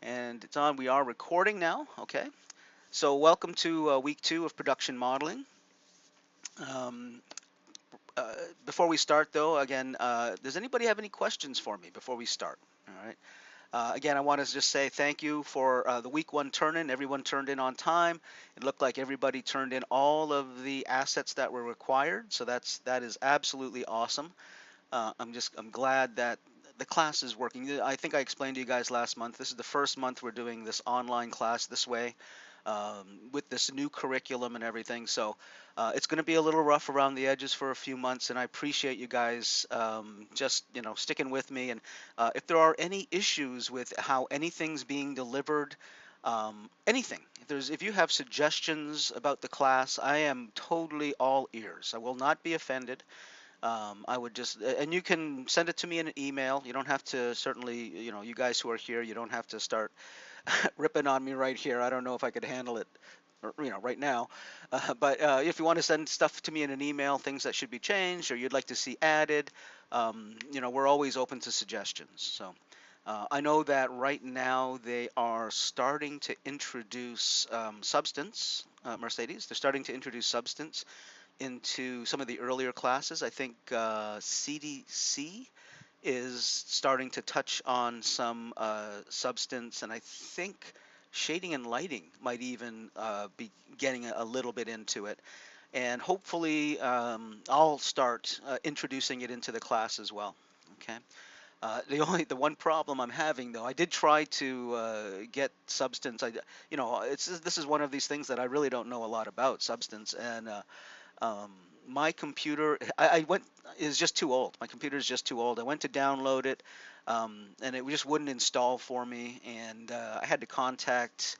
And it's on. We are recording now. Okay. So welcome to week 2 of production modeling. Um, uh, Before we start, though, again, does anybody have any questions for me before we start? All right. Again, I want to just say thank you for the week 1 turn-in. Everyone turned in on time. It looked like everybody turned in all of the assets that were required. So that is absolutely awesome. I'm glad that the class is working. I think I explained to you guys last month. This is the first month we're doing this online class this way, with this new curriculum and everything. So it's going to be a little rough around the edges for a few months, and I appreciate you guys just sticking with me. And if there are any issues with how anything's being delivered, anything, if you have suggestions about the class, I am totally all ears. I will not be offended. I would just, and you can send it to me in an email. You don't have to, certainly, you guys who are here, you don't have to start ripping on me right here. I don't know if I could handle it, right now. But if you want to send stuff to me in an email, things that should be changed or you'd like to see added, we're always open to suggestions. So I know that right now they are starting to introduce substance, Mercedes. They're starting to introduce substance into some of the earlier classes. I think CDC is starting to touch on some substance, and I think shading and lighting might even be getting a little bit into it. And hopefully, I'll start introducing it into the class as well. Okay. The one problem I'm having though, I did try to get substance. This is one of these things that I really don't know a lot about substance, and um, my computer, I went, is just too old. My computer is just too old. I went to download it, and it just wouldn't install for me. And I had to contact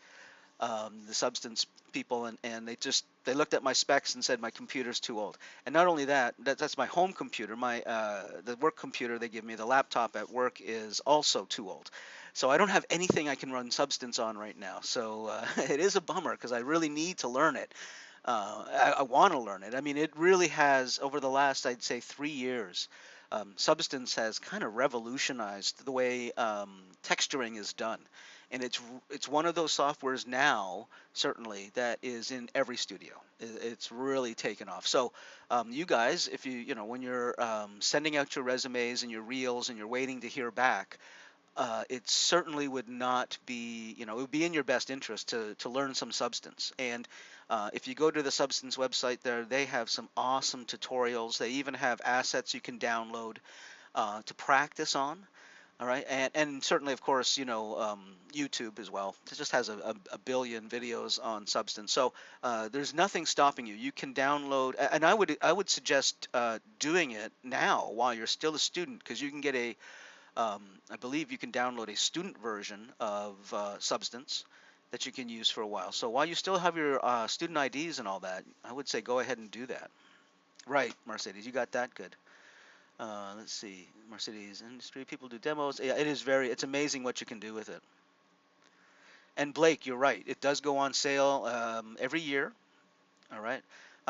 the substance people, and they looked at my specs and said my computer's too old. And not only that's my home computer. The work computer they give me, the laptop at work, is also too old. So I don't have anything I can run substance on right now. So it is a bummer because I really need to learn it. I want to learn it. I mean, it really has, over the last, I'd say, 3 years, Substance has kind of revolutionized the way texturing is done. And it's one of those softwares now, certainly, that is in every studio. It's really taken off. So you guys, if when you're sending out your resumes and your reels and you're waiting to hear back, it certainly would not be, it would be in your best interest to learn some substance. And if you go to the Substance website there, they have some awesome tutorials. They even have assets you can download to practice on. All right, and certainly, of course, YouTube as well. It just has a billion videos on substance. So there's nothing stopping you. You can download, and I would suggest doing it now while you're still a student, because you can get I believe you can download a student version of Substance that you can use for a while. So while you still have your student IDs and all that, I would say go ahead and do that. Right, Mercedes, you got that good. Let's see, Mercedes industry, people do demos. Yeah, it's amazing what you can do with it. And Blake, you're right. It does go on sale every year. All right.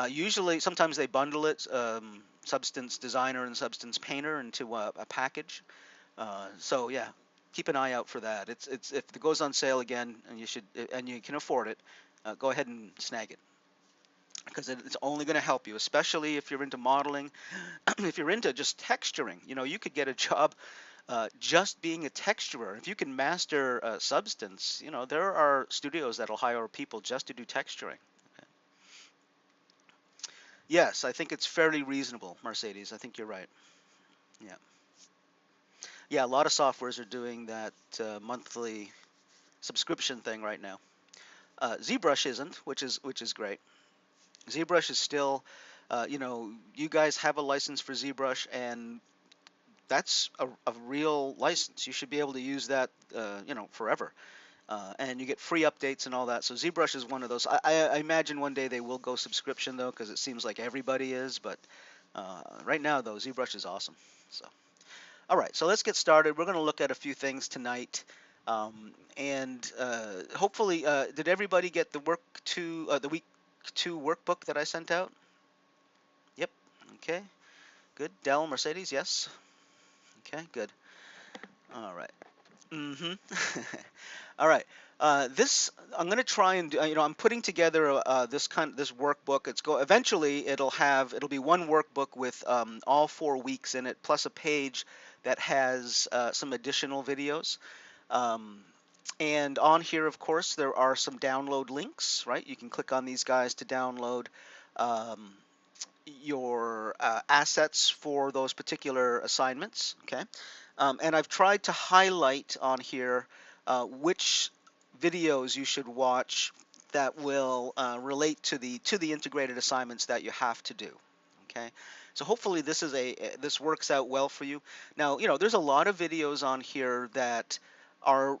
Usually, sometimes they bundle it, Substance Designer and Substance Painter, into a package. So yeah, keep an eye out for that. It's if it goes on sale again, and you can afford it, go ahead and snag it, because it's only going to help you, especially if you're into modeling. If you're into just texturing, you could get a job just being a texturer. If you can master Substance, there are studios that'll hire people just to do texturing. Yes, I think it's fairly reasonable, Mercedes. I think you're right. Yeah. Yeah, a lot of softwares are doing that monthly subscription thing right now. ZBrush isn't, which is great. ZBrush is still, you guys have a license for ZBrush, and that's a real license. You should be able to use that, forever. And you get free updates and all that. So ZBrush is one of those. I imagine one day they will go subscription though, because it seems like everybody is. But right now though, ZBrush is awesome. So. All right, so let's get started. We're going to look at a few things tonight, and hopefully, did everybody get the week 2 workbook that I sent out? Yep. Okay. Good. Dell, Mercedes, yes. Okay. Good. All right. Mm-hmm. All right. This I'm going to try and do, I'm putting together this workbook. Eventually it'll be one workbook with all 4 weeks in it, plus a page that has some additional videos. Um, and on here, of course, there are some download links, right? You can click on these guys to download um, your assets for those particular assignments. Okay. And I've tried to highlight on here which videos you should watch that will relate to the integrated assignments that you have to do. Okay, so hopefully this works out well for you. Now, there's a lot of videos on here are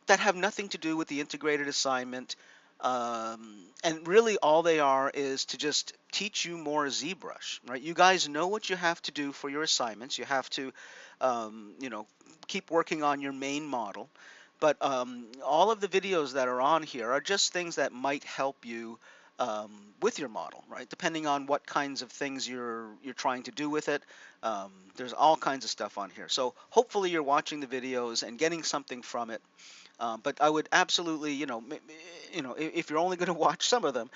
that have nothing to do with the integrated assignment. And really all they are is to just teach you more ZBrush, right? You guys know what you have to do for your assignments. You have to, you know, keep working on your main model. But all of the videos that are on here are just things that might help you with your model, right? Depending on what kinds of things you're trying to do with it. There's all kinds of stuff on here. So hopefully you're watching the videos and getting something from it. But I would absolutely, if you're only going to watch some of them,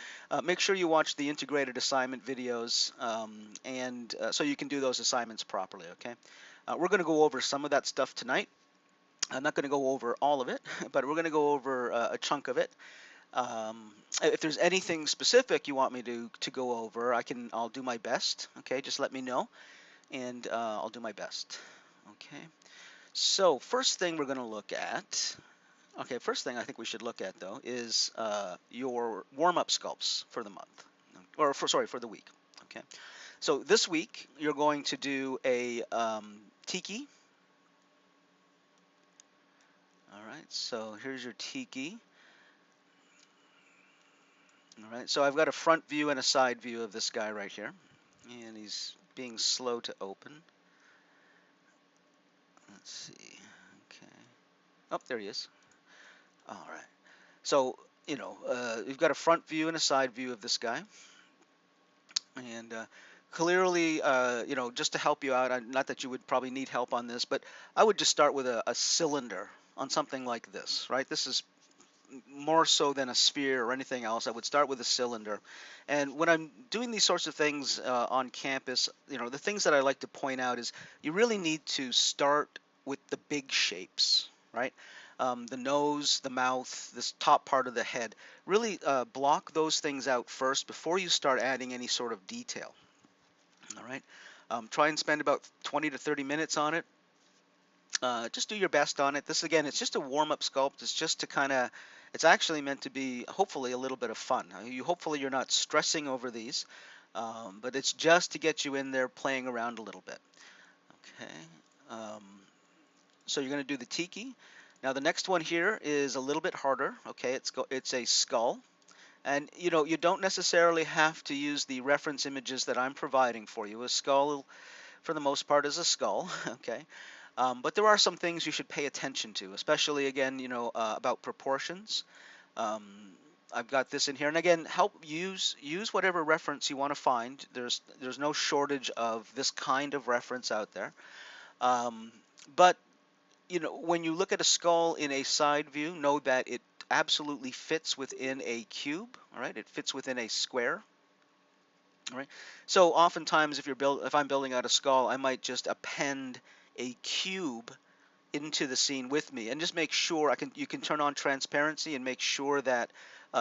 make sure you watch the integrated assignment videos, and so you can do those assignments properly. Okay, we're going to go over some of that stuff tonight. I'm not going to go over all of it, but we're going to go over a chunk of it. If there's anything specific you want me to go over, I'll do my best. Okay, just let me know, and I'll do my best. Okay. So first thing we're going to look at. Okay, first thing I think we should look at though is your warm-up sculpts for the month, or for the week. Okay, so this week you're going to do a tiki. All right, so here's your tiki. All right, so I've got a front view and a side view of this guy right here, and he's being slow to open. Let's see. Okay. Oh, there he is. All right. So you've got a front view and a side view of this guy. And clearly, just to help you out, not that you would probably need help on this, but I would just start with a cylinder on something like this, right? This is more so than a sphere or anything else. I would start with a cylinder. And when I'm doing these sorts of things on campus, the things that I like to point out is you really need to start with the big shapes, right? The nose, the mouth, this top part of the head. Really block those things out first before you start adding any sort of detail. All right. Try and spend about 20 to 30 minutes on it. Just do your best on it. This again, it's just a warm-up sculpt. It's just to it's actually meant to be hopefully a little bit of fun. Hopefully you're not stressing over these, but it's just to get you in there playing around a little bit. Okay. Um, so you're going to do the tiki. Now the next one here is a little bit harder. Okay, it's a skull. And you don't necessarily have to use the reference images that I'm providing for you. A skull, for the most part, is a skull. Okay, but there are some things you should pay attention to, especially again, about proportions. Um, I've got this in here, and again, use whatever reference you want to find. There's no shortage of this kind of reference out there. Um, but when you look at a skull in a side view, know that it absolutely fits within a cube. All right, it fits within a square. All right. So oftentimes, if I'm building out a skull, I might just append a cube into the scene with me, and just make sure you can turn on transparency and make sure that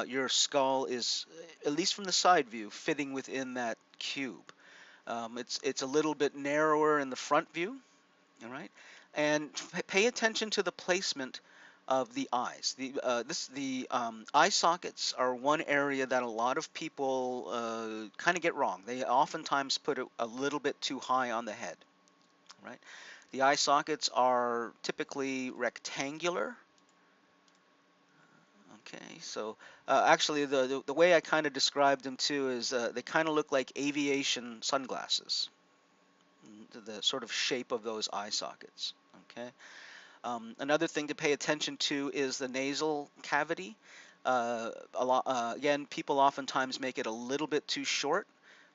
your skull is, at least from the side view, fitting within that cube. It's a little bit narrower in the front view. All right, and pay attention to the placement of the eyes. The eye sockets are one area that a lot of people kind of get wrong. They oftentimes put it a little bit too high on the head. Right. The eye sockets are typically rectangular. Okay, so actually the way I kind of described them too is they kind of look like aviation sunglasses, the sort of shape of those eye sockets. Okay. Another thing to pay attention to is the nasal cavity. Again, people oftentimes make it a little bit too short.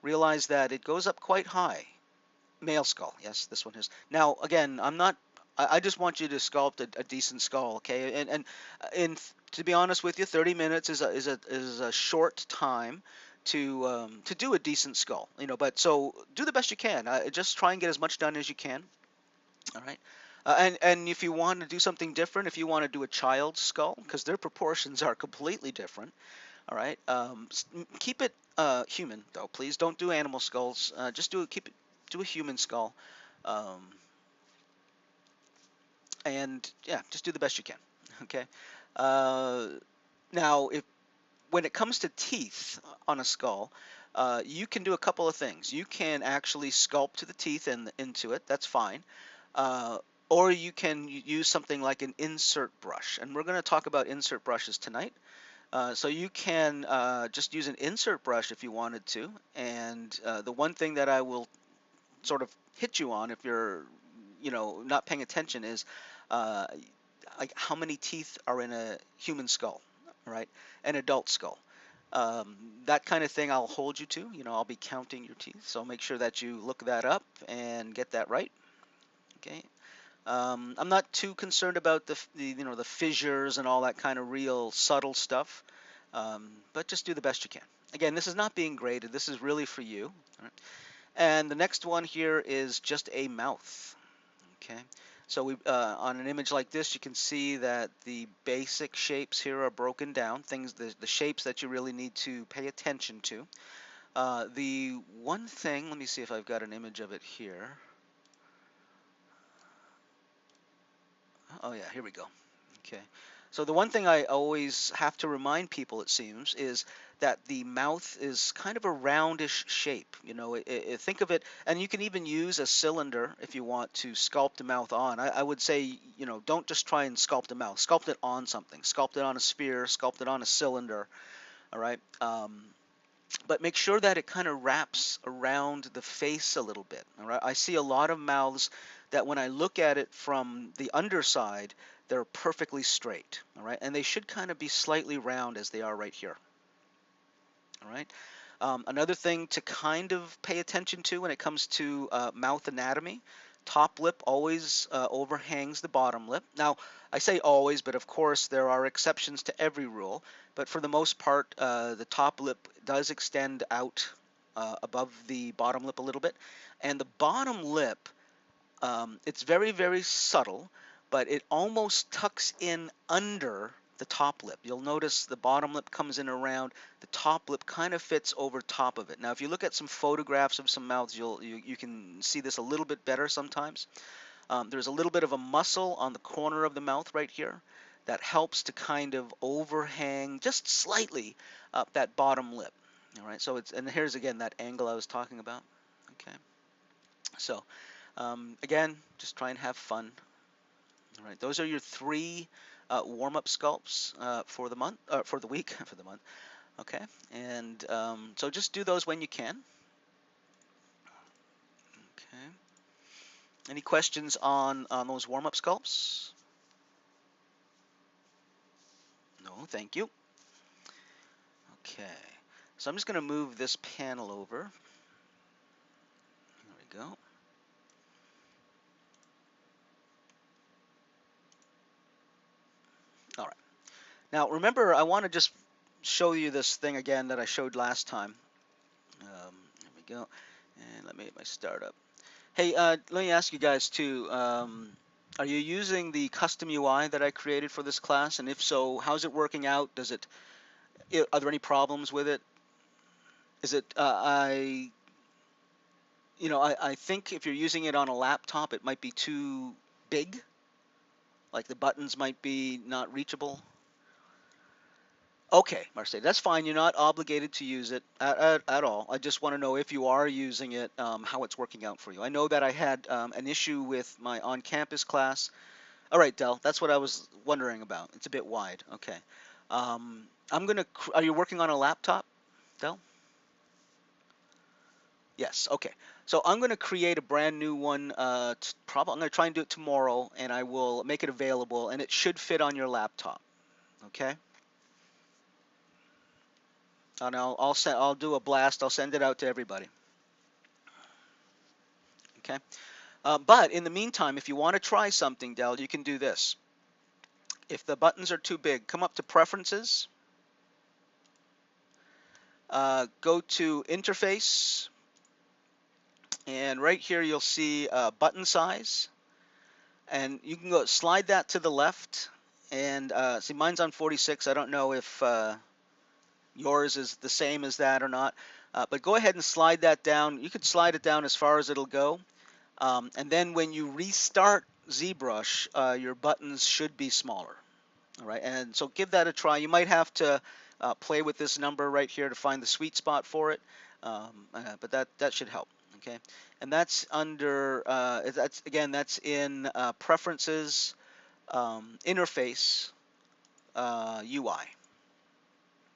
Realize that it goes up quite high. Male skull, yes, this one is. Now, again, I'm not I just want you to sculpt a decent skull, okay? And to be honest with you, 30 minutes is a short time to do a decent skull, you know. But so do the best you can. Just try and get as much done as you can. All right. And if you want to do something different, if you want to do a child's skull, because their proportions are completely different. All right. Keep it human though, please. Don't do animal skulls. Just keep it do a human skull. Um, and yeah, just do the best you can. Okay. Uh, now, if when it comes to teeth on a skull, you can do a couple of things. You can actually sculpt the teeth into it. That's fine. Uh, or you can use something like an insert brush. And we're going to talk about insert brushes tonight. So you can just use an insert brush if you wanted to. And the one thing that I will sort of hit you on if you're, not paying attention is uh, like how many teeth are in a human skull, right? An adult skull. Um, that kind of thing I'll hold you to. I'll be counting your teeth, so make sure that you look that up and get that right. Okay. I'm not too concerned about the fissures and all that kind of real subtle stuff, but just do the best you can. Again, this is not being graded. This is really for you. All right? And the next one here is just a mouth. Okay. So on an image like this, you can see that the basic shapes here are broken down. The shapes that you really need to pay attention to. The one thing, let me see if I've got an image of it here. Oh yeah, here we go. Okay. So the one thing I always have to remind people, it seems, is that the mouth is kind of a roundish shape. Think of it, and you can even use a cylinder if you want to sculpt the mouth on. I would say, don't just try and sculpt the mouth. Sculpt it on something. Sculpt it on a sphere. Sculpt it on a cylinder. All right. But make sure that it kind of wraps around the face a little bit. All right. I see a lot of mouths that when I look at it from the underside, they're perfectly straight. All right. And they should kind of be slightly round as they are right here. All right. Another thing to kind of pay attention to when it comes to mouth anatomy, top lip always overhangs the bottom lip. Now, I say always, but of course there are exceptions to every rule. But for the most part, the top lip does extend out above the bottom lip a little bit. And the bottom lip, it's very, very subtle, but it almost tucks in under the top lip. You'll notice the bottom lip comes in around, the top lip kind of fits over top of it. Now, if you look at some photographs of some mouths, you can see this a little bit better sometimes. There's a little bit of a muscle on the corner of the mouth right here that helps to kind of overhang just slightly up that bottom lip. All right, and here's again that angle I was talking about. Okay, so again, just try and have fun. All right, those are your three warm-up sculpts for the month, for the week, for the month. Okay, and so just do those when you can. Okay. Any questions on those warm-up sculpts? No, thank you. Okay, so I'm just going to move this panel over. There we go. All right. Now remember, I want to just show you this thing again that I showed last time. There we go. And let me hit my startup. Hey, let me ask you guys too. Are you using the custom UI that I created for this class? And if so, how's it working out? Are there any problems with it? Is it, I think if you're using it on a laptop, it might be too big. Like the buttons might be not reachable. Okay, Marseille, that's fine. You're not obligated to use it at all. I just want to know if you are using it, how it's working out for you. I know that I had an issue with my on-campus class. All right, Dell, that's what I was wondering about. It's a bit wide. Okay. Are you working on a laptop, Dell? Yes. Okay. So I'm going to create a brand new one. I'm going to try and do it tomorrow, and I will make it available, and it should fit on your laptop. Okay. And I'll do a blast. I'll send it out to everybody. Okay. But in the meantime, if you want to try something, Del, you can do this. If the buttons are too big, come up to Preferences, go to Interface, and right here you'll see button size, and you can go slide that to the left. And see, mine's on 46. I don't know if yours is the same as that or not, but go ahead and slide that down. You could slide it down as far as it'll go. And then when you restart ZBrush, your buttons should be smaller. All right, and so give that a try. You might have to play with this number right here to find the sweet spot for it, but that should help. Okay, and that's under that's in Preferences, Interface, UI.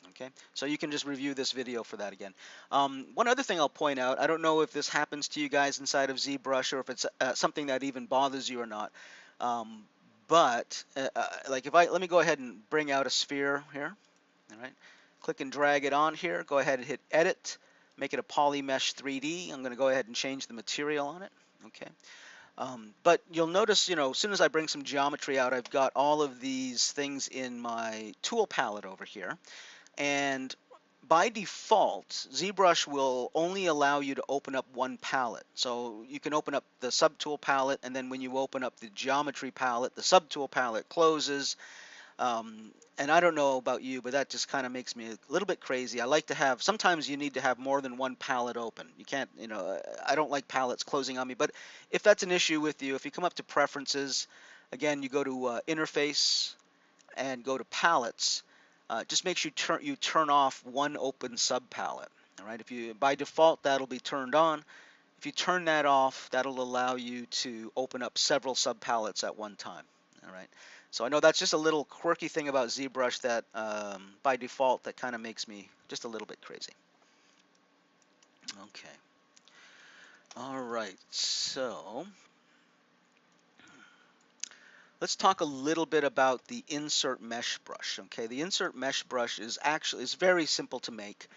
Okay, so you can just review this video for that again. One other thing I'll point out, I don't know if this happens to you guys inside of ZBrush or if it's something that even bothers you or not, um, but like if let me go ahead and bring out a sphere here, all right, click and drag it on here, go ahead and hit Edit, make it a polymesh 3D. I'm going to go ahead and change the material on it, okay. But you'll notice, as soon as I bring some geometry out, I've got all of these things in my tool palette over here. And by default, ZBrush will only allow you to open up one palette. So you can open up the subtool palette, and then when you open up the geometry palette, the subtool palette closes. And I don't know about you, but that just kind of makes me a little bit crazy. I like to have, sometimes you need to have more than one palette open. You can't, I don't like palettes closing on me. But if that's an issue with you, if you come up to Preferences, again, you go to Interface and go to Palettes. Just make sure you turn off one open sub palette. All right. If you by default that'll be turned on. If you turn that off, that'll allow you to open up several sub palettes at one time. All right. So I know that's just a little quirky thing about ZBrush that by default that kind of makes me just a little bit crazy. Okay. All right. So let's talk a little bit about the insert mesh brush. Okay, the insert mesh brush is very simple to make.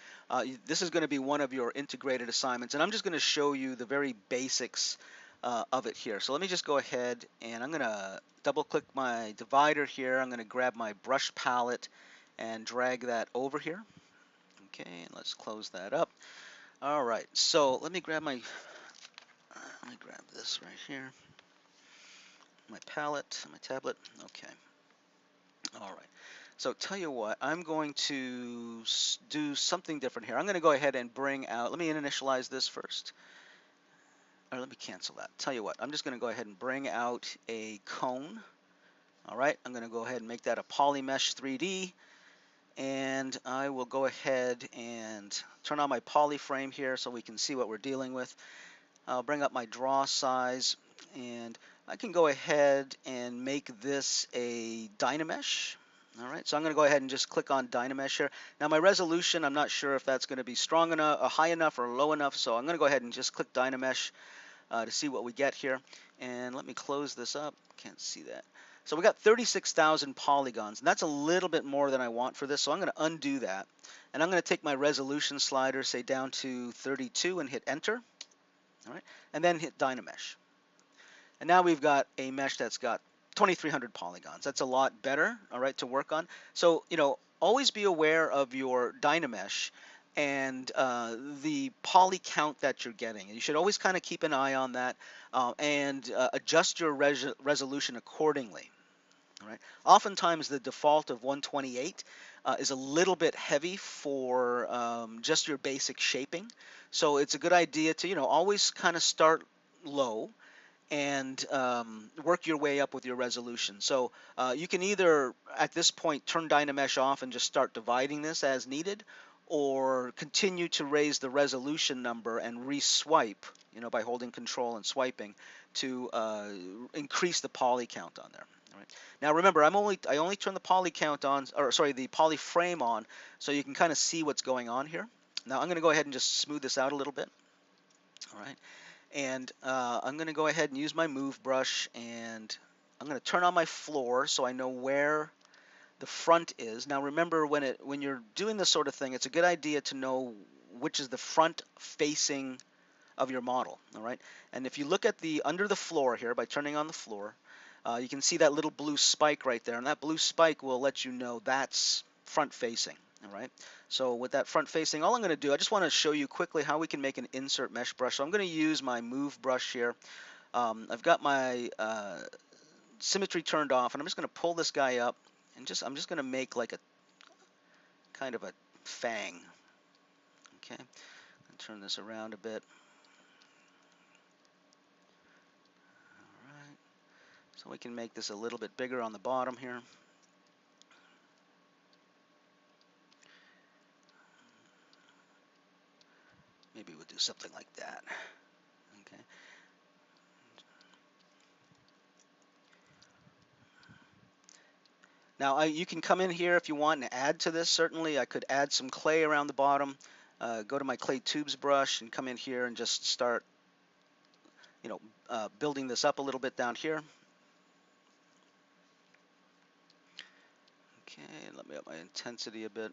This is going to be one of your integrated assignments, and I'm just going to show you the very basics of it here. So let me just go ahead and I'm going to double click my divider here. I'm going to grab my brush palette and drag that over here. Okay, and let's close that up. All right, so let me grab this right here. My palette, my tablet. Okay. All right. So tell you what, I'm going to do something different here. I'm going to go ahead and bring out, let me initialize this first. Or let me cancel that. Tell you what, I'm just going to go ahead and bring out a cone. All right, I'm going to go ahead and make that a polymesh 3D. And I will go ahead and turn on my poly frame here so we can see what we're dealing with. I'll bring up my draw size, and I can go ahead and make this a Dynamesh. All right, so I'm going to go ahead and just click on Dynamesh here. Now my resolution, I'm not sure if that's going to be strong enough, high enough, or low enough, so I'm going to go ahead and just click Dynamesh to see what we get here. And let me close this up. Can't see that. So we got 36,000 polygons, and that's a little bit more than I want for this, so I'm going to undo that. And I'm going to take my resolution slider, say down to 32, and hit Enter. All right, and then hit Dynamesh. And now we've got a mesh that's got 2,300 polygons. That's a lot better, all right, to work on. So, always be aware of your Dynamesh and the poly count that you're getting. You should always kind of keep an eye on that and adjust your resolution accordingly. All right. Oftentimes the default of 128 is a little bit heavy for just your basic shaping. So it's a good idea to, always kind of start low and work your way up with your resolution. So you can either, at this point, turn Dynamesh off and just start dividing this as needed, or continue to raise the resolution number and re-swipe, by holding Control and swiping to increase the poly count on there. All right. Now remember, I only turn the poly count on, or sorry, the poly frame on, so you can kind of see what's going on here. Now I'm going to go ahead and just smooth this out a little bit. All right. And I'm going to go ahead and use my move brush, and I'm going to turn on my floor so I know where the front is. Now remember, when you're doing this sort of thing, it's a good idea to know which is the front facing of your model. All right, and if you look at the under the floor here by turning on the floor, you can see that little blue spike right there, and that blue spike will let you know that's front facing. All right, so with that front facing, all I'm going to do, I just want to show you quickly how we can make an insert mesh brush. So I'm going to use my move brush here. I've got my symmetry turned off, and I'm just going to pull this guy up, and I'm just going to make like a kind of a fang. Okay, and turn this around a bit. All right, so we can make this a little bit bigger on the bottom here. Maybe we'll do something like that. Okay. Now you can come in here if you want and add to this. Certainly, I could add some clay around the bottom. Go to my clay tubes brush and come in here and just start, building this up a little bit down here. Okay, let me up my intensity a bit.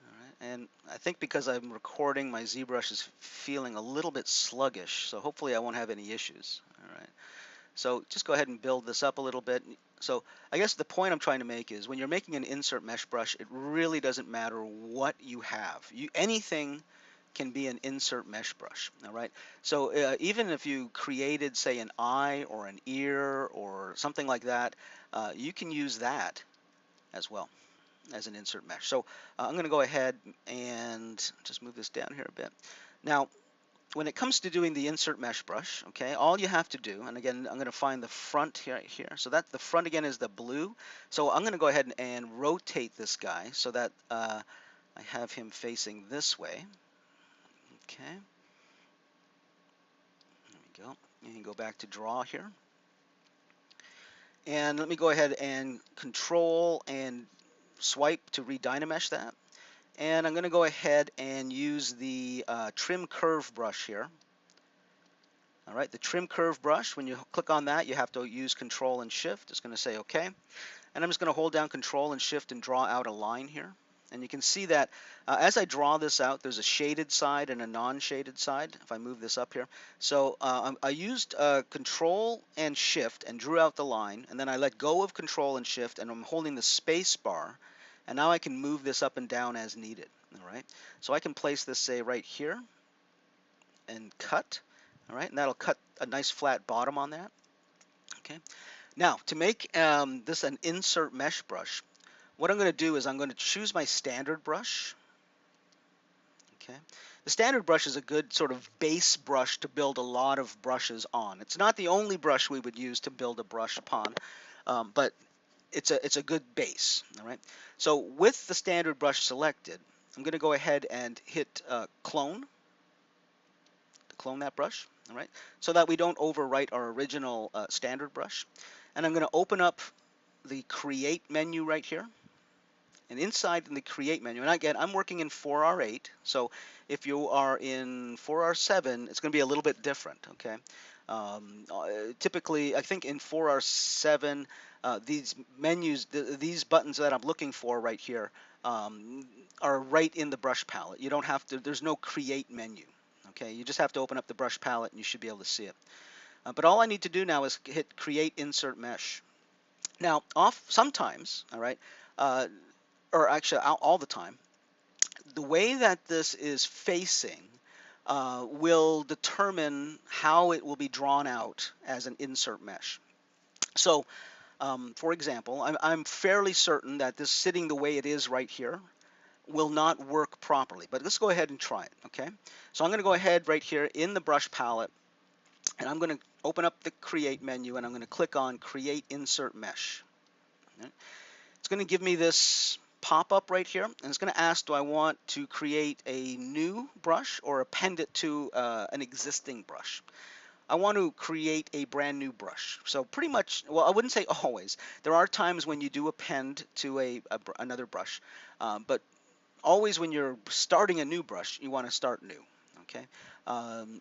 All right, and I think because I'm recording, my ZBrush is feeling a little bit sluggish, so hopefully I won't have any issues. All right. So just go ahead and build this up a little bit. So I guess the point I'm trying to make is when you're making an insert mesh brush, it really doesn't matter what you have. Anything can be an insert mesh brush, all right? So even if you created, say, an eye or an ear or something like that, you can use that as well as an insert mesh. So I'm going to go ahead and just move this down here a bit. Now, when it comes to doing the insert mesh brush, okay, all you have to do, and again, I'm going to find the front here. So that the front again is the blue. So I'm going to go ahead and rotate this guy so that I have him facing this way. Okay. There we go. And go back to draw here. And let me go ahead and control and swipe to re-dynamesh that. And I'm going to go ahead and use the trim curve brush here. All right, the trim curve brush, when you click on that, you have to use Control and Shift. It's going to say OK. And I'm just going to hold down Control and Shift and draw out a line here. And you can see that as I draw this out, there's a shaded side and a non-shaded side, if I move this up here. So I used Control and Shift and drew out the line, and then I let go of Control and Shift, and I'm holding the space bar. And now I can move this up and down as needed. All right, so I can place this, say, right here and cut. All right, and that'll cut a nice flat bottom on that. Okay. Now, to make this an insert mesh brush, what I'm going to do is I'm going to choose my standard brush. Okay. The standard brush is a good sort of base brush to build a lot of brushes on. It's not the only brush we would use to build a brush upon, but it's a good base. All right. So with the standard brush selected, I'm going to go ahead and hit clone to clone that brush. All right, so that we don't overwrite our original standard brush. And I'm going to open up the Create menu right here. And inside in the Create menu, and again, I'm working in 4R8, so if you are in 4R7, it's going to be a little bit different, okay? Typically, I think in 4R7, these menus, these buttons that I'm looking for right here are right in the brush palette. You don't have to, there's no Create menu. Okay, you just have to open up the brush palette and you should be able to see it. But all I need to do now is hit Create Insert Mesh. Now, sometimes, all right, or actually all the time, the way that this is facing will determine how it will be drawn out as an insert mesh. So, for example, I'm fairly certain that this sitting the way it is right here will not work properly, but let's go ahead and try it, okay? So I'm going to go ahead right here in the brush palette, and I'm going to open up the Create menu, and I'm going to click on Create Insert Mesh. Okay? It's going to give me this pop-up right here, and it's going to ask, do I want to create a new brush or append it to an existing brush? I want to create a brand new brush. So pretty much, well, I wouldn't say always. There are times when you do append to another brush, but always when you're starting a new brush, you want to start new. Okay,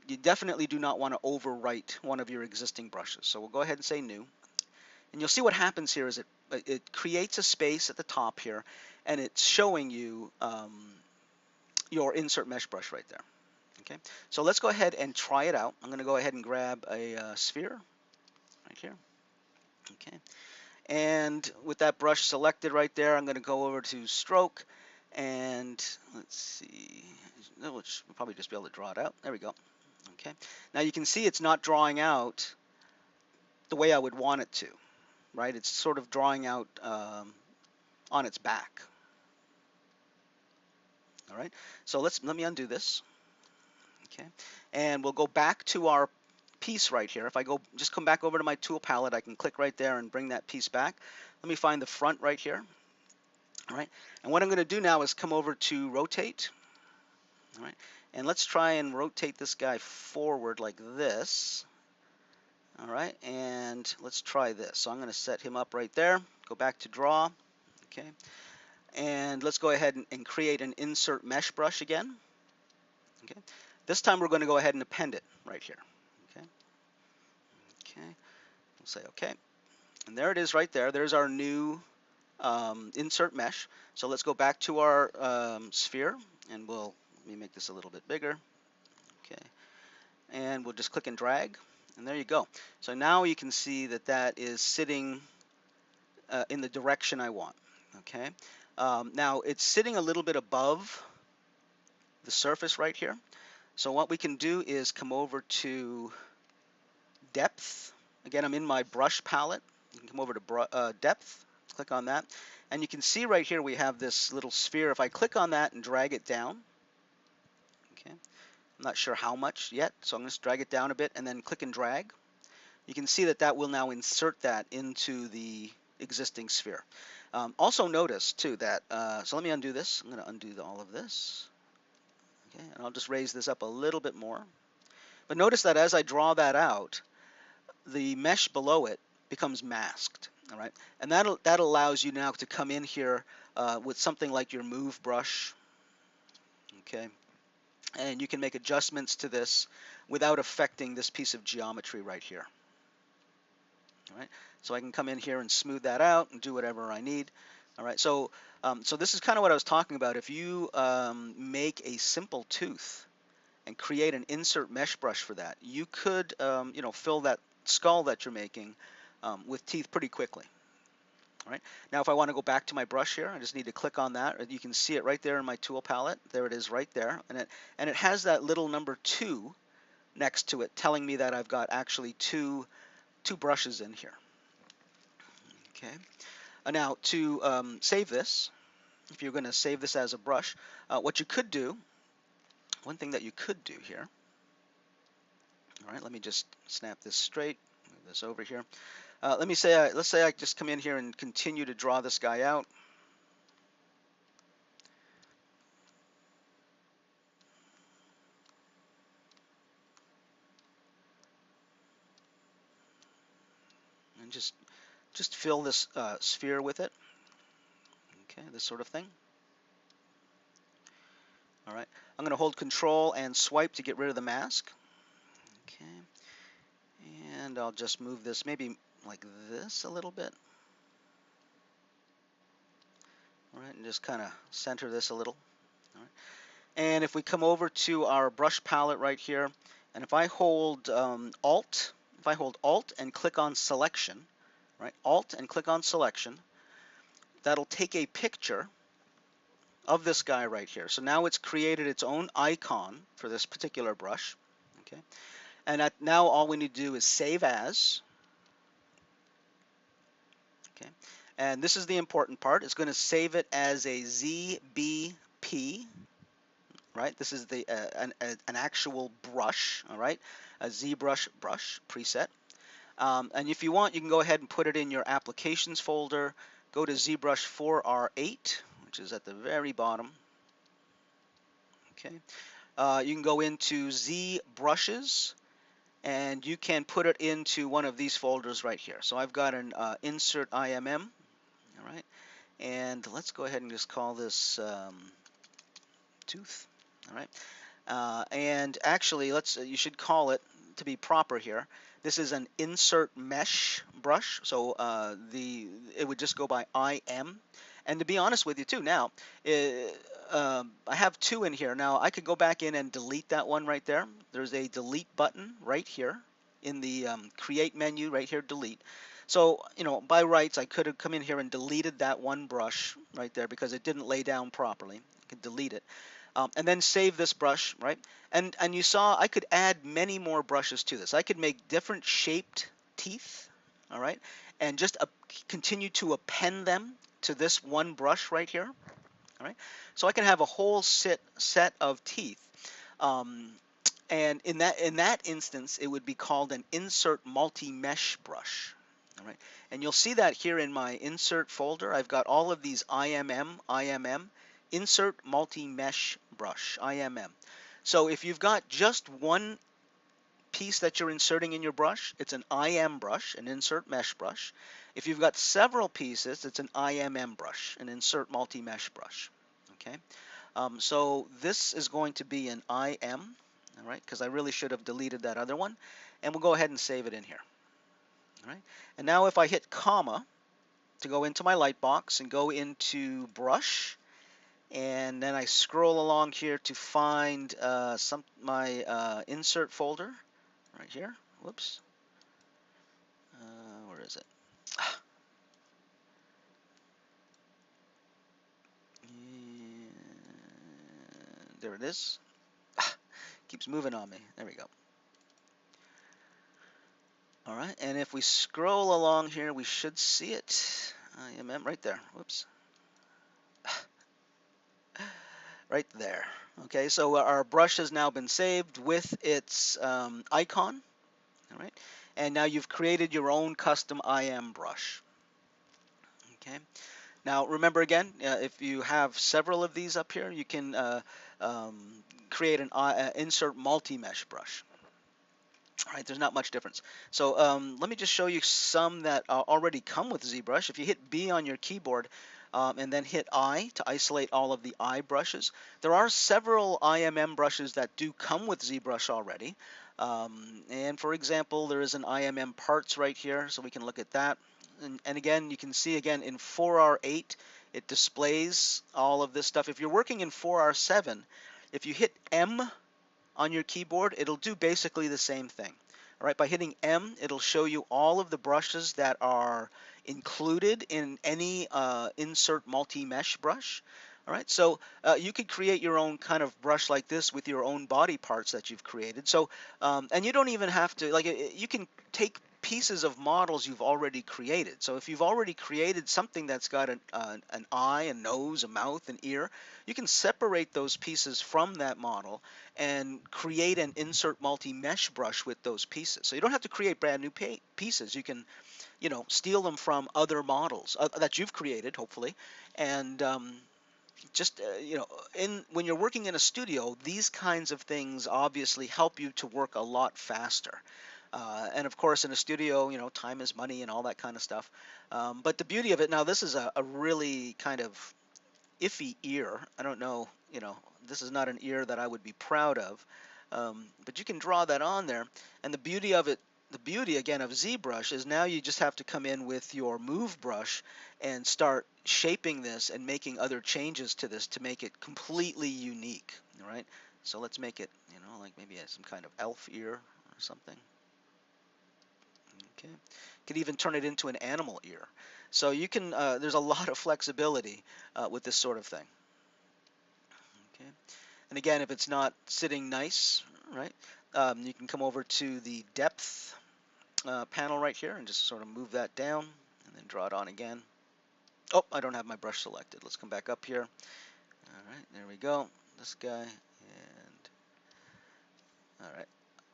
you definitely do not want to overwrite one of your existing brushes. So we'll go ahead and say new, and you'll see what happens here is it creates a space at the top here, and it's showing you your insert mesh brush right there. Okay, so let's go ahead and try it out. I'm going to go ahead and grab a sphere right here. Okay, and with that brush selected right there, I'm going to go over to stroke, and let's see, we'll probably just be able to draw it out. There we go. Okay, now you can see it's not drawing out the way I would want it to, right? It's sort of drawing out on its back. All right, so let me undo this. Okay, and we'll go back to our piece right here. If I go just come back over to my tool palette, I can click right there and bring that piece back. Let me find the front right here. All right, and what I'm going to do now is come over to rotate. All right, and let's try and rotate this guy forward like this. All right, and let's try this. So I'm going to set him up right there. Go back to draw. Okay, and let's go ahead and create an insert mesh brush again. Okay, this time we're going to go ahead and append it right here. Okay, okay, we'll say okay, and there it is right there. There's our new insert mesh. So let's go back to our sphere, and let me make this a little bit bigger. Okay, and we'll just click and drag, and there you go. So now you can see that that is sitting in the direction I want. Okay, now it's sitting a little bit above the surface right here. So what we can do is come over to depth. Again, I'm in my brush palette. You can come over to depth, click on that, and you can see right here we have this little sphere. If I click on that and drag it down, okay, I'm not sure how much yet, so I'm going to drag it down a bit and then click and drag. You can see that that will now insert that into the existing sphere. Also notice too that, so let me undo this. I'm going to undo all of this. Okay, and I'll just raise this up a little bit more. But notice that as I draw that out, the mesh below it becomes masked. All right, and that allows you now to come in here with something like your move brush. Okay, and you can make adjustments to this without affecting this piece of geometry right here. All right, so I can come in here and smooth that out and do whatever I need. All right, so so this is kind of what I was talking about. If you make a simple tooth and create an insert mesh brush for that, you could you know, fill that skull that you're making with teeth pretty quickly. All right, now if I want to go back to my brush here, I just need to click on that. You can see it right there in my tool palette. There it is right there, and it has that little number 2 next to it, telling me that I've got actually two brushes in here. Okay. Now to save this, if you're going to save this as a brush, what you could do, one thing that you could do here. All right, let me just snap this straight, move this over here. Let's say I just come in here and continue to draw this guy out. And just fill this sphere with it. Okay, this sort of thing. All right, I'm going to hold Control and swipe to get rid of the mask. Okay, and I'll just move this maybe like this a little bit. All right, and just kind of center this a little. All right. And if we come over to our brush palette right here, and if I hold Alt and click on Selection, right? Alt and click on Selection, that'll take a picture of this guy right here. So now it's created its own icon for this particular brush. Okay, and now all we need to do is save as. Okay, and this is the important part. It's going to save it as a ZBP. Right, this is the an actual brush. All right, a ZBrush brush preset. And if you want, you can go ahead and put it in your applications folder. Go to ZBrush 4R8, which is at the very bottom. Okay, you can go into ZBrushes, and you can put it into one of these folders right here. So I've got an insert IMM. All right, and let's go ahead and just call this tooth. All right, and actually, you should call it, to be proper here, this is an insert mesh brush. So it would just go by IM, And to be honest with you too, now I have two in here. Now I could go back in and delete that one right there. There's a delete button right here in the create menu right here, delete. So, by rights, I could have come in here and deleted that one brush right there because it didn't lay down properly. I could delete it. And then save this brush, right? And you saw I could add many more brushes to this. I could make different shaped teeth, all right, and just continue to append them to this one brush right here, all right. So I can have a whole set of teeth, um, and in that instance, it would be called an insert multi-mesh brush. All right, and you'll see that here in my insert folder. I've got all of these IMM, insert multi-mesh brush, IMM. So if you've got just one piece that you're inserting in your brush, it's an IM brush, an insert mesh brush. If you've got several pieces, it's an IMM brush, an insert multi-mesh brush. Okay, so this is going to be an IM, all right, because I really should have deleted that other one. And we'll go ahead and save it in here. All right, and now if I hit comma to go into my light box and go into brush, and then I scroll along here to find my insert folder right here. Whoops. Where is it? There it is. Keeps moving on me. There we go. All right, and if we scroll along here, we should see it. IMM right there. Whoops. Right there. Okay, so our brush has now been saved with its icon. All right, and now you've created your own custom IM brush. Okay. Now remember again, if you have several of these up here, you can um, create an insert multi-mesh brush. All right, there's not much difference. So let me just show you some that already come with ZBrush. If you hit B on your keyboard and then hit I to isolate all of the I brushes, there are several IMM brushes that do come with ZBrush already. And for example, there is an IMM parts right here, so we can look at that. And again, you can see again in 4R8, it displays all of this stuff. If you're working in 4R7, if you hit M on your keyboard, it'll do basically the same thing. All right, by hitting M, it'll show you all of the brushes that are included in any insert multi-mesh brush. All right, so you could create your own kind of brush like this with your own body parts that you've created. So, and you don't even have to, like, you can take pieces of models you've already created. So if you've already created something that's got an eye, a nose, a mouth, an ear, you can separate those pieces from that model and create an insert multi-mesh brush with those pieces. So you don't have to create brand new pieces. You can, steal them from other models that you've created, hopefully, and just when you're working in a studio, these kinds of things obviously help you to work a lot faster. And of course, in a studio, time is money and all that kind of stuff. But the beauty of it, now this is a really kind of iffy ear. I don't know, this is not an ear that I would be proud of. But you can draw that on there. And the beauty of it, the beauty again of ZBrush is now you just have to come in with your move brush and start shaping this and making other changes to this to make it completely unique. All right. So let's make it, like maybe some kind of elf ear or something. Okay. Could even turn it into an animal ear. So you can, there's a lot of flexibility with this sort of thing. Okay. And again, if it's not sitting nice, right, you can come over to the depth panel right here and just sort of move that down and then draw it on again. Oh, I don't have my brush selected. Let's come back up here. All right, there we go. This guy, and all right.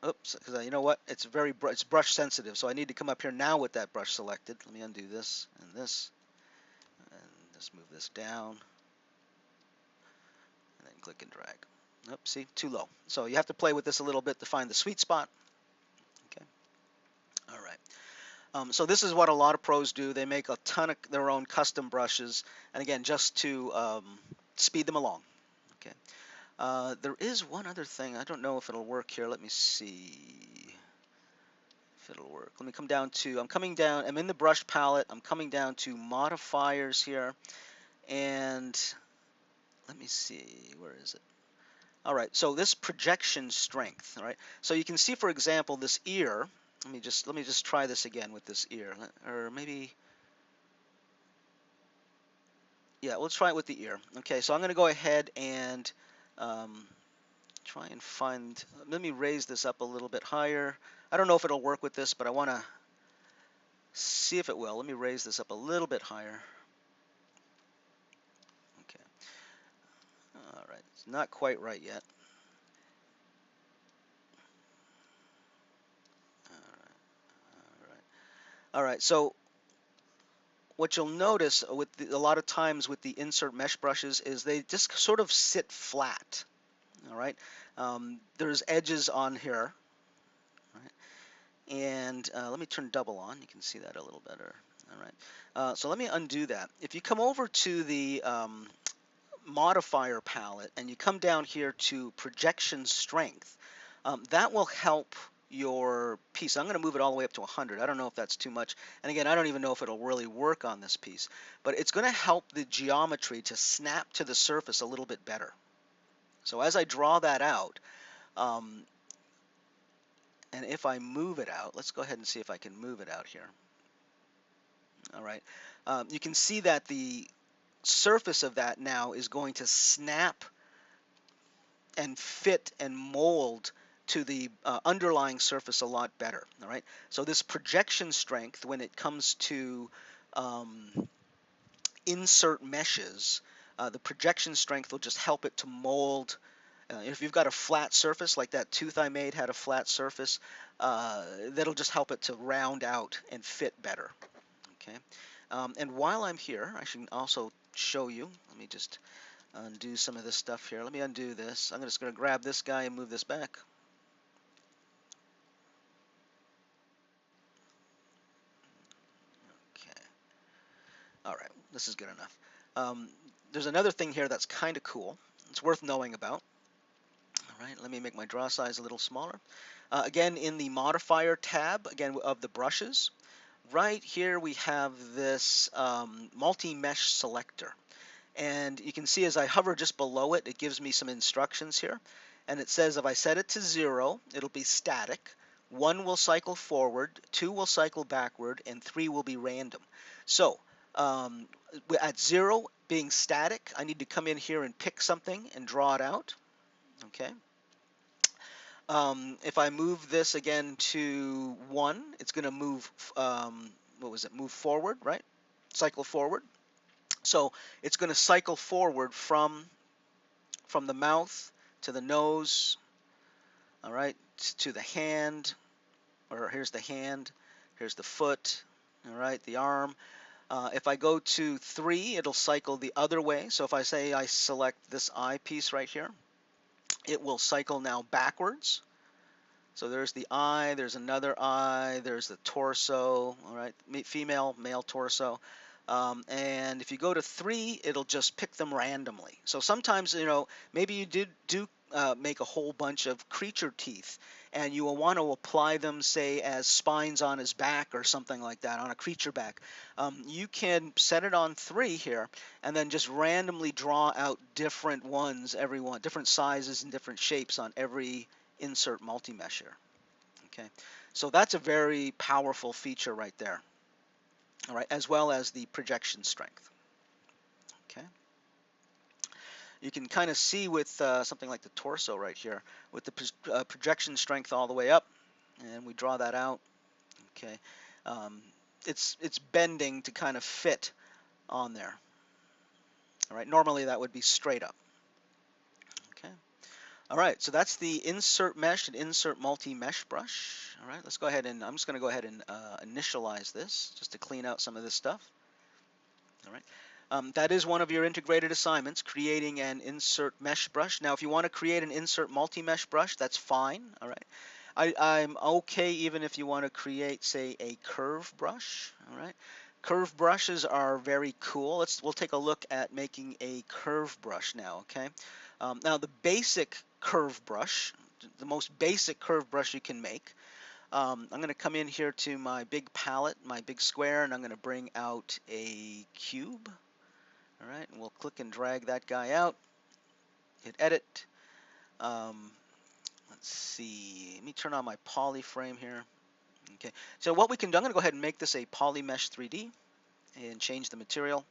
Oops, because you know what? It's it's brush sensitive, so I need to come up here now with that brush selected. Let me undo this, and just move this down, and then click and drag. Oops, see, too low. So you have to play with this a little bit to find the sweet spot. Okay. All right. So this is what a lot of pros do. They make a ton of their own custom brushes, and again, just to speed them along. Okay. There is one other thing. I don't know if it'll work here. Let me see if it'll work. Let me come down to, I'm in the brush palette. I'm coming down to modifiers here. And let me see, where is it? All right, so this projection strength, all right? So you can see, for example, this ear. Let me just try this again with this ear, or maybe, yeah, let's try it with the ear. Okay, so I'm going to go ahead and um, try and find. Let me raise this up a little bit higher. I don't know if it'll work with this, but I want to see if it will. Let me raise this up a little bit higher. Okay, all right, it's not quite right yet. All right, all right. So what you'll notice with a lot of times with the insert mesh brushes is they just sort of sit flat. All right, there's edges on here, right? And let me turn double on. You can see that a little better. All right, so let me undo that. If you come over to the modifier palette and you come down here to projection strength, that will help your piece. I'm going to move it all the way up to 100. I don't know if that's too much. And again, I don't even know if it'll really work on this piece. But it's going to help the geometry to snap to the surface a little bit better. So as I draw that out, um, and if I move it out, let's go ahead and see if I can move it out here. All right. You can see that the surface of that now is going to snap and fit and mold to the underlying surface a lot better. All right. So this projection strength, when it comes to um, insert meshes, the projection strength will just help it to mold. If you've got a flat surface, like that tooth I made had a flat surface, that'll just help it to round out and fit better. Okay. And while I'm here, I should also show you. Let me just undo some of this stuff here. Let me undo this. I'm just going to grab this guy and move this back. Okay. All right. This is good enough. Um, there's another thing here that's kind of cool. It's worth knowing about. All right. Let me make my draw size a little smaller. Again, in the modifier tab, again, of the brushes, right here we have this multi-mesh selector. And you can see as I hover just below it, it gives me some instructions here. And it says if I set it to 0, it'll be static. 1 will cycle forward, 2 will cycle backward, and 3 will be random. So um, at 0 being static, I need to come in here and pick something and draw it out. Okay. If I move this again to 1, it's going to move, what was it, move forward, right? Cycle forward. So it's going to cycle forward from the mouth to the nose, all right, to the hand, or here's the hand, here's the foot, all right, the arm. If I go to 3, it'll cycle the other way. So if I say I select this eye piece right here, it will cycle now backwards. So there's the eye, there's another eye, there's the torso, all right, female, male torso. And if you go to 3, it'll just pick them randomly. So sometimes, maybe you do make a whole bunch of creature teeth, and you will want to apply them, say, as spines on his back or something like that, on a creature back. You can set it on 3 here, and then just randomly draw out different ones, every one, different sizes and different shapes on every insert multi-mesh here. Okay, so that's a very powerful feature right there. All right, as well as the projection strength. Okay, you can kind of see with something like the torso right here, with the projection strength all the way up, and we draw that out. Okay, um, it's bending to kind of fit on there. All right, normally that would be straight up. Okay. All right, so that's the insert mesh and insert multi-mesh brush. All right, let's go ahead and I'm just going to go ahead and initialize this just to clean out some of this stuff. All right, that is one of your integrated assignments, creating an insert mesh brush. Now, if you want to create an insert multi-mesh brush, that's fine. All right, I'm okay even if you want to create, say, a curve brush. All right, curve brushes are very cool. We'll take a look at making a curve brush now. Okay, now the basic curve brush, the most basic curve brush you can make. I'm going to come in here to my big palette, my big square, and I'm going to bring out a cube. All right, and we'll click and drag that guy out. Hit edit. Um, let's see. Let me turn on my poly frame here. Okay. So what we can do, I'm going to go ahead and make this a poly mesh 3D and change the material.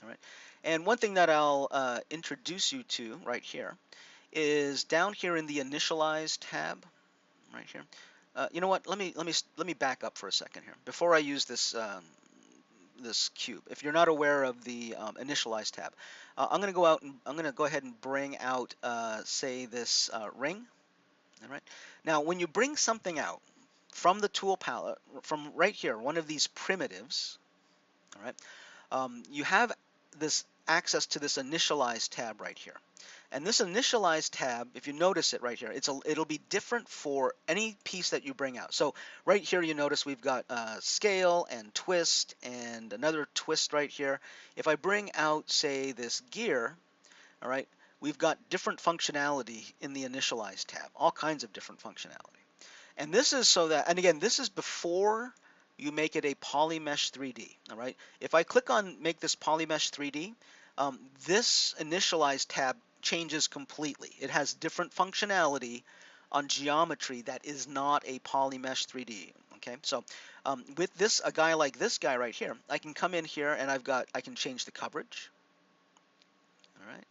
All right. And one thing that I'll introduce you to right here is down here in the initialize tab, right here. You know what? Let me back up for a second here before I use this cube. If you're not aware of the initialize tab, I'm going to go out and I'm going to go ahead and bring out, say, this ring. All right. Now, when you bring something out from the tool palette, from right here, one of these primitives, all right, you have this access to this initialize tab right here. And this initialize tab, if you notice it right here, it'll be different for any piece that you bring out. So right here, you notice we've got scale and twist and another twist right here. If I bring out, say, this gear, all right, we've got different functionality in the initialize tab, all kinds of different functionality. And this is so that, and again, this is before you make it a polymesh 3D, all right? If I click on make this polymesh 3D, this initialize tab changes completely. It has different functionality on geometry that is not a polymesh 3D, okay? So with this, a guy like this guy right here, I can come in here and I can change the coverage, all right?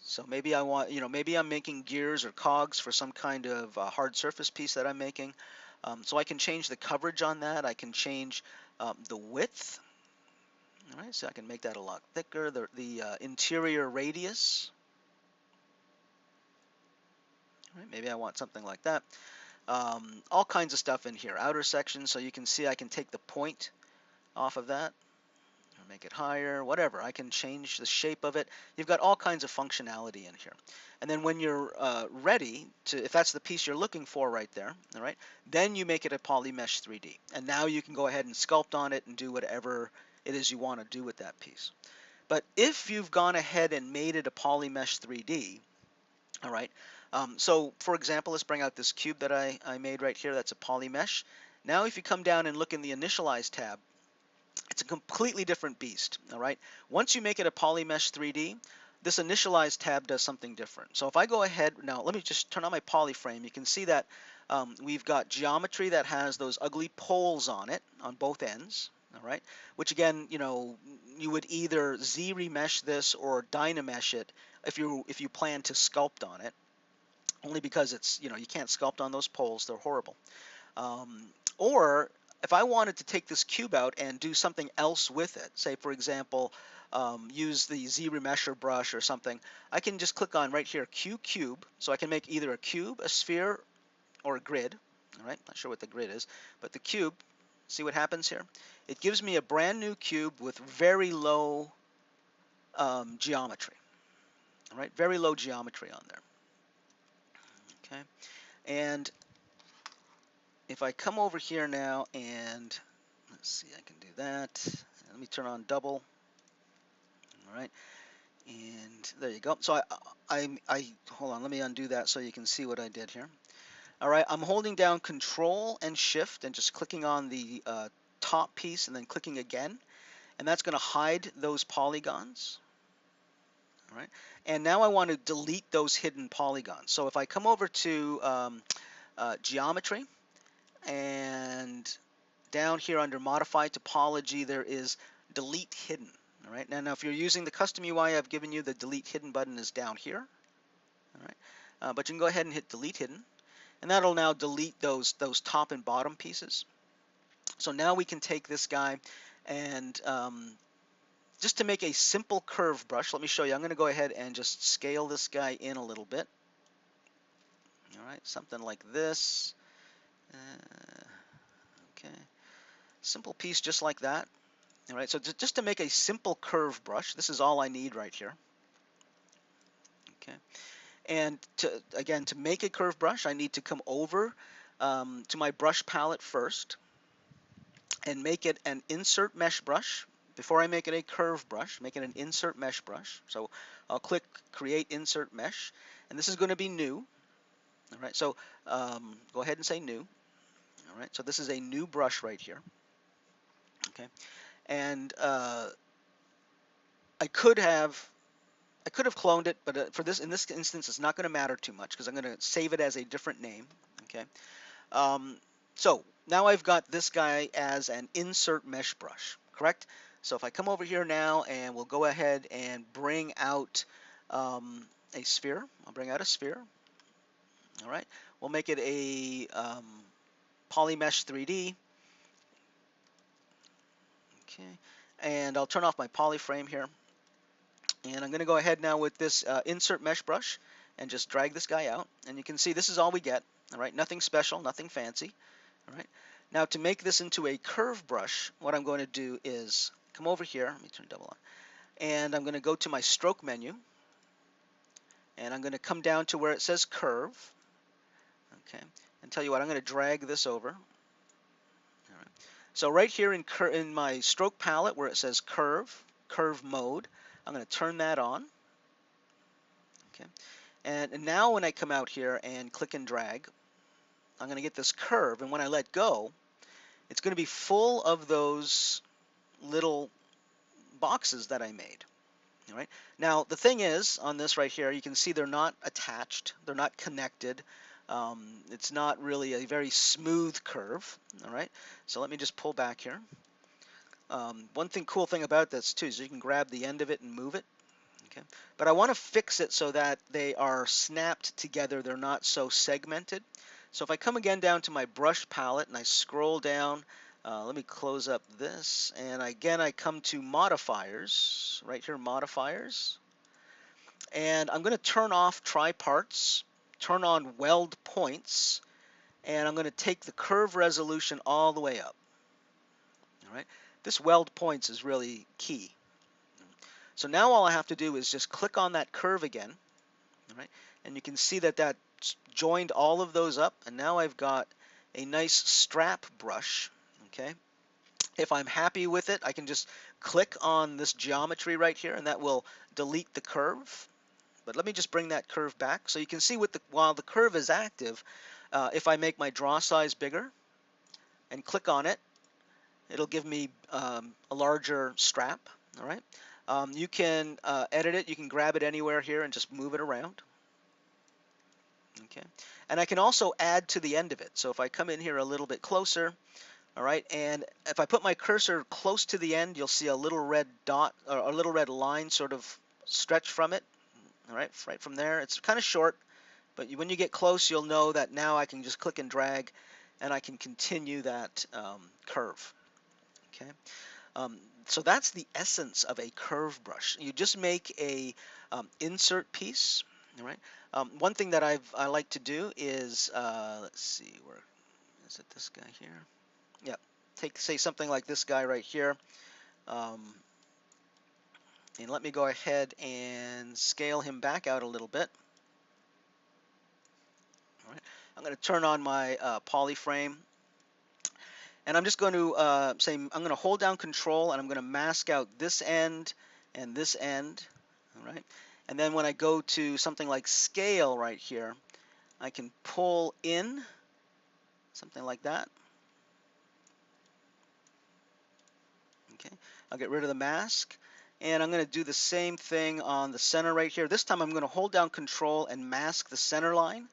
So maybe I want, maybe I'm making gears or cogs for some kind of hard surface piece that I'm making. So I can change the coverage on that. I can change the width. All right, so I can make that a lot thicker. The interior radius. All right, maybe I want something like that. All kinds of stuff in here. Outer section, so you can see I can take the point off of that. Make it higher, whatever. I can change the shape of it. You've got all kinds of functionality in here. And then when you're ready to, if that's the piece you're looking for right there, all right, then you make it a polymesh 3D. And now you can go ahead and sculpt on it and do whatever it is you want to do with that piece. But if you've gone ahead and made it a polymesh 3D, all right, so for example, let's bring out this cube that I made right here. That's a polymesh. Now if you come down and look in the initialize tab, it's a completely different beast, all right? Once you make it a polymesh 3D, this initialize tab does something different. So if I go ahead, now let me just turn on my poly frame. You can see that we've got geometry that has those ugly poles on it, on both ends, all right? Which again, you would either Z remesh this or dynamesh it if you plan to sculpt on it, only because it's, you can't sculpt on those poles, they're horrible. Or if I wanted to take this cube out and do something else with it, say for example, use the Z remesher brush or something, I can just click on right here, cube. So I can make either a cube, a sphere, or a grid. All right, not sure what the grid is, but the cube, see what happens here? It gives me a brand new cube with very low geometry. All right, very low geometry on there. Okay, and if I come over here now and let's see, I can do that. Let me turn on double. All right, and there you go. So I hold on. Let me undo that so you can see what I did here. All right, I'm holding down Control and Shift and just clicking on the top piece and then clicking again, and that's going to hide those polygons. All right, and now I want to delete those hidden polygons. So if I come over to Geometry and down here under Modify Topology, there is Delete Hidden. All right. Now, if you're using the custom UI I've given you, the Delete Hidden button is down here. All right. But you can go ahead and hit Delete Hidden, and that'll now delete those top and bottom pieces. So now we can take this guy and just to make a simple curve brush, let me show you. I'm going to go ahead and just scale this guy in a little bit. All right, something like this. Okay, simple piece just like that. All right, so just to make a simple curve brush, this is all I need right here. Okay, and again, to make a curve brush, I need to come over to my brush palette first and make it an insert mesh brush. Before I make it a curve brush, make it an insert mesh brush. So I'll click Create Insert Mesh, and this is going to be new. All right, so go ahead and say New. All right, so this is a new brush right here. Okay, and I could have cloned it, but for this in this instance, it's not going to matter too much because I'm going to save it as a different name. Okay. Um, so now I've got this guy as an insert mesh brush, correct? So if I come over here now and we'll go ahead and bring out a sphere. I'll bring out a sphere. All right. We'll make it a polymesh 3D. Okay. And I'll turn off my polyframe here. And I'm going to go ahead now with this insert mesh brush and just drag this guy out. And you can see this is all we get. All right. Nothing special, nothing fancy. All right. Now to make this into a curve brush, what I'm going to do is come over here. Let me turn double on. And I'm going to go to my stroke menu. And I'm going to come down to where it says curve. Okay. And tell you what, I'm going to drag this over. All right. So right here in my stroke palette where it says curve mode, I'm going to turn that on. Okay. And now when I come out here and click and drag, I'm going to get this curve. And when I let go, it's going to be full of those little boxes that I made. All right. Now the thing is, on this right here, you can see they're not attached, they're not connected. It's not really a very smooth curve. All right. So let me just pull back here. Cool thing about this too is you can grab the end of it and move it. Okay. But I want to fix it so that they are snapped together. They're not so segmented. So if I come again down to my brush palette and I scroll down, let me close up this, and again I come to modifiers, right here, modifiers, and I'm going to turn off triparts, turn on weld points, and I'm going to take the curve resolution all the way up. All right, this weld points is really key. So now all I have to do is just click on that curve again, all right, and you can see that that's joined all of those up, and now I've got a nice strap brush. Okay. If I'm happy with it, I can just click on this geometry right here, and that will delete the curve. But let me just bring that curve back. So you can see while the curve is active, if I make my draw size bigger and click on it, it'll give me a larger strap. All right. You can edit it. You can grab it anywhere here and just move it around. Okay. And I can also add to the end of it. So if I come in here a little bit closer, all right, and if I put my cursor close to the end, you'll see a little red dot or a little red line sort of stretch from it. All right from there. It's kind of short, but when you get close, you'll know that now I can just click and drag, and I can continue that curve. Okay, so that's the essence of a curve brush. You just make a insert piece. All right. One thing that I like to do is let's see, where is it? This guy here. Yeah. Say something like this guy right here. Um, and let me go ahead and scale him back out a little bit. All right. I'm going to turn on my polyframe, and I'm just going to say I'm going to hold down Control, and I'm going to mask out this end and this end. All right. And then when I go to something like scale right here, I can pull in something like that. Okay. I'll get rid of the mask. And I'm going to do the same thing on the center right here. This time I'm going to hold down Control and mask the center line.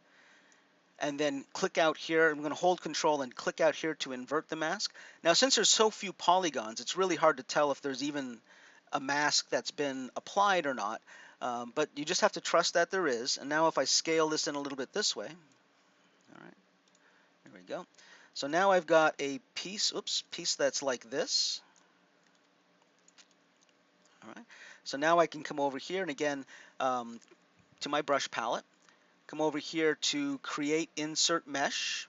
And then click out here. I'm going to hold Control and click out here to invert the mask. Now, since there's so few polygons, it's really hard to tell if there's even a mask that's been applied or not. But you just have to trust that there is. And now if I scale this in a little bit this way, all right, here we go. So now I've got a piece that's like this. All right. So now I can come over here and again to my brush palette, come over here to create insert mesh.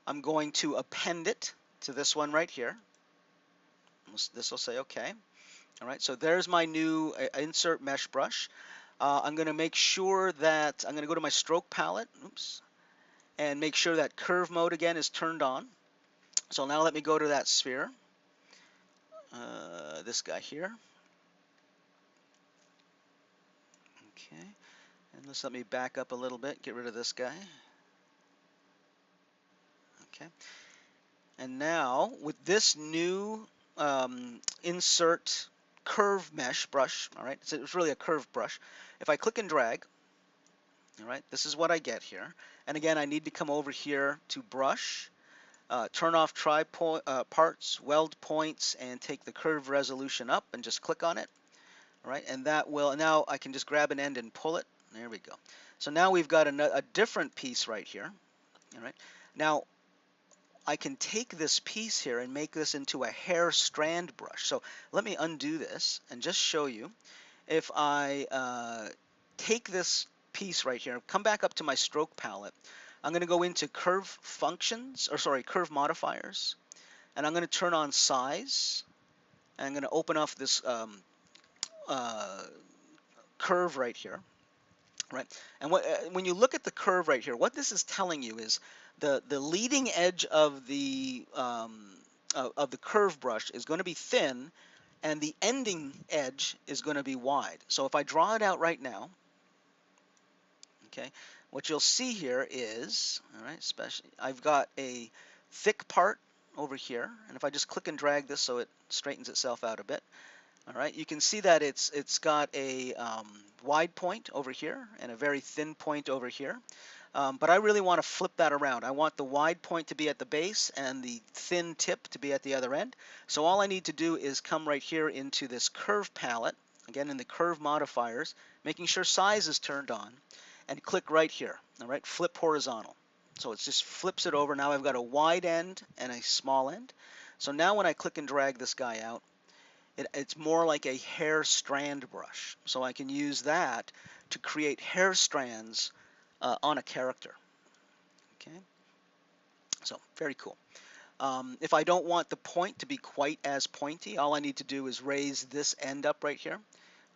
I'm going to append it to this one right here. This will say OK. All right. So there's my new insert mesh brush. I'm going to make sure that I'm going to go to my stroke palette. And make sure that curve mode again is turned on. So now let me go to that sphere. This guy here. Okay. And let's let me back up a little bit, get rid of this guy. Okay. And now with this new insert curve mesh brush. All right, so it's really a curve brush. If I click and drag, all right, this is what I get here. And again, I need to come over here to brush, turn off parts, weld points, and take the curve resolution up and just click on it. All right, and that will, now I can just grab an end and pull it. There we go. So now we've got a different piece right here. All right, now I can take this piece here and make this into a hair strand brush. So let me undo this and just show you. If I take this piece right here, come back up to my stroke palette, I'm going to go into curve functions, or sorry, curve modifiers, and I'm going to turn on size, and I'm going to open up this uh, curve right here, right? And when you look at the curve right here, what this is telling you is the leading edge of the curve brush is going to be thin, and the ending edge is going to be wide. So if I draw it out right now, okay, what you'll see here is, all right, especially I've got a thick part over here, and if I just click and drag this so it straightens itself out a bit, all right, you can see that it's got a wide point over here and a very thin point over here. But I really want to flip that around. I want the wide point to be at the base and the thin tip to be at the other end. So all I need to do is come right here into this curve palette, again in the curve modifiers, making sure size is turned on, and click right here, all right, flip horizontal. So it just flips it over. Now I've got a wide end and a small end. So now when I click and drag this guy out, it's more like a hair strand brush. So I can use that to create hair strands on a character. Okay, so very cool. If I don't want the point to be quite as pointy, all I need to do is raise this end up right here.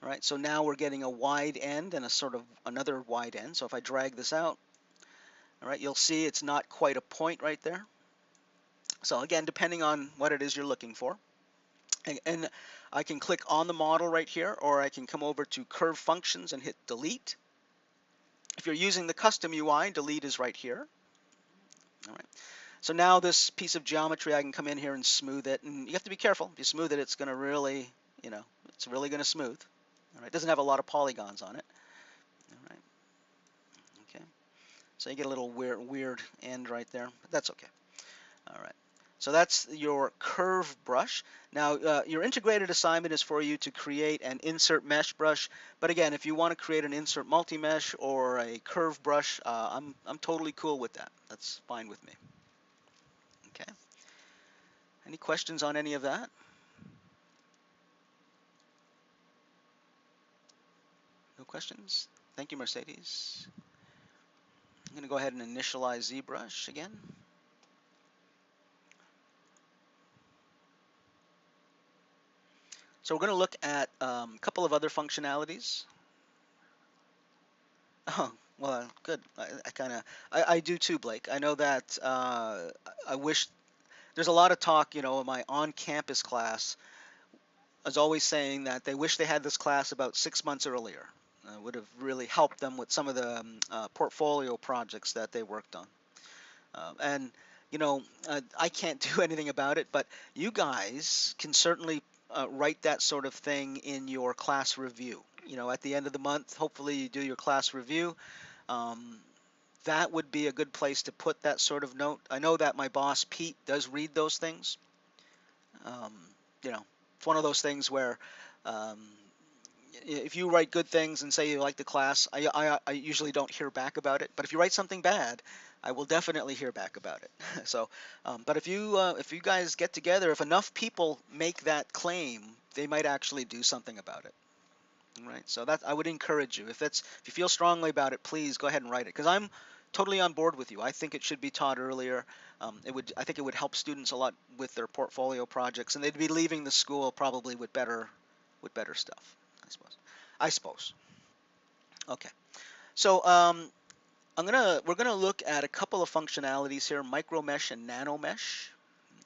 All right, so now we're getting a wide end and a sort of another wide end. So if I drag this out, all right, you'll see it's not quite a point right there. So again, depending on what it is you're looking for. And I can click on the model right here, or I can come over to curve functions and hit delete. If you're using the custom UI, delete is right here. All right. So now this piece of geometry, I can come in here and smooth it. And you have to be careful. If you smooth it, it's going to really, it's really going to smooth. All right. It doesn't have a lot of polygons on it. All right. Okay. So you get a little weird end right there, but that's okay. All right. So that's your curve brush. Now, your integrated assignment is for you to create an insert mesh brush. But again, if you want to create an insert multi-mesh or a curve brush, I'm totally cool with that. That's fine with me. Okay. Any questions on any of that? No questions? Thank you, Mercedes. I'm going to go ahead and initialize ZBrush again. So we're going to look at a couple of other functionalities. Oh, well, good. I do too, Blake. I know that I wish there's a lot of talk, in my on-campus class is always saying that they wish they had this class about 6 months earlier. Would have really helped them with some of the portfolio projects that they worked on. And I can't do anything about it, but you guys can certainly write that sort of thing in your class review. At the end of the month, hopefully you do your class review. Um, that would be a good place to put that sort of note. I know that my boss, Pete, does read those things. Um, it's one of those things where um, if you write good things and say you like the class, I usually don't hear back about it. But if you write something bad, I will definitely hear back about it. So, but if you guys get together, if enough people make that claim, they might actually do something about it. All right. So that I would encourage you. If you feel strongly about it, please go ahead and write it, because I'm totally on board with you. I think it should be taught earlier. I think it would help students a lot with their portfolio projects, and they'd be leaving the school probably with better stuff, I suppose. Okay. So we're gonna look at a couple of functionalities here: micro mesh and nano mesh.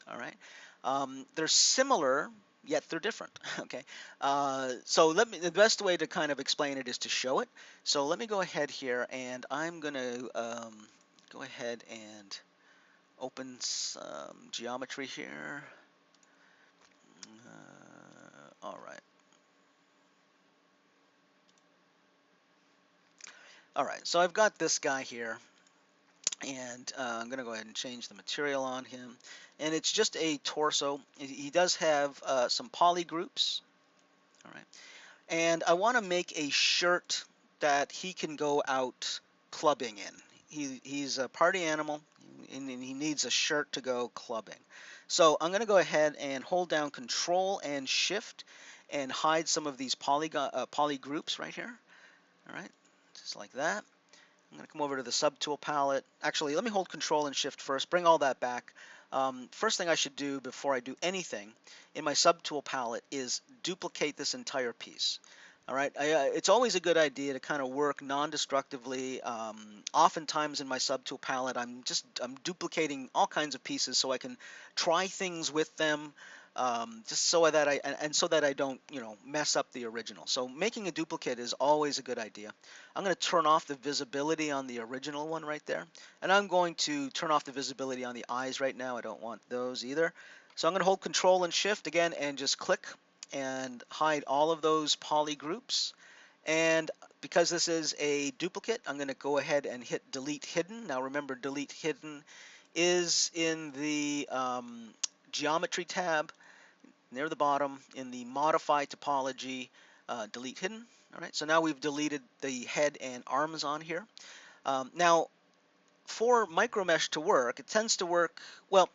All right. They're similar, yet they're different. Okay. So the best way to kind of explain it is to show it. So let me go ahead here, and I'm gonna go ahead and open some geometry here. All right. All right, so I've got this guy here, and I'm going to go ahead and change the material on him. And it's just a torso. He does have some poly groups. All right. And I want to make a shirt that he can go out clubbing in. He's a party animal, and he needs a shirt to go clubbing. So I'm going to go ahead and hold down Control and Shift and hide some of these poly groups right here. All right, just like that. I'm going to come over to the subtool palette. Actually, let me hold Control and Shift first, bring all that back. First thing I should do before I do anything in my subtool palette is duplicate this entire piece. All right, it's always a good idea to kind of work non-destructively. Oftentimes in my subtool palette, I'm duplicating all kinds of pieces so I can try things with them, just so that so that I don't, mess up the original. So making a duplicate is always a good idea. I'm going to turn off the visibility on the original one right there, and I'm going to turn off the visibility on the eyes right now. I don't want those either. So I'm going to hold Control and Shift again and just click and hide all of those poly groups. And because this is a duplicate, I'm going to go ahead and hit Delete Hidden. Now remember, Delete Hidden is in the Geometry tab near the bottom in the Modify Topology, Delete Hidden. All right, so now we've deleted the head and arms on here. Now, for micromesh to work, it tends to work, well,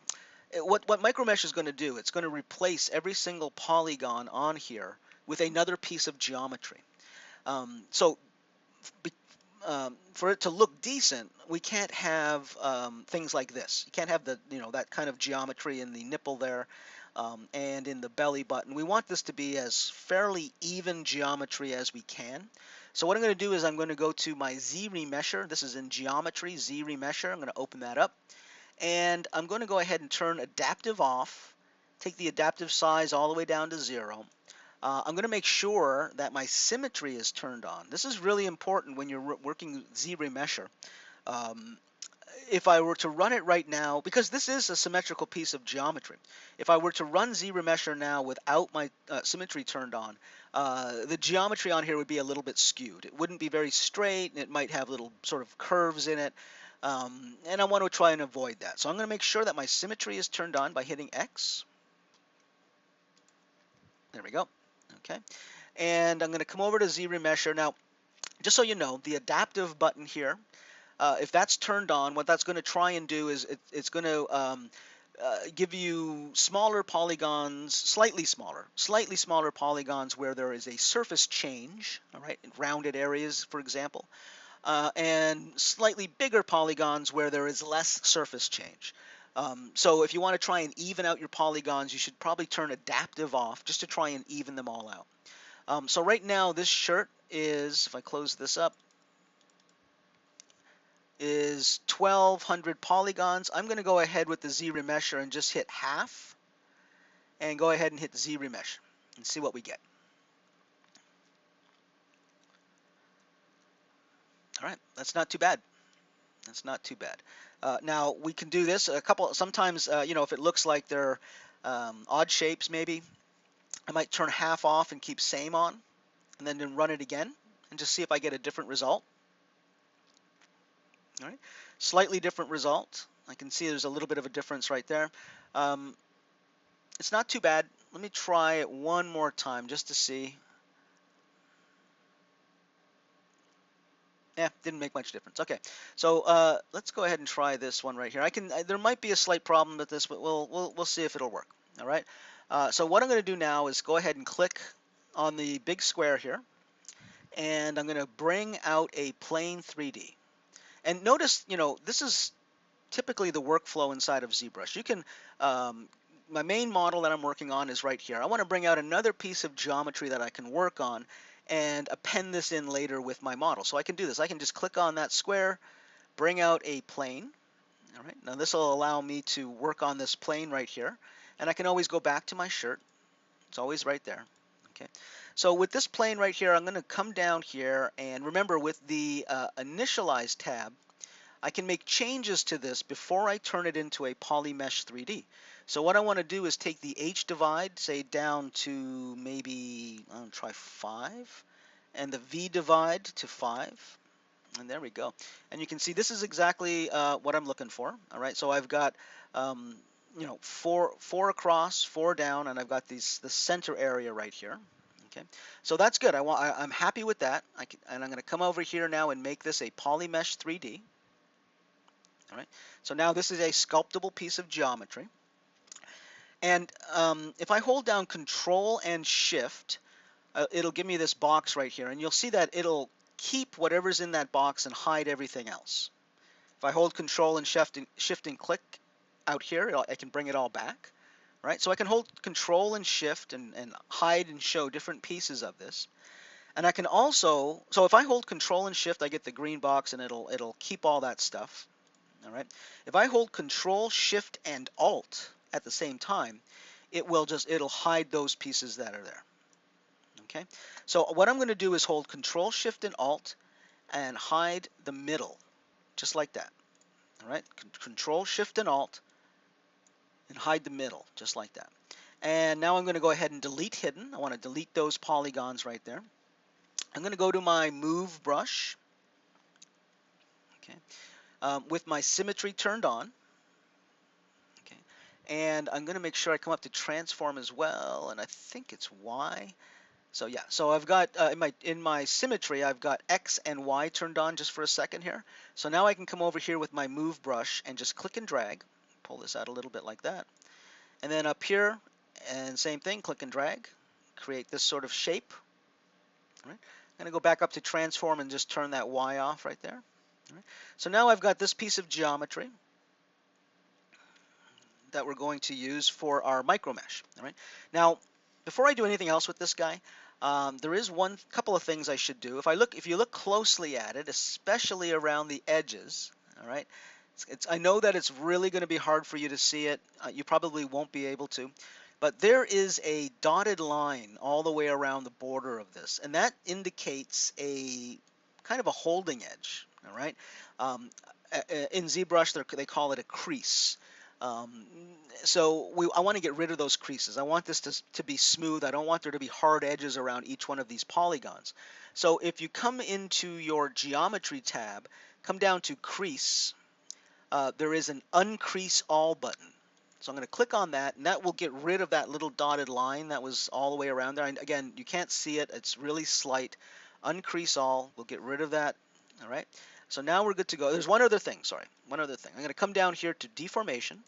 what micromesh is going to do, it's going to replace every single polygon on here with another piece of geometry. So for it to look decent, we can't have things like this. You can't have that kind of geometry in the nipple there and in the belly button. We want this to be as fairly even geometry as we can. So what I'm going to do is I'm going to go to my Z remesher. This is in Geometry, Z remesher. I'm going to open that up. And I'm going to go ahead and turn adaptive off, take the adaptive size all the way down to 0. I'm going to make sure that my symmetry is turned on. This is really important when you're working Z remesher. Um, if I were to run it right now, because this is a symmetrical piece of geometry, if I were to run Z remesher now without my symmetry turned on, the geometry on here would be a little bit skewed. It wouldn't be very straight, and it might have little sort of curves in it. And I want to try and avoid that. So I'm going to make sure that my symmetry is turned on by hitting X. There we go. Okay. And I'm going to come over to Z remesher. Now, just so you know, the adaptive button here, if that's turned on, what that's going to try and do is it's going to give you smaller polygons, slightly smaller polygons where there is a surface change, all right, in rounded areas, for example, and slightly bigger polygons where there is less surface change. So if you want to try and even out your polygons, you should probably turn adaptive off just to try and even them all out. So right now, this shirt is, if I close this up, is 1200 polygons. I'm going to go ahead with the Z remesher and just hit half and go ahead and hit Z remesh and see what we get. All right, that's not too bad. That's not too bad. Now we can do this sometimes, if it looks like they're odd shapes maybe, I might turn half off and keep same on and then run it again and just see if I get a different result. All right, slightly different result. I can see there's a little bit of a difference right there. It's not too bad. Let me try it one more time just to see. Yeah, didn't make much difference. Okay, so let's go ahead and try this one right here. There might be a slight problem with this, but we'll see if it'll work. All right. So what I'm going to do now is go ahead and click on the big square here, and I'm going to bring out a plane 3D. And notice, this is typically the workflow inside of ZBrush. You can, my main model that I'm working on is right here. I want to bring out another piece of geometry that I can work on and append this in later with my model. So I can do this. I can just click on that square, bring out a plane. All right. Now this will allow me to work on this plane right here. And I can always go back to my shirt. It's always right there. Okay. So with this plane right here, I'm going to come down here, and remember with the Initialize tab, I can make changes to this before I turn it into a polymesh 3D. So what I want to do is take the H divide, say down to maybe, I'll try 5, and the V divide to 5. And there we go. And you can see this is exactly what I'm looking for. All right, so I've got um, four across, four down, and I've got the center area right here. Okay, so that's good. I'm happy with that. And I'm going to come over here now and make this a polymesh 3D. All right, so now this is a sculptable piece of geometry. And if I hold down Control and Shift, it'll give me this box right here, and you'll see that it'll keep whatever's in that box and hide everything else. If I hold Control and Shift and click out here, I can bring it all back. Right? So I can hold Control and Shift and hide and show different pieces of this. And I can also, so if I hold Control and Shift, I get the green box and it'll keep all that stuff. All right. If I hold Control, Shift, and Alt at the same time, it'll hide those pieces that are there. Okay. So what I'm going to do is hold Control, Shift, and Alt and hide the middle, just like that. All right. Control, Shift, and Alt and hide the middle, just like that. And now I'm going to go ahead and delete hidden. I want to delete those polygons right there. I'm going to go to my move brush, okay, with my symmetry turned on. Okay, and I'm going to make sure I come up to transform as well, and I think it's Y. So yeah, so I've got in my symmetry, I've got X and Y turned on just for a second here. So now I can come over here with my move brush and just click and drag, pull this out a little bit like that, and then up here, and same thing, click and drag, create this sort of shape. All right. I'm going to go back up to transform and just turn that Y off right there. All right. So now I've got this piece of geometry that we're going to use for our micro mesh. All right. Now, before I do anything else with this guy, there is one couple of things I should do. If you look closely at it, especially around the edges, all right. I know that it's really going to be hard for you to see it. You probably won't be able to. But there is a dotted line all the way around the border of this, and that indicates a kind of a holding edge. All right. Um, in ZBrush, they call it a crease. Um, I want to get rid of those creases. I want this to be smooth. I don't want there to be hard edges around each one of these polygons. So if you come into your Geometry tab, come down to Crease, there is an Uncrease All button. So I'm going to click on that, and that will get rid of that little dotted line that was all the way around there. And again, you can't see it. It's really slight. Uncrease all. We'll get rid of that. All right. So now we're good to go. There's one other thing. Sorry. One other thing. I'm going to come down here to Deformation,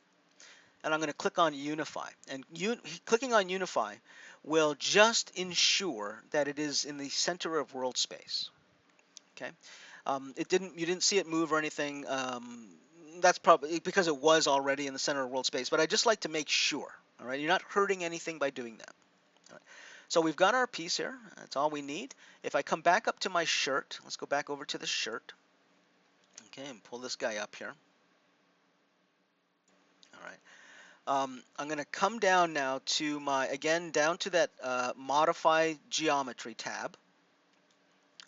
and I'm going to click on Unify. And clicking on Unify will just ensure that it is in the center of world space. Okay. You didn't see it move or anything. That's probably because it was already in the center of world space, but I just like to make sure. All right, you're not hurting anything by doing that. All right. So we've got our piece here. That's all we need. If I come back up to my shirt, let's go back over to the shirt. Okay, and pull this guy up here. All right. I'm going to come down now to down to that Modify Geometry tab.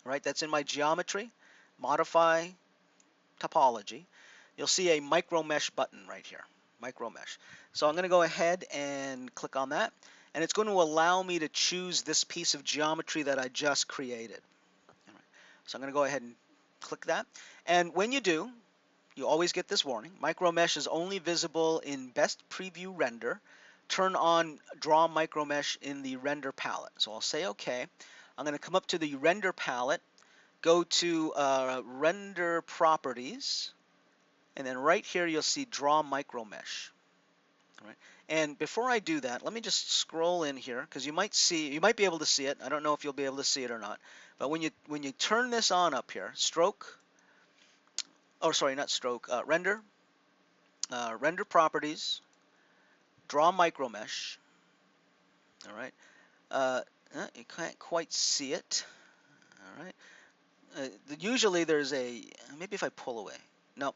All right, that's in my Geometry, Modify Topology. You'll see a micro mesh button right here, micro mesh. So I'm going to go ahead and click on that, and it's going to allow me to choose this piece of geometry that I just created. All right. So I'm going to go ahead and click that, and when you do, you always get this warning. Micro mesh is only visible in Best Preview Render. Turn on Draw Micro Mesh in the Render palette. So I'll say OK. I'm going to come up to the Render palette, go to Render Properties, and then right here you'll see Draw Micro Mesh. All right. And before I do that, let me just scroll in here because you might be able to see it. I don't know if you'll be able to see it or not. But when you turn this on up here, Render, Render Properties, Draw Micro Mesh. All right. You can't quite see it. All right. Usually there's maybe if I pull away. No,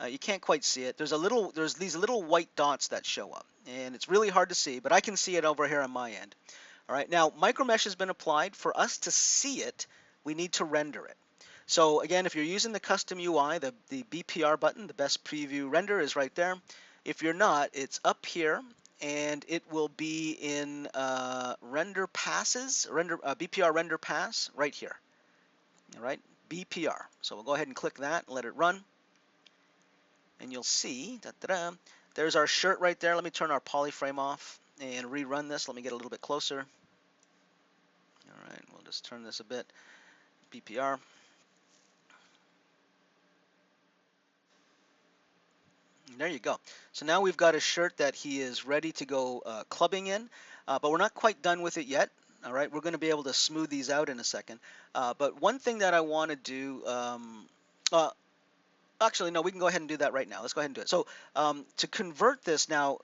you can't quite see it. There's these little white dots that show up, and it's really hard to see, but I can see it over here on my end. All right, now micro mesh has been applied. For us to see it, we need to render it. So again, if you're using the custom UI, the BPR button, the best preview render is right there. If you're not, it's up here, and it will be in render passes, BPR render pass right here. All right, BPR. So we'll go ahead and click that and let it run. And you'll see, there's our shirt right there. Let me turn our polyframe off and rerun this. Let me get a little bit closer. All right, we'll just turn this a bit. BPR. There you go. So now we've got a shirt that he is ready to go clubbing in, but we're not quite done with it yet. All right, we're going to be able to smooth these out in a second. But one thing that I want to do, uh, actually, no, we can go ahead and do that right now. Let's go ahead and do it. So to convert this now,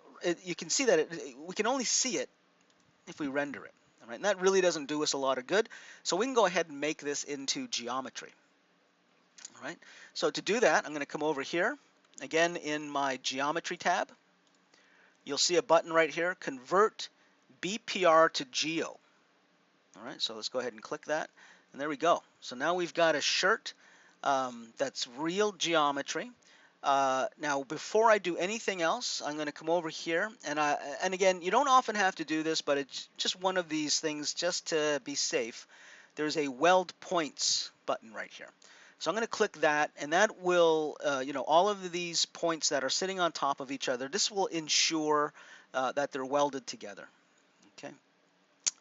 you can see that we can only see it if we render it. All right, and that really doesn't do us a lot of good. So we can go ahead and make this into geometry. All right, so to do that, I'm going to come over here. Again, in my geometry tab, you'll see a button right here, convert BPR to geo. All right, so let's go ahead and click that, and there we go. So now we've got a shirt that's real geometry. Now, before I do anything else, I'm going to come over here, and again, you don't often have to do this, but it's just one of these things just to be safe. There's a weld points button right here. So I'm going to click that, and that will, all of these points that are sitting on top of each other, this will ensure that they're welded together. Okay,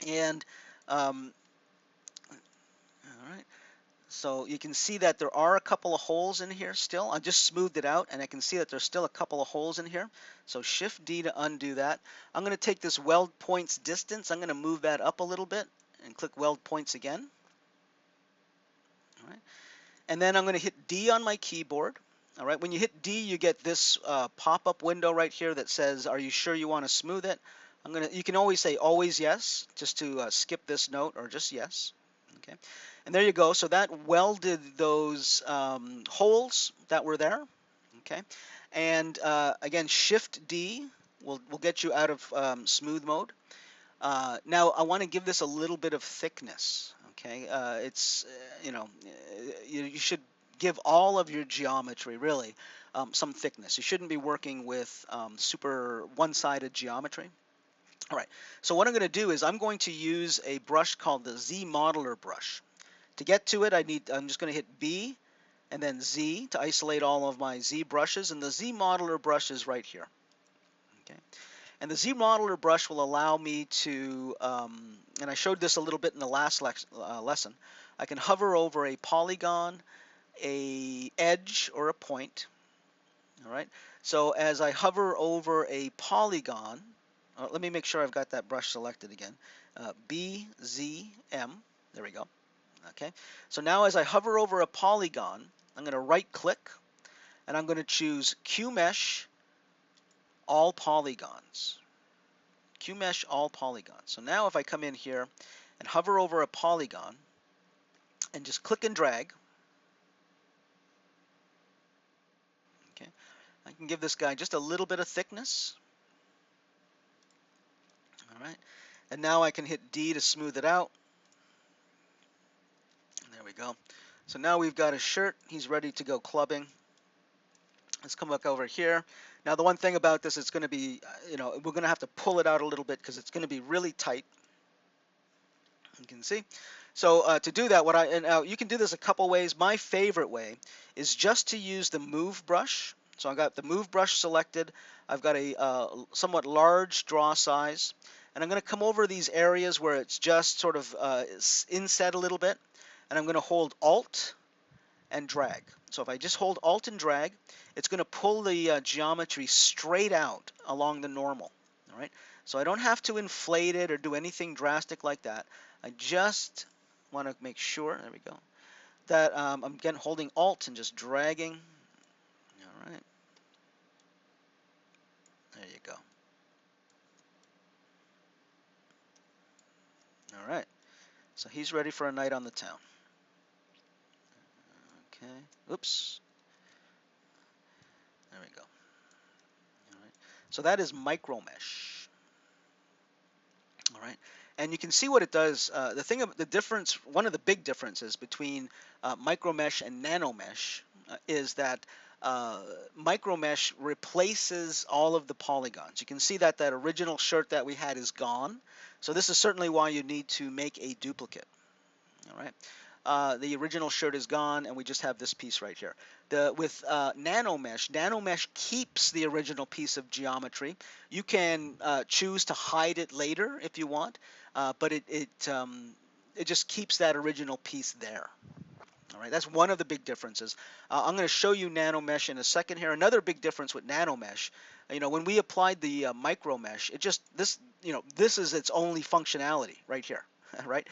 and all right. So you can see that there are a couple of holes in here still. I just smoothed it out, and I can see that there's still a couple of holes in here. So Shift D to undo that. I'm going to take this weld points distance. I'm going to move that up a little bit and click weld points again. All right. And then I'm going to hit D on my keyboard. All right. When you hit D, you get this pop-up window right here that says, "Are you sure you want to smooth it?" You can always say always yes, just to skip this note, or just yes. Okay. And there you go. So that welded those holes that were there. Okay. And again, Shift D will get you out of smooth mode. Now I want to give this a little bit of thickness. Okay. You should give all of your geometry really some thickness. You shouldn't be working with super one-sided geometry. All right. So what I'm going to do is I'm going to use a brush called the Z Modeler brush. To get to it, I'm just going to hit B and then Z to isolate all of my Z brushes, and the Z Modeler brush is right here. Okay, and the Z Modeler brush will allow me to, and I showed this a little bit in the last lesson, I can hover over a polygon, a edge, or a point. All right, so as I hover over a polygon, let me make sure I've got that brush selected again, B, Z, M, there we go. Okay, so now as I hover over a polygon, I'm going to right click and I'm going to choose QMesh all polygons. QMesh all polygons. So now if I come in here and hover over a polygon and just click and drag, okay, I can give this guy just a little bit of thickness. All right, and now I can hit D to smooth it out. There we go. So now we've got a shirt. He's ready to go clubbing. Let's come back over here. Now the one thing about this, it's going to be, we're going to have to pull it out a little bit because it's going to be really tight. You can see. So to do that, you can do this a couple ways. My favorite way is just to use the move brush. So I've got the move brush selected. I've got a somewhat large draw size. And I'm going to come over these areas where it's just sort of inset a little bit. And I'm going to hold Alt and drag. So if I just hold Alt and drag, it's going to pull the geometry straight out along the normal. All right. So I don't have to inflate it or do anything drastic like that. I just want to make sure, there we go, that I'm again holding Alt and just dragging. All right. There you go. All right. So he's ready for a night on the town. Okay. Oops. There we go. All right. So that is micro mesh. All right. And you can see what it does. The difference, one of the big differences between micro mesh and nano mesh is that micro mesh replaces all of the polygons. You can see that that original shirt that we had is gone. So this is certainly why you need to make a duplicate. All right. the original shirt is gone, and we just have this piece right here. With nano mesh keeps the original piece of geometry. You can choose to hide it later if you want, but it just keeps that original piece there. All right, that's one of the big differences. I'm going to show you nanomesh in a second here. Another big difference with nanomesh, when we applied the micro mesh, it just this is its only functionality right here, right?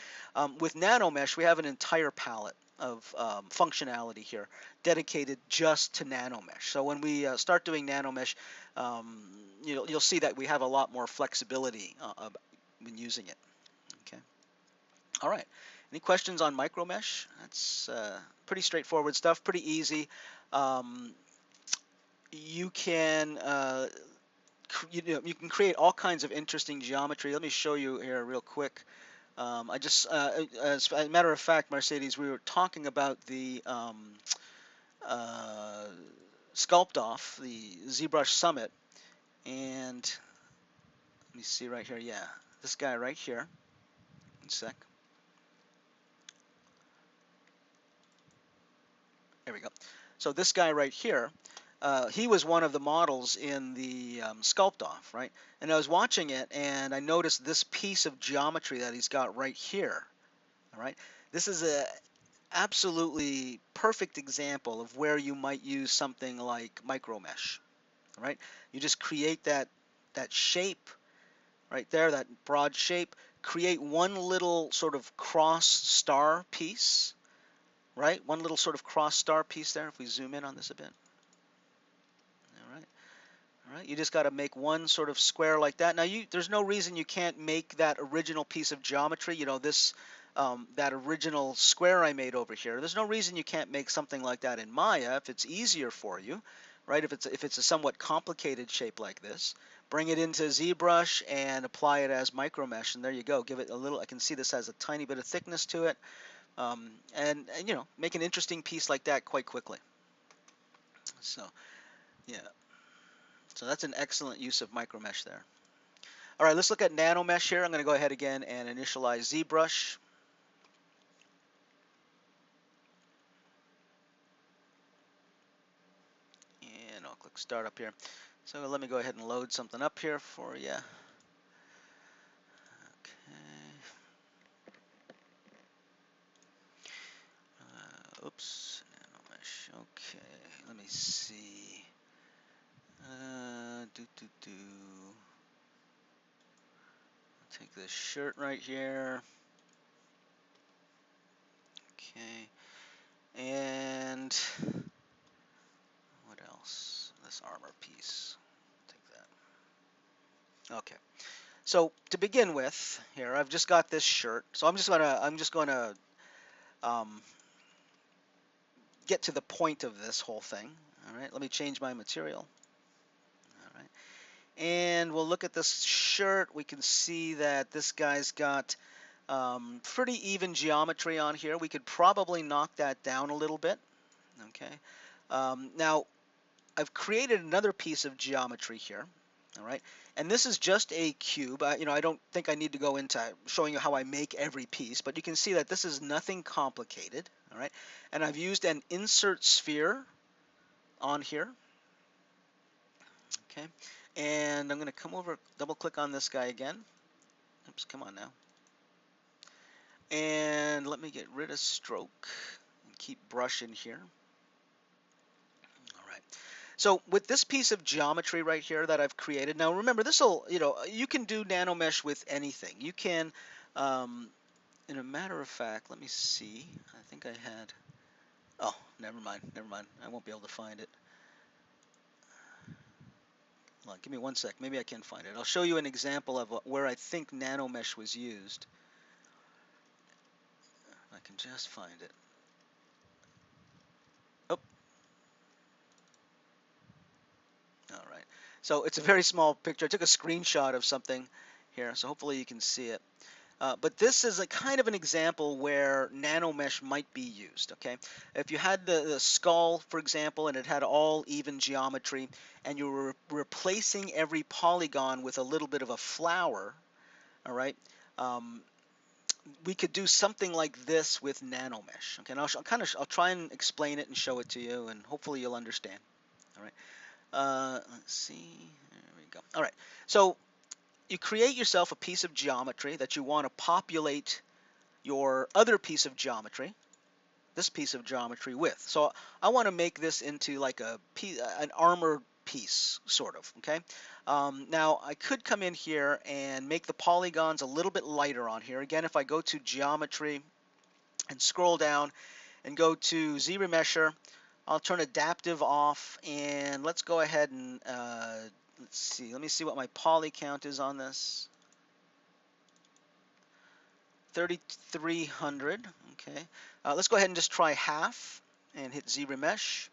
With nanomesh, we have an entire palette of functionality here dedicated just to nanomesh. So when we start doing nanomesh, you'll see that we have a lot more flexibility when using it. Okay. All right. Any questions on micro mesh? That's pretty straightforward stuff, pretty easy. Um, you can you can create all kinds of interesting geometry. Let me show you here real quick. As a matter of fact, Mercedes, we were talking about the uh, Sculpt Off, the ZBrush Summit, and let me see right here. Yeah, this guy right here. One sec. There we go. So this guy right here, he was one of the models in the Sculpt Off, right? And I was watching it, and I noticed this piece of geometry that he's got right here. All right, this is a absolutely perfect example of where you might use something like micro mesh. All right, you just create that shape right there, that broad shape. Create one little sort of cross star piece, right? One little sort of cross star piece there. If we zoom in on this a bit. All right. All right. You just got to make one sort of square like that. Now, there's no reason you can't make that original piece of geometry. That original square I made over here. There's no reason you can't make something like that in Maya if it's easier for you, right? If it's a somewhat complicated shape like this, bring it into ZBrush and apply it as micro mesh, and there you go. Give it a little. I can see this has a tiny bit of thickness to it, and make an interesting piece like that quite quickly. So yeah, so that's an excellent use of micro mesh there. All right, let's look at nano mesh here. I'm going to go ahead again and initialize ZBrush. And I'll click start up here. So let me go ahead and load something up here for you. Okay. Oops, nano mesh. Okay, let me see. Take this shirt right here. Okay, and what else? This armor piece. Take that. Okay. So to begin with, here I've just got this shirt. So I'm just gonna um, get to the point of this whole thing. All right. Let me change my material. All right. And we'll look at this shirt. We can see that this guy's got pretty even geometry on here. We could probably knock that down a little bit. Okay. Now I've created another piece of geometry here. All right, and this is just a cube. I don't think I need to go into showing you how I make every piece, but you can see that this is nothing complicated. All right, and I've used an insert sphere on here. Okay, and I'm going to come over, double click on this guy again. Oops, come on now. And let me get rid of stroke and keep brush in here. All right. So with this piece of geometry right here that I've created, now remember you can do nano mesh with anything. You can, in a matter of fact, let me see. I think I had, oh, never mind. I won't be able to find it. Hold on, give me one sec. Maybe I can find it. I'll show you an example of where I think nano mesh was used. I can just find it. Oh, all right. So it's a very small picture. I took a screenshot of something here, so hopefully you can see it. But this is a kind of an example where nano mesh might be used. Okay, if you had the skull, for example, and it had all even geometry, and you were replacing every polygon with a little bit of a flower, all right, we could do something like this with nanomesh. Okay, and I'll try and explain it and show it to you, and hopefully you'll understand. All right. Let's see. There we go. All right. So you create yourself a piece of geometry that you want to populate your other piece of geometry, this piece of geometry with. So I want to make this into like an armor piece, sort of, okay? Now I could come in here and make the polygons a little bit lighter on here. Again, if I go to geometry and scroll down and go to Z-Remesher, I'll turn adaptive off, and let's go ahead and let's see. Let me see what my poly count is on this. 3,300. Okay. Let's go ahead and just try half and hit Z-Remesh.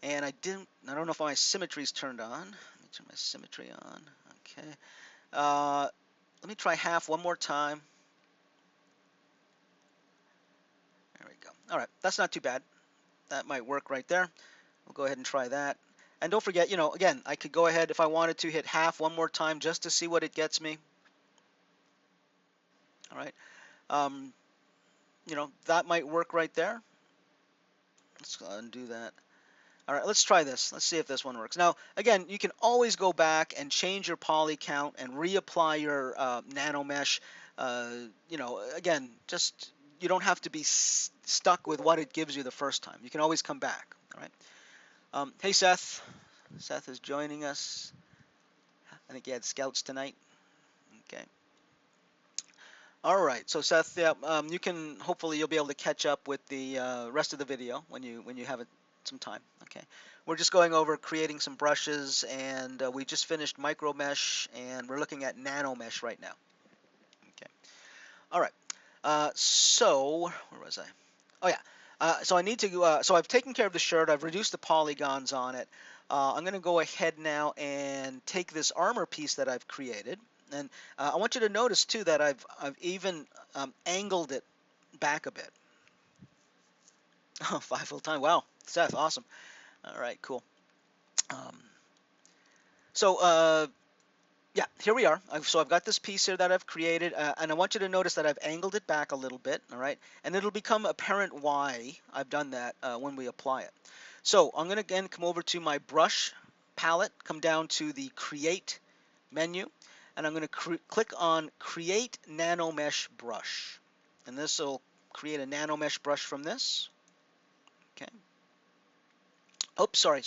And I don't know if my symmetry is turned on. Let me turn my symmetry on. Okay. Let me try half one more time. There we go. All right. That's not too bad. That might work right there. We'll go ahead and try that. And don't forget, again, I could go ahead if I wanted to hit half one more time just to see what it gets me. All right. Um, that might work right there. Let's go ahead and do that. All right, let's try this. Let's see if this one works. Now, again, you can always go back and change your poly count and reapply your nano mesh. Again, just you don't have to be stuck with what it gives you the first time. You can always come back. All right. Hey, Seth. Seth is joining us. I think he had scouts tonight. Okay. All right. So Seth, yeah, hopefully you'll be able to catch up with the rest of the video when you have some time. Okay. We're just going over creating some brushes, and we just finished micro mesh, and we're looking at nano mesh right now. Okay. All right. So where was I? Oh yeah. So I need to. So I've taken care of the shirt. I've reduced the polygons on it. I'm going to go ahead now and take this armor piece that I've created, and I want you to notice too that I've even angled it back a bit. Oh, 5 full time. Wow, Seth, awesome. All right, cool. Um, so yeah, here we are. So I've got this piece here that I've created, and I want you to notice that I've angled it back a little bit, all right? And it'll become apparent why I've done that when we apply it. So I'm going to again come over to my brush palette, come down to the Create menu, and I'm going to click on Create Nano Mesh Brush. And this will create a nano mesh brush from this. Okay. Oops, sorry.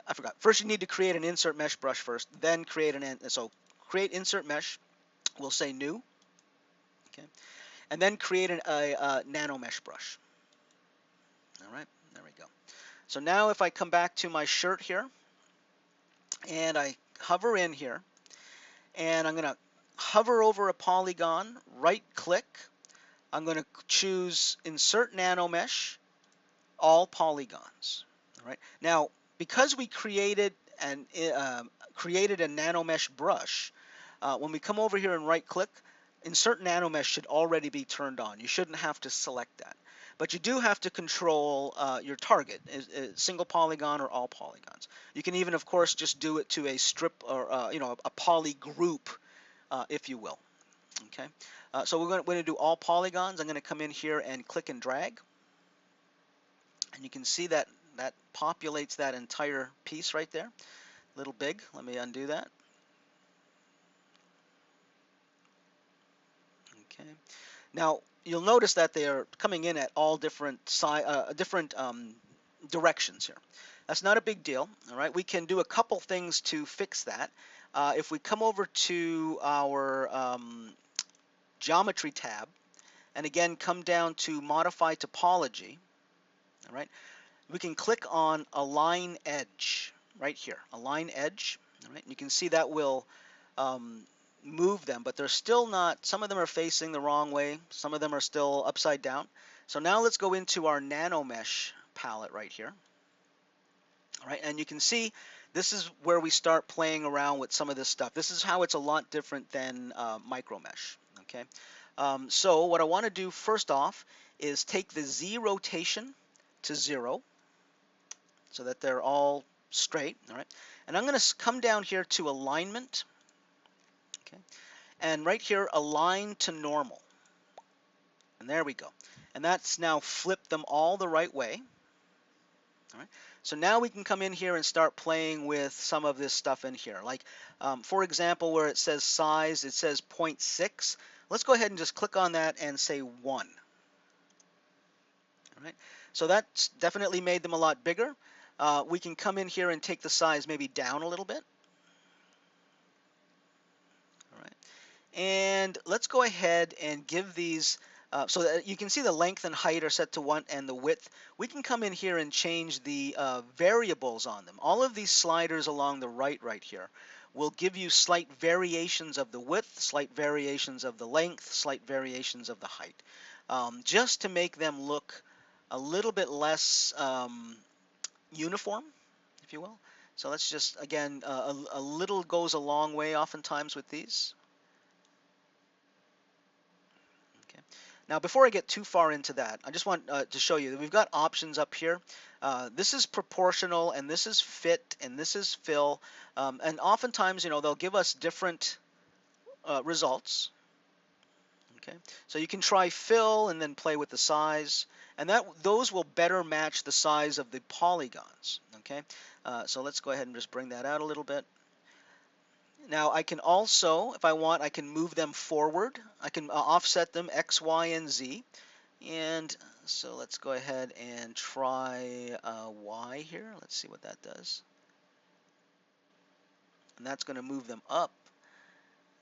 I forgot. First, you need to create an insert mesh brush first, then create so create insert mesh. We'll say new, okay, and then create a nano mesh brush. All right, there we go. So now if I come back to my shirt here, and I hover in here, and I'm going to hover over a polygon, right click. I'm going to choose insert nano mesh, all polygons. All right. Now, because we created a nano mesh brush, when we come over here and right click, insert nano mesh should already be turned on. You shouldn't have to select that. But you do have to control your target, single polygon or all polygons. You can even, of course, just do it to a strip or a poly group, if you will. Okay. So we're going to do all polygons. I'm going to come in here and click and drag. And you can see that populates that entire piece right there. A little big. Let me undo that. Okay. Now you'll notice that they are coming in at all different directions here. That's not a big deal. All right. We can do a couple things to fix that. If we come over to our geometry tab, and again come down to modify topology. All right. We can click on Align Edge right here, Align Edge. All right, and you can see that will move them, but they're still not, some of them are facing the wrong way, some of them are still upside down. So now let's go into our Nano Mesh palette right here. All right, and you can see this is where we start playing around with some of this stuff. This is how it's a lot different than Micro Mesh. Okay, so what I want to do first off is take the Z rotation to 0, so that they're all straight. All right, and I'm going to come down here to alignment. Okay, and right here, align to normal. And there we go. And that's now flipped them all the right way. All right. So now we can come in here and start playing with some of this stuff in here. Like, for example, where it says size, it says 0.6. Let's go ahead and just click on that and say 1. All right. So that's definitely made them a lot bigger. We can come in here and take the size maybe down a little bit. All right. And let's go ahead and give these, so that you can see the length and height are set to 1 and the width. We can come in here and change the variables on them. All of these sliders along the right here will give you slight variations of the width, slight variations of the length, slight variations of the height, just to make them look a little bit less uniform, if you will. So let's just, again, a little goes a long way oftentimes with these. Okay. Now, before I get too far into that, I just want to show you that we've got options up here. This is proportional, and this is fit, and this is fill. And oftentimes, they'll give us different results. Okay. So you can try fill and then play with the size, and those will better match the size of the polygons. Okay. So let's go ahead and just bring that out a little bit. Now I can also, if I want, I can move them forward. I can offset them X, Y, and Z. And so let's go ahead and try Y here. Let's see what that does. And that's going to move them up.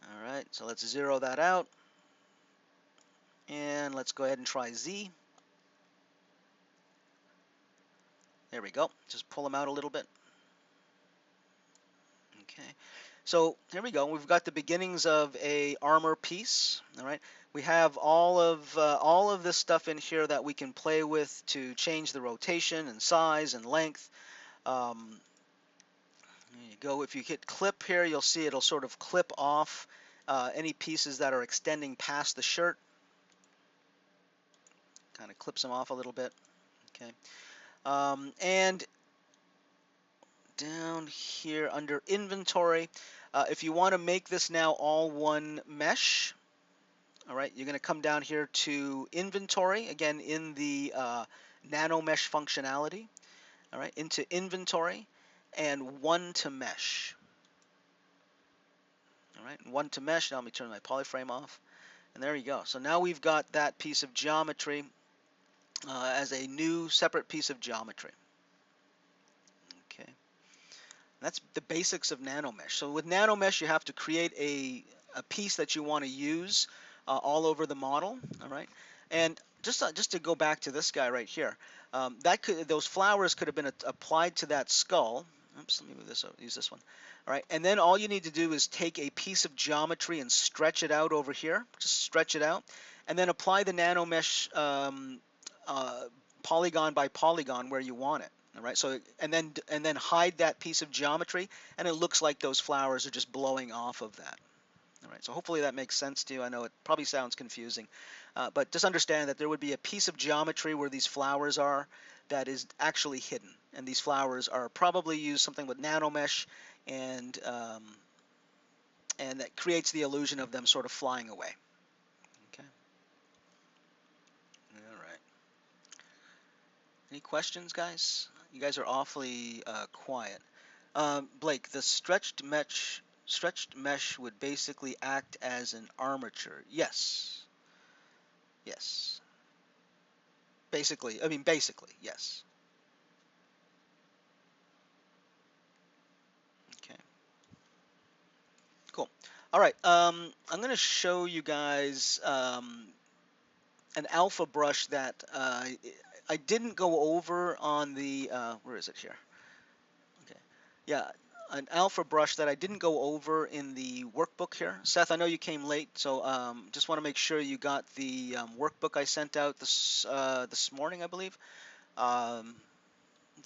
All right, so let's zero that out. And let's go ahead and try Z. There we go. Just pull them out a little bit. Okay. So here we go. We've got the beginnings of a armor piece. All right. We have all of this stuff in here that we can play with to change the rotation and size and length. There you go. If you hit clip here, you'll see it'll sort of clip off any pieces that are extending past the shirt. Kind of clips them off a little bit. Okay. And down here under inventory, if you want to make this now all one mesh, all right, you're going to come down here to inventory, again in the nano mesh functionality, all right, into inventory and one to mesh. All right, one to mesh. Now let me turn my polyframe off. And there you go. So now we've got that piece of geometry as a new separate piece of geometry. Okay. That's the basics of nanomesh. So with nanomesh, you have to create a piece that you want to use all over the model. All right. And just to go back to this guy right here, those flowers could have been applied to that skull. Oops, let me move this over, use this one. All right, and then all you need to do is take a piece of geometry and stretch it out over here. Just stretch it out, and then apply the nanomesh polygon by polygon where you want it. All right, so and then hide that piece of geometry, and it looks like those flowers are just blowing off of that. All right, so hopefully that makes sense to you. I know it probably sounds confusing, but just understand that there would be a piece of geometry where these flowers are that is actually hidden, and these flowers are probably used something with nanomesh, and that creates the illusion of them sort of flying away. Okay. All right. Any questions, guys? You guys are awfully quiet. Blake, the stretched mesh would basically act as an armature. Yes. Yes. Basically, yes. Okay. Cool. All right. I'm going to show you guys an alpha brush that I didn't go over on the where is it here? Okay. Yeah, an alpha brush that I didn't go over in the workbook here. Seth, I know you came late, so just want to make sure you got the workbook I sent out this morning, I believe. Um,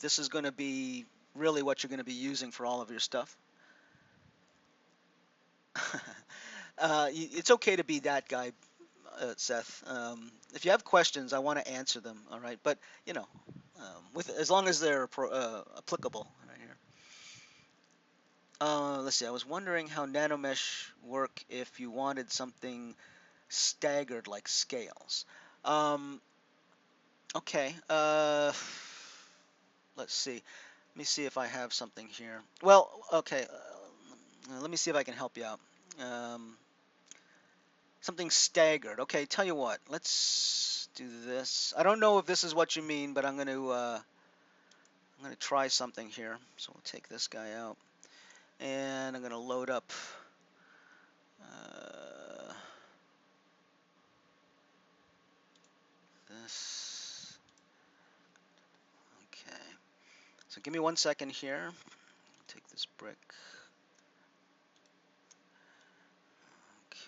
this is going to be really what you're going to be using for all of your stuff. It's okay to be that guy, Seth. If you have questions, I want to answer them. All right, but with as long as they're applicable. Right here. Let's see. I was wondering how nanomesh work if you wanted something staggered like scales. Um, okay. Let's see. Let me see if I have something here. Well, okay. Let me see if I can help you out. Um, Something staggered. Okay, tell you what. Let's do this. I don't know if this is what you mean, but I'm gonna try something here. So we'll take this guy out, and I'm gonna load up. Uh, this. Okay. So give me 1 second here. Take this brick. Okay.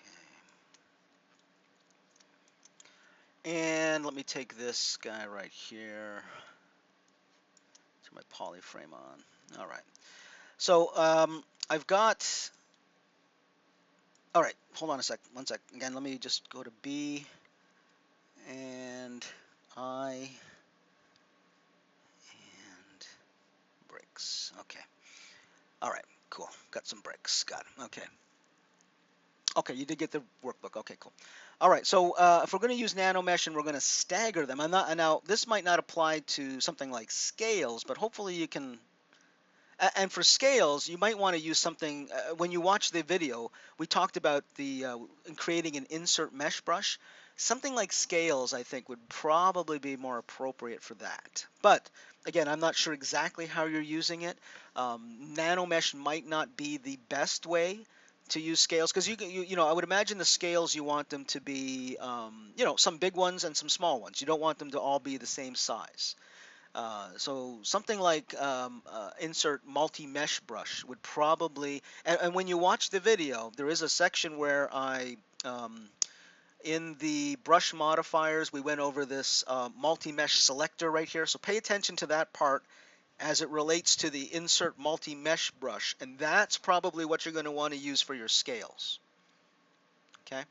And let me take this guy right here. Turn my poly frame on. All right. So I've got. All right. Hold on a sec. 1 sec. Again, let me just go to B and I and bricks. Okay. All right. Cool. Got some bricks. Got it. Okay. Okay, you did get the workbook. Okay, cool. All right, so if we're going to use nanomesh and we're going to stagger them, I'm not now. This might not apply to something like scales, but hopefully you can. And for scales, you might want to use something. When you watch the video, we talked about the in creating an insert mesh brush. Something like scales, I think, would probably be more appropriate for that. But again, I'm not sure exactly how you're using it. Nanomesh might not be the best way to use scales because you know I would imagine the scales you want them to be you know some big ones and some small ones. You don't want them to all be the same size. So something like insert multi-mesh brush would probably, and when you watch the video, there is a section where in the brush modifiers, we went over this multi-mesh selector right here. So pay attention to that part as it relates to the insert multi-mesh brush, and that's probably what you're going to want to use for your scales. Okay.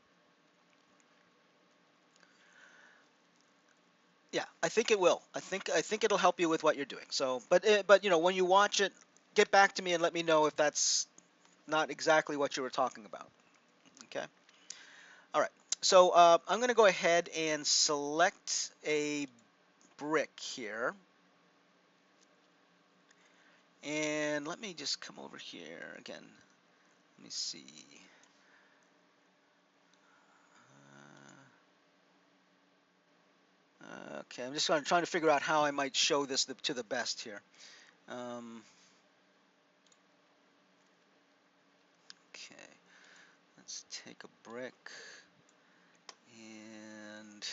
Yeah, I think it will. I think it'll help you with what you're doing. So, but you know, when you watch it, get back to me and let me know if that's not exactly what you were talking about. Okay. All right. So I'm going to go ahead and select a brick here, and let me just come over here again. Let me see. Okay, I'm just trying to figure out how I might show this to the best here. Um, okay, let's take a brick and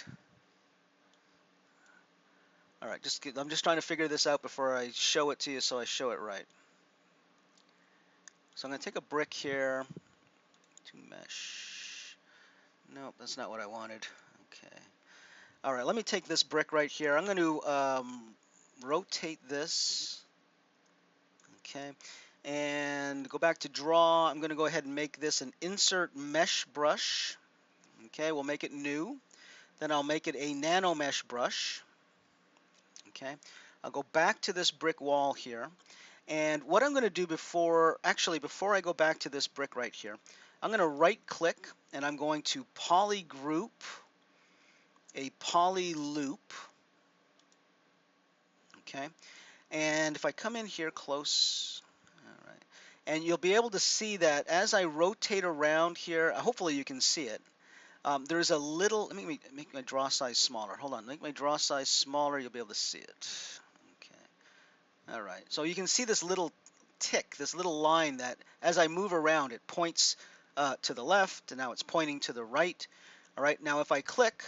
all right, I'm just trying to figure this out before I show it to you so I show it right. So I'm going to take a brick here to mesh. Nope, that's not what I wanted. Okay. All right, let me take this brick right here. I'm going to rotate this. Okay. And go back to draw. I'm going to go ahead and make this an insert mesh brush. Okay, we'll make it new. Then I'll make it a nano mesh brush. Okay. I'll go back to this brick wall here. And what I'm going to do before I go back to this brick right here, I'm going to right click and I'm going to polygroup a poly loop. Okay. And if I come in here close, all right, and you'll be able to see that as I rotate around here, hopefully you can see it. There's a little, let me make my draw size smaller. Hold on, make my draw size smaller, you'll be able to see it. Okay. All right. So you can see this little tick, this little line that as I move around, it points to the left, and now it's pointing to the right. All right. Now if I click,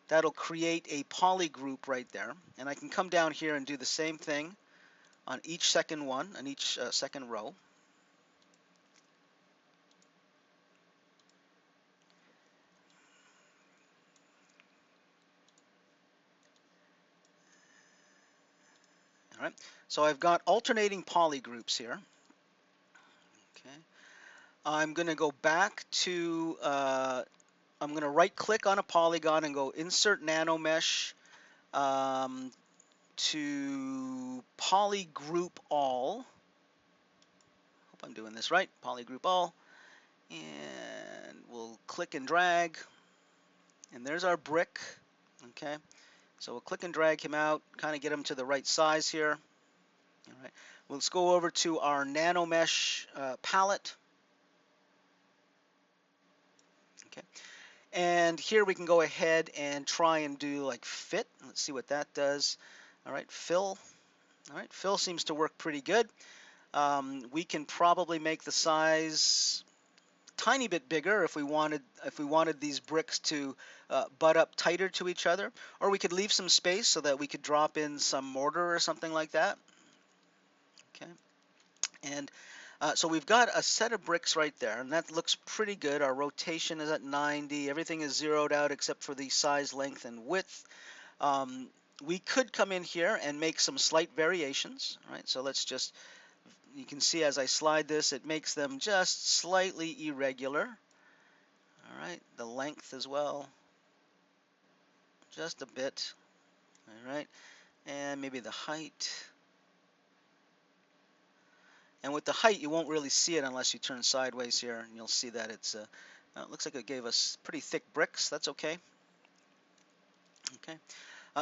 that'll create a poly group right there. And I can come down here and do the same thing on each second one, on each second row. All right. So I've got alternating poly groups here. Okay. I'm going to go back to, I'm going to right click on a polygon and go insert nano mesh to polygroup all. I'm doing this right. Polygroup all, and we'll click and drag, and there's our brick. Okay, so we'll click and drag him out, kind of get him to the right size here. All right, let's go over to our nano mesh palette. Okay, and here we can go ahead and try and do like fit. Let's see what that does. All right, fill. All right, fill seems to work pretty good. We can probably make the size tiny bit bigger if we wanted these bricks to butt up tighter to each other, or we could leave some space so that we could drop in some mortar or something like that. Okay, and so we've got a set of bricks right there, and that looks pretty good. Our rotation is at 90. Everything is zeroed out except for the size, length, and width. Um, we could come in here and make some slight variations. All right, so let's just, you can see as I slide this, it makes them just slightly irregular. All right, the length as well, just a bit. All right, and maybe the height. And with the height, you won't really see it unless you turn sideways here, and you'll see that it's it looks like it gave us pretty thick bricks. That's okay. Okay.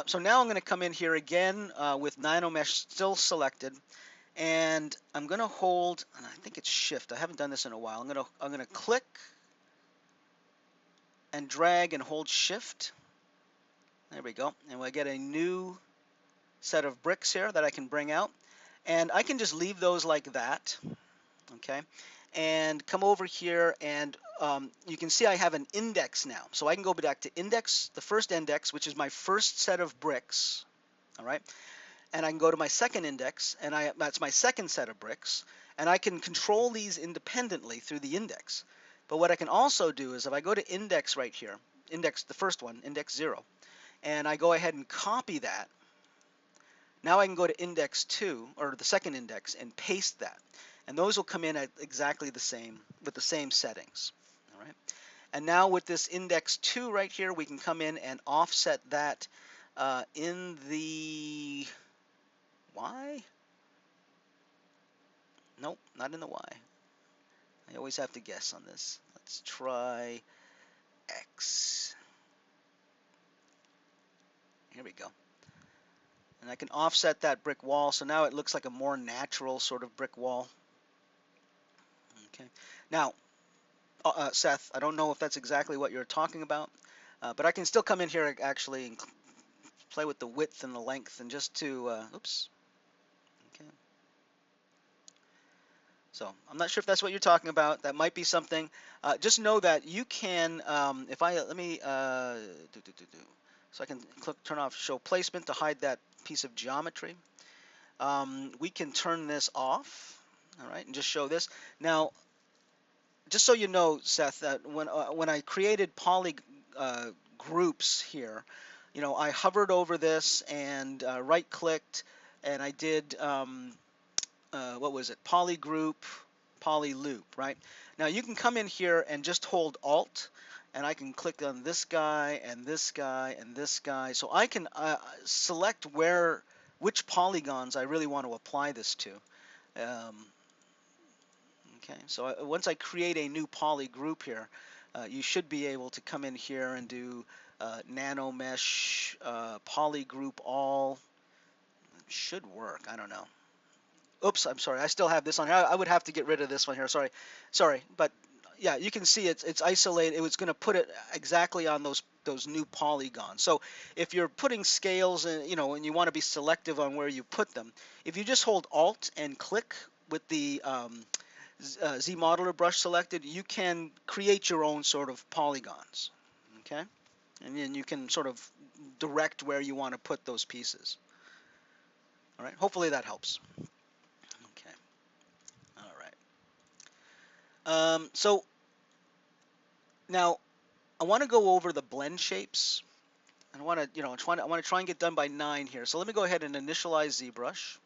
So now I'm going to come in here again with Nano Mesh still selected, and I'm going to hold, and I think it's Shift. I haven't done this in a while. I'm going to click and drag and hold Shift. There we go. And we get a new set of bricks here that I can bring out, and I can just leave those like that. Okay, and come over here, and you can see I have an index now. So I can go back to index, the first index, which is my first set of bricks. All right, and I can go to my second index, and that's my second set of bricks, and I can control these independently through the index. But what I can also do is if I go to index right here, index, the first one, index 0, and I go ahead and copy that, now I can go to index 2, or the second index, and paste that. And those will come in at exactly the same, with the same settings. All right. And now with this index 2 right here, we can come in and offset that in the Y? Nope, not in the Y. I always have to guess on this. Let's try X. Here we go. And I can offset that brick wall, so now it looks like a more natural sort of brick wall. Okay. Now, Seth, I don't know if that's exactly what you're talking about, but I can still come in here actually and play with the width and the length, and just to, oops. Okay. So I'm not sure if that's what you're talking about. That might be something. Just know that you can, if I, let me, so I can turn off show placement to hide that piece of geometry. We can turn this off, all right, and just show this. Now, just so you know, Seth, that when I created poly groups here, you know, I hovered over this and right-clicked, and I did what was it? Poly group, poly loop, right? Now you can come in here and just hold Alt, and I can click on this guy and this guy and this guy, so I can select which polygons I really want to apply this to. Okay, so once I create a new poly group here, you should be able to come in here and do nano mesh poly group all. It should work. I don't know. Oops, I'm sorry. I still have this on here. I would have to get rid of this one here. Sorry. But yeah, you can see it's isolated. It was going to put it exactly on those new polygons. So if you're putting scales and and you want to be selective on where you put them, if you just hold Alt and click with the Z modeler brush selected, you can create your own sort of polygons. Okay, and then you can sort of direct where you want to put those pieces. All right. Hopefully that helps. Okay. All right. So now I want to go over the blend shapes. I want to, I want to try and get done by 9 here. So let me go ahead and initialize ZBrush.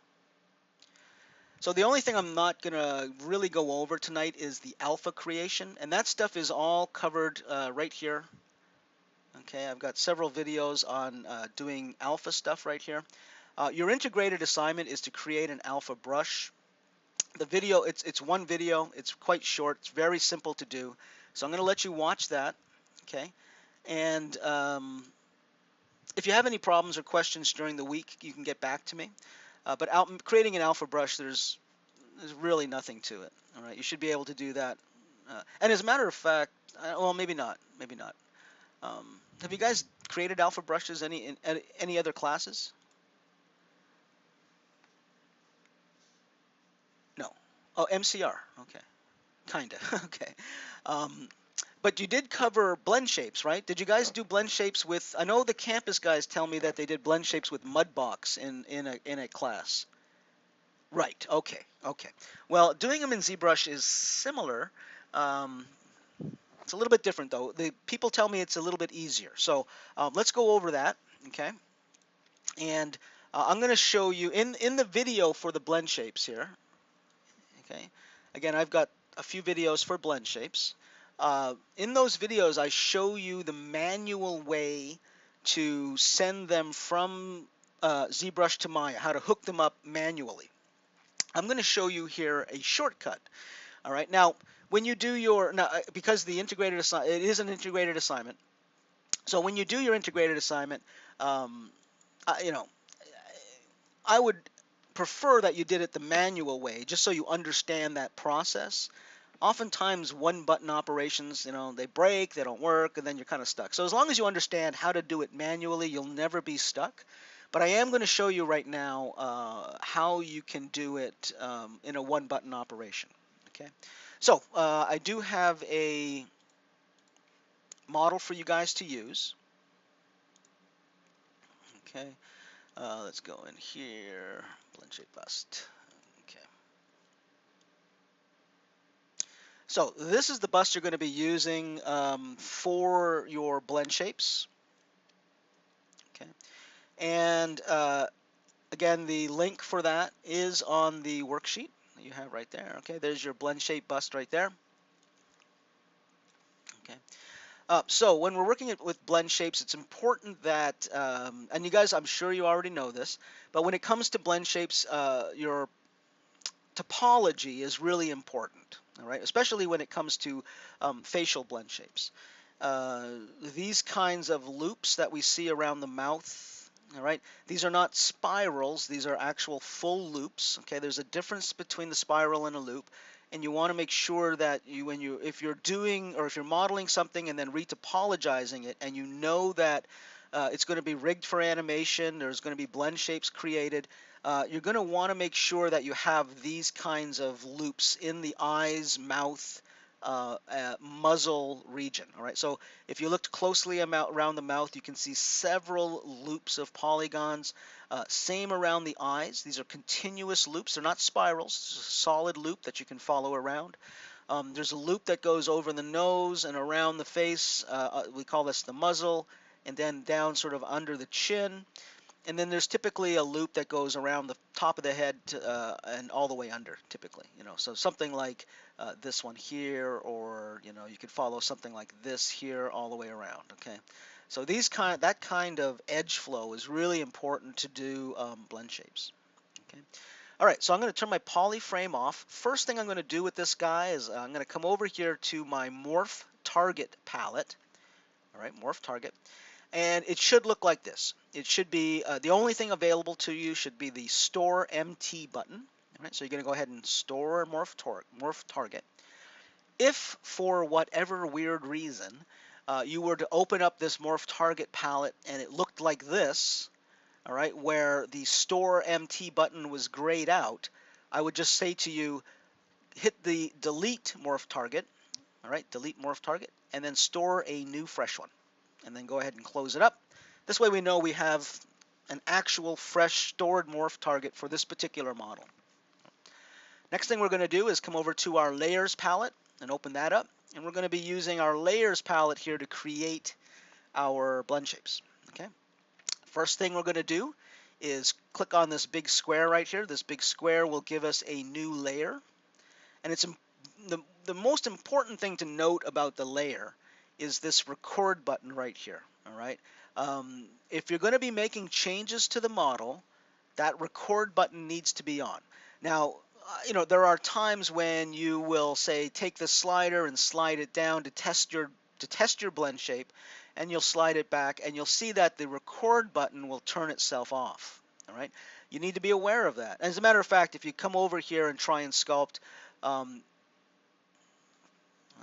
So the only thing I'm not going to really go over tonight is the alpha creation, and that stuff is all covered right here. Okay, I've got several videos on doing alpha stuff right here. Your integrated assignment is to create an alpha brush. The video, it's one video. It's quite short. It's very simple to do. So I'm going to let you watch that. Okay. And if you have any problems or questions during the week, you can get back to me. But creating an alpha brush, there's really nothing to it. All right, you should be able to do that. And as a matter of fact, well, maybe not. Maybe not. Have you guys created alpha brushes in any other classes? No. Oh, MCR. Okay. Kinda. Okay. Um, but you did cover blend shapes, right? Did you guys do blend shapes with? I know the campus guys tell me that they did blend shapes with Mudbox in a class. Right. Okay. Okay. Well, doing them in ZBrush is similar. Um, it's a little bit different though. The people tell me it's a little bit easier. So let's go over that. Okay. And I'm going to show you in the video for the blend shapes here. Okay. Again, I've got a few videos for blend shapes. In those videos, I show you the manual way to send them from ZBrush to Maya, how to hook them up manually. I'm going to show you here a shortcut. All right. Now, when you do your because the integrated it is an integrated assignment. So when you do your integrated assignment, um, you know, I would prefer that you did it the manual way, just so you understand that process. Oftentimes, one button operations, they break, they don't work, and then you're kind of stuck. So as long as you understand how to do it manually, you'll never be stuck. But I am going to show you right now how you can do it in a one button operation. Okay. So I do have a model for you guys to use. Okay. Let's go in here. Blend shape bust. Okay. So this is the bust you're going to be using for your blend shapes. Okay. And again, the link for that is on the worksheet that you have right there. Okay. There's your blend shape bust right there. Okay. So when we're working with blend shapes, it's important that, and you guys, I'm sure you already know this, but when it comes to blend shapes, your topology is really important, all right? Especially when it comes to facial blend shapes. Uh, these kinds of loops that we see around the mouth, all right? These are not spirals, these are actual full loops, okay? There's a difference between the spiral and a loop, and you want to make sure that if you're doing or if you're modeling something and then retopologizing it, and you know that it's going to be rigged for animation, there's going to be blend shapes created, you're going to want to make sure that you have these kinds of loops in the eyes, mouth, muzzle region. All right, so if you looked closely around the mouth, you can see several loops of polygons. Same around the eyes. These are continuous loops. They're not spirals. It's a solid loop that you can follow around. There's a loop that goes over the nose and around the face. We call this the muzzle, and then down sort of under the chin. And then there's typically a loop that goes around the top of the head and all the way under, typically. So something like this one here, or you could follow something like this here all the way around. Okay, so that kind of edge flow is really important to do blend shapes. Okay. All right, so I'm going to turn my poly frame off. First thing I'm going to do with this guy is I'm going to come over here to my morph target palette. All right, morph target. And it should look like this. It should be, the only thing available to you should be the Store MT button. All right, so you're going to go ahead and store morph target. If for whatever weird reason you were to open up this morph target palette and it looked like this, all right, where the Store MT button was grayed out, I would just say to you, hit the delete morph target, all right, delete morph target, and then store a new fresh one. And then go ahead and close it up. This way we know we have an actual fresh stored morph target for this particular model. Next thing we're going to do is come over to our layers palette and open that up. And we're going to be using our layers palette here to create our blend shapes. Okay. First thing we're going to do is click on this big square right here. This big square will give us a new layer. And it's the most important thing to note about the layer is this record button right here. All right. If you're going to be making changes to the model, that record button needs to be on. Now, there are times when you will say take the slider and slide it down to test your blend shape, and you'll slide it back, and you'll see that the record button will turn itself off. All right, you need to be aware of that. As a matter of fact, if you come over here and try and sculpt, um,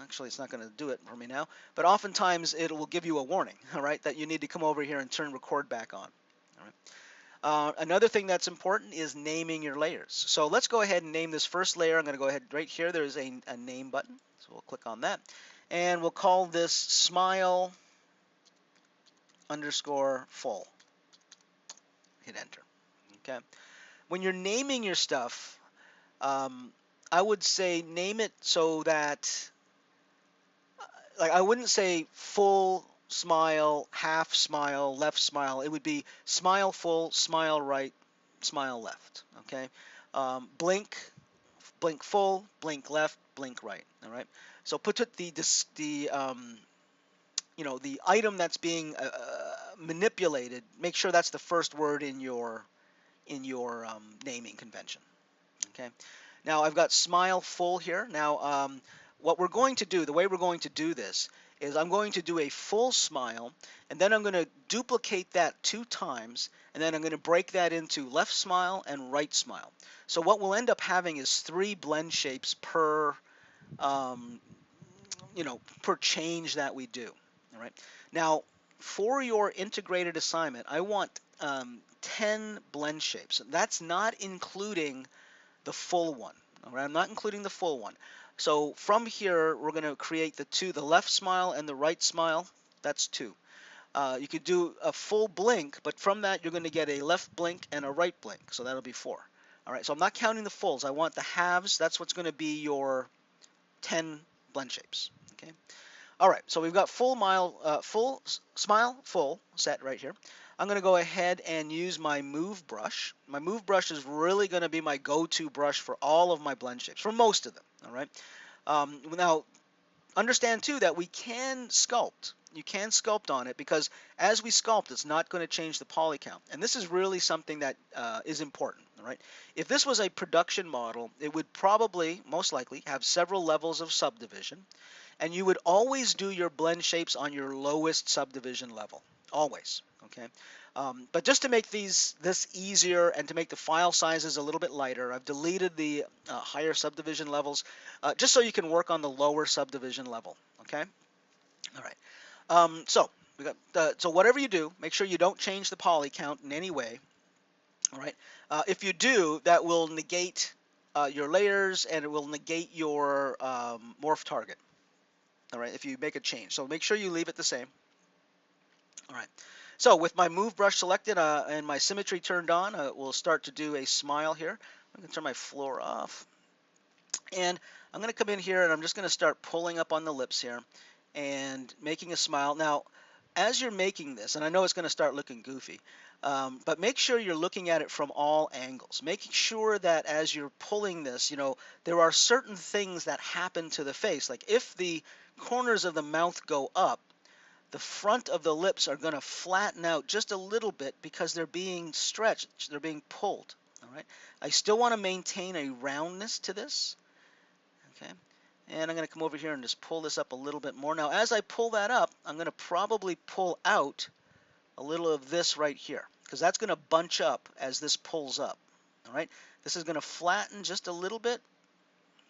actually it's not going to do it for me now, but oftentimes it will give you a warning, all right, that you need to come over here and turn record back on. All right. Another thing that's important is naming your layers. So let's go ahead and name this first layer. I'm going to go ahead right here. There's a name button. So we'll click on that. And we'll call this smile underscore full. Hit enter. Okay. When you're naming your stuff, I would say name it so that, like, I wouldn't say full smile, half smile, left smile. It would be smile full, smile right, smile left. Okay. Blink, blink full, blink left, blink right. All right. So put the item that's being manipulated. Make sure that's the first word in your naming convention. Okay. Now I've got smile full here. Now what we're going to do, the way we're going to do this is I'm going to do a full smile, and then I'm going to duplicate that 2 times, and then I'm going to break that into left smile and right smile. So what we'll end up having is 3 blend shapes um, per change that we do. All right. Now for your integrated assignment, I want 10 blend shapes. That's not including the full one. All right, I'm not including the full one. So from here, we're going to create the left smile and the right smile. That's 2. You could do a full blink, but from that, you're going to get a left blink and a right blink. So that'll be 4. All right, so I'm not counting the fulls. I want the halves. That's what's going to be your 10 blend shapes. Okay. All right, so we've got full smile, full set right here. I'm going to go ahead and use my move brush. My move brush is really going to be my go-to brush for all of my blend shapes, for most of them. All right. Now, understand too that we can sculpt. You can sculpt on it because as we sculpt, it's not going to change the poly count. And this is really something that is important. All right. If this was a production model, it would probably, most likely, have several levels of subdivision. And you would always do your blend shapes on your lowest subdivision level, always. Okay, but just to make this easier and to make the file sizes a little bit lighter, I've deleted the higher subdivision levels, just so you can work on the lower subdivision level. Okay, all right. So we got so whatever you do, make sure you don't change the poly count in any way. All right. If you do, that will negate your layers and it will negate your morph target. All right, if you make a change. So make sure you leave it the same. All right. So with my move brush selected and my symmetry turned on, we'll start to do a smile here. I'm going to turn my floor off. And I'm going to come in here and I'm just going to start pulling up on the lips here and making a smile. Now, as you're making this, and I know it's going to start looking goofy, but make sure you're looking at it from all angles. Making sure that as you're pulling this, there are certain things that happen to the face. Like if the corners of the mouth go up, the front of the lips are going to flatten out just a little bit because they're being stretched, they're being pulled. All right. I still want to maintain a roundness to this. Okay. And I'm going to come over here and just pull this up a little bit more. Now, as I pull that up, I'm going to probably pull out a little of this right here because that's going to bunch up as this pulls up. All right. This is going to flatten just a little bit.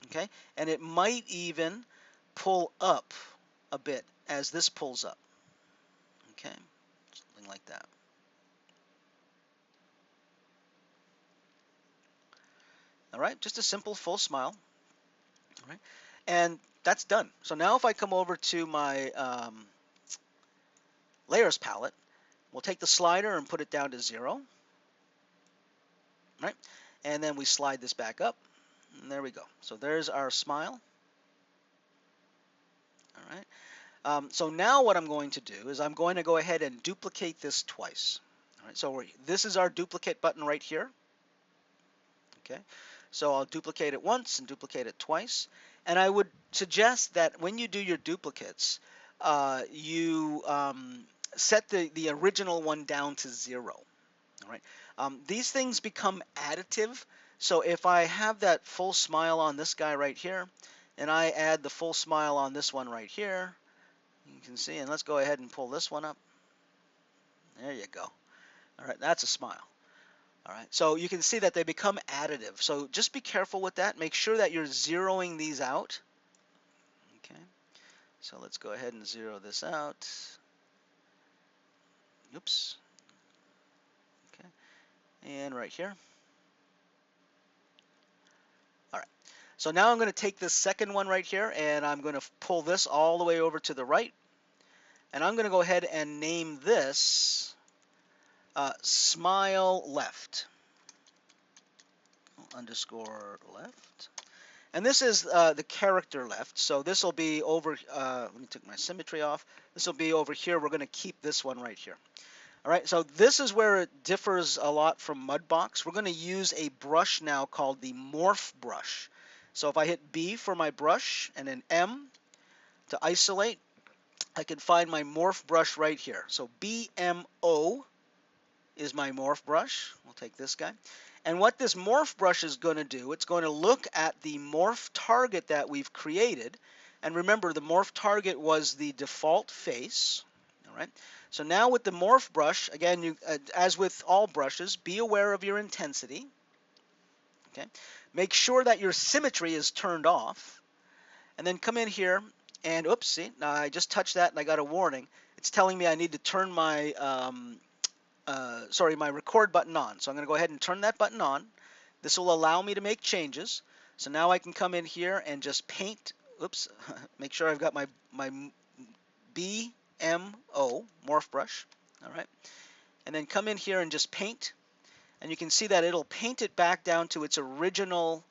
Okay. And it might even pull up a bit as this pulls up. Okay. Something like that. All right. Just a simple full smile. All right. And that's done. So now if I come over to my layers palette, we'll take the slider and put it down to 0. Right? And then we slide this back up. And there we go. So there's our smile. All right. So now what I'm going to do is I'm going to go ahead and duplicate this twice. All right. So this is our duplicate button right here. Okay. So I'll duplicate it once and duplicate it twice. And I would suggest that when you do your duplicates, you set the original one down to 0. All right. These things become additive. So if I have that full smile on this guy right here, and I add the full smile on this one right here, you can see, and let's go ahead and pull this one up. There you go. All right, that's a smile. All right, so you can see that they become additive. So just be careful with that. Make sure that you're zeroing these out. Okay, so let's go ahead and zero this out. Oops. Okay, and right here. All right, so now I'm going to take this second one right here, and I'm going to pull this all the way over to the right. And I'm going to go ahead and name this smile left, underscore left. And this is the character left. So this will be over, let me take my symmetry off. This will be over here. We're going to keep this one right here. All right, so this is where it differs a lot from Mudbox. We're going to use a brush now called the Morph brush. So if I hit B for my brush and then M to isolate, I can find my Morph brush right here. So BMO is my morph brush. We'll take this guy. And what this morph brush is going to do, it's going to look at the morph target that we've created. And remember, the morph target was the default face. All right. So now with the morph brush, again, as with all brushes, be aware of your intensity. Okay. Make sure that your symmetry is turned off. And then come in here and, oops, see, now I just touched that and I got a warning. It's telling me I need to turn my my record button on. So I'm going to go ahead and turn that button on. This will allow me to make changes. So now I can come in here and just paint. Oops, make sure I've got my BMO morph brush. All right, and then come in here and just paint. And you can see that it'll paint it back down to its original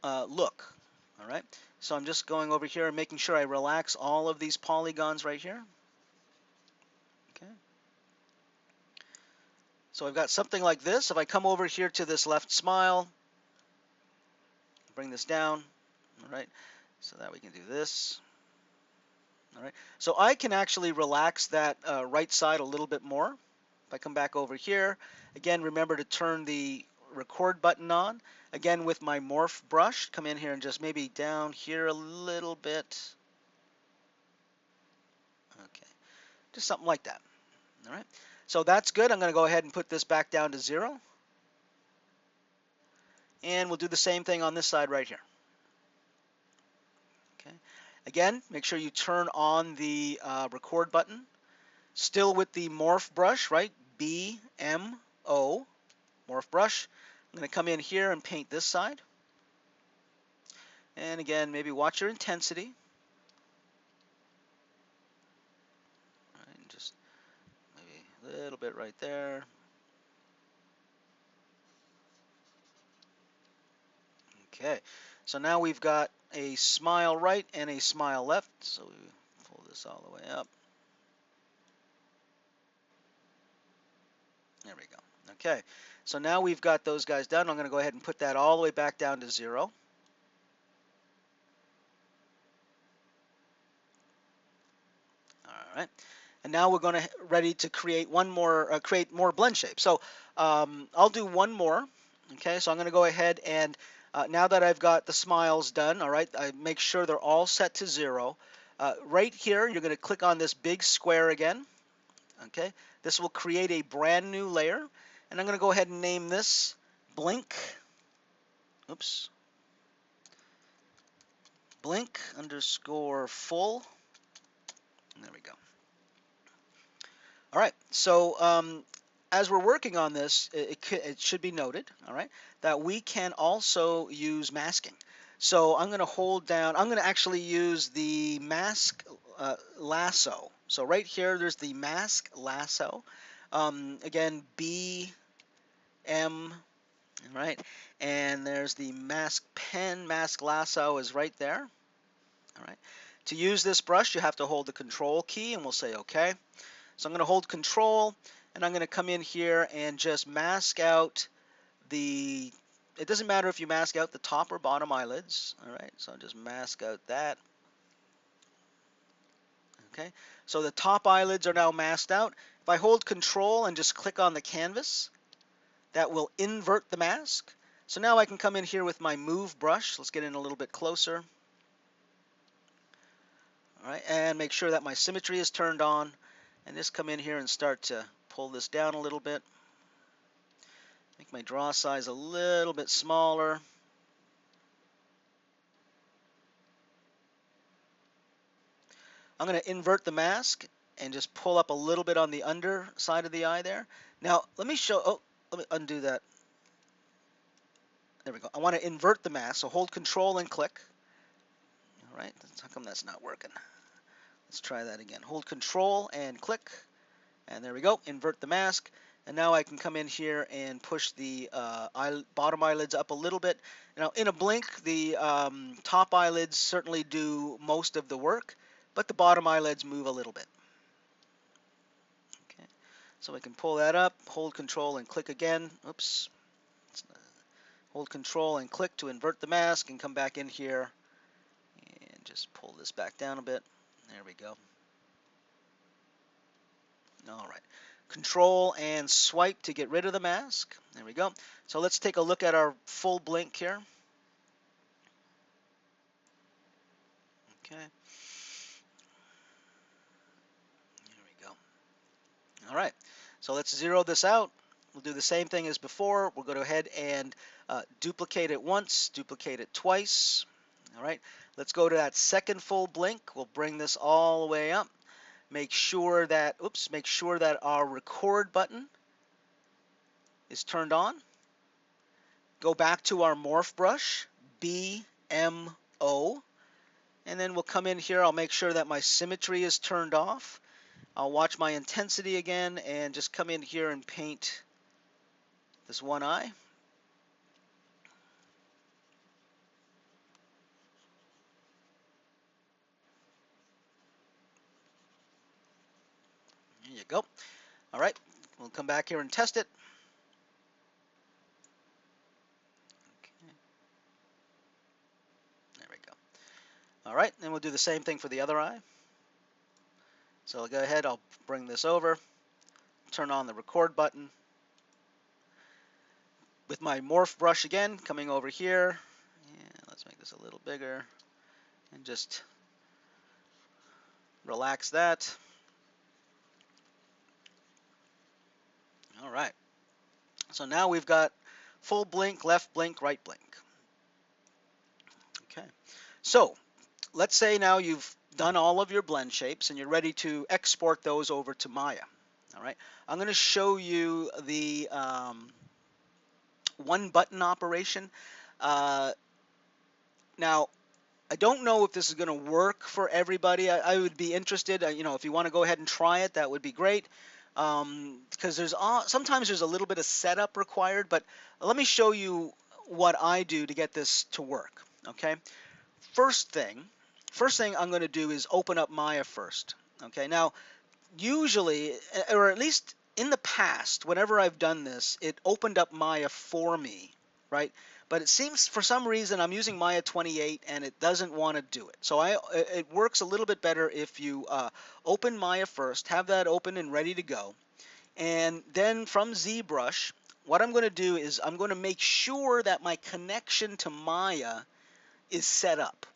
look. All right, so I'm just going over here and making sure I relax all of these polygons right here. Okay. So I've got something like this. If I come over here to this left smile, bring this down, all right, so that we can do this. All right, so I can actually relax that right side a little bit more. If I come back over here, again, remember to turn the record button on. Again, with my morph brush, come in here and just maybe down here a little bit. Okay, just something like that. All right, so that's good. I'm going to go ahead and put this back down to 0. And we'll do the same thing on this side right here. Okay. Again, make sure you turn on the record button. Still with the morph brush, right? B-M-O, morph brush. I'm going to come in here and paint this side. And again, maybe watch your intensity. All right, just maybe a little bit right there. Okay, so now we've got a smile right and a smile left. So we pull this all the way up. There we go. Okay, so now we've got those guys done. I'm going to go ahead and put that all the way back down to 0. All right, and now we're going to ready to create one more, create more blend shapes. So I'll do one more. Okay, so I'm going to go ahead and now that I've got the smiles done, all right, I make sure they're all set to 0. Right here, you're going to click on this big square again. Okay, this will create a brand new layer, and I'm going to go ahead and name this blink. Oops. Blink underscore full. There we go. All right, so as we're working on this, it should be noted, all right, that we can also use masking. So I'm going to hold down, I'm going to actually use the mask lasso. So right here, there's the mask lasso. Again, B, M, all right, and there's the mask pen, mask lasso is right there. All right. To use this brush, you have to hold the control key, and we'll say OK. So I'm going to hold control, and I'm going to come in here and just mask out the, it doesn't matter if you mask out the top or bottom eyelids. All right, so I'll just mask out that. Okay, so the top eyelids are now masked out. If I hold control and just click on the canvas, that will invert the mask. So now I can come in here with my move brush. Let's get in a little bit closer. All right, and make sure that my symmetry is turned on, and just come in here and start to pull this down a little bit. Make my draw size a little bit smaller. I'm going to invert the mask and just pull up a little bit on the under side of the eye there. Now, let me show, oh, let me undo that. There we go. I want to invert the mask, so hold Control and click. All right, how come that's not working? Let's try that again. Hold Control and click, and there we go. Invert the mask, and now I can come in here and push the bottom eyelids up a little bit. Now, in a blink, the top eyelids certainly do most of the work, but the bottom eyelids move a little bit. Okay, so I can pull that up, hold Control and click again. Oops. Hold Control and click to invert the mask and come back in here and just pull this back down a bit. There we go. All right. Control and swipe to get rid of the mask. There we go. So let's take a look at our full blink here. Okay. There we go. All right. So let's zero this out. We'll do the same thing as before. We'll go ahead and duplicate it once, duplicate it twice. All right. Let's go to that second full blink. We'll bring this all the way up. Make sure that, make sure that our record button is turned on. Go back to our morph brush, BMO, and then we'll come in here. I'll make sure that my symmetry is turned off. I'll watch my intensity again and just come in here and paint this one eye. There you go. All right, we'll come back here and test it. Okay. There we go. All right, and we'll do the same thing for the other eye. So I'll go ahead, I'll bring this over, turn on the record button. With my morph brush again, coming over here, and let's make this a little bigger, and just relax that. All right, so now we've got full blink, left blink, right blink. Okay, so let's say now you've done all of your blend shapes and you're ready to export those over to Maya. All right, I'm going to show you the one button operation. Now, I don't know if this is going to work for everybody. I would be interested, you know, if you want to go ahead and try it, that would be great. Because sometimes there's a little bit of setup required, but let me show you what I do to get this to work. Okay, first thing I'm going to do is open up Maya first. Okay, now usually, or at least in the past, whenever I've done this, it opened up Maya for me, right? But it seems for some reason I'm using Maya 28 and it doesn't want to do it. So it works a little bit better if you open Maya first, have that open and ready to go. And then from ZBrush, what I'm going to do is I'm going to make sure that my connection to Maya is set up.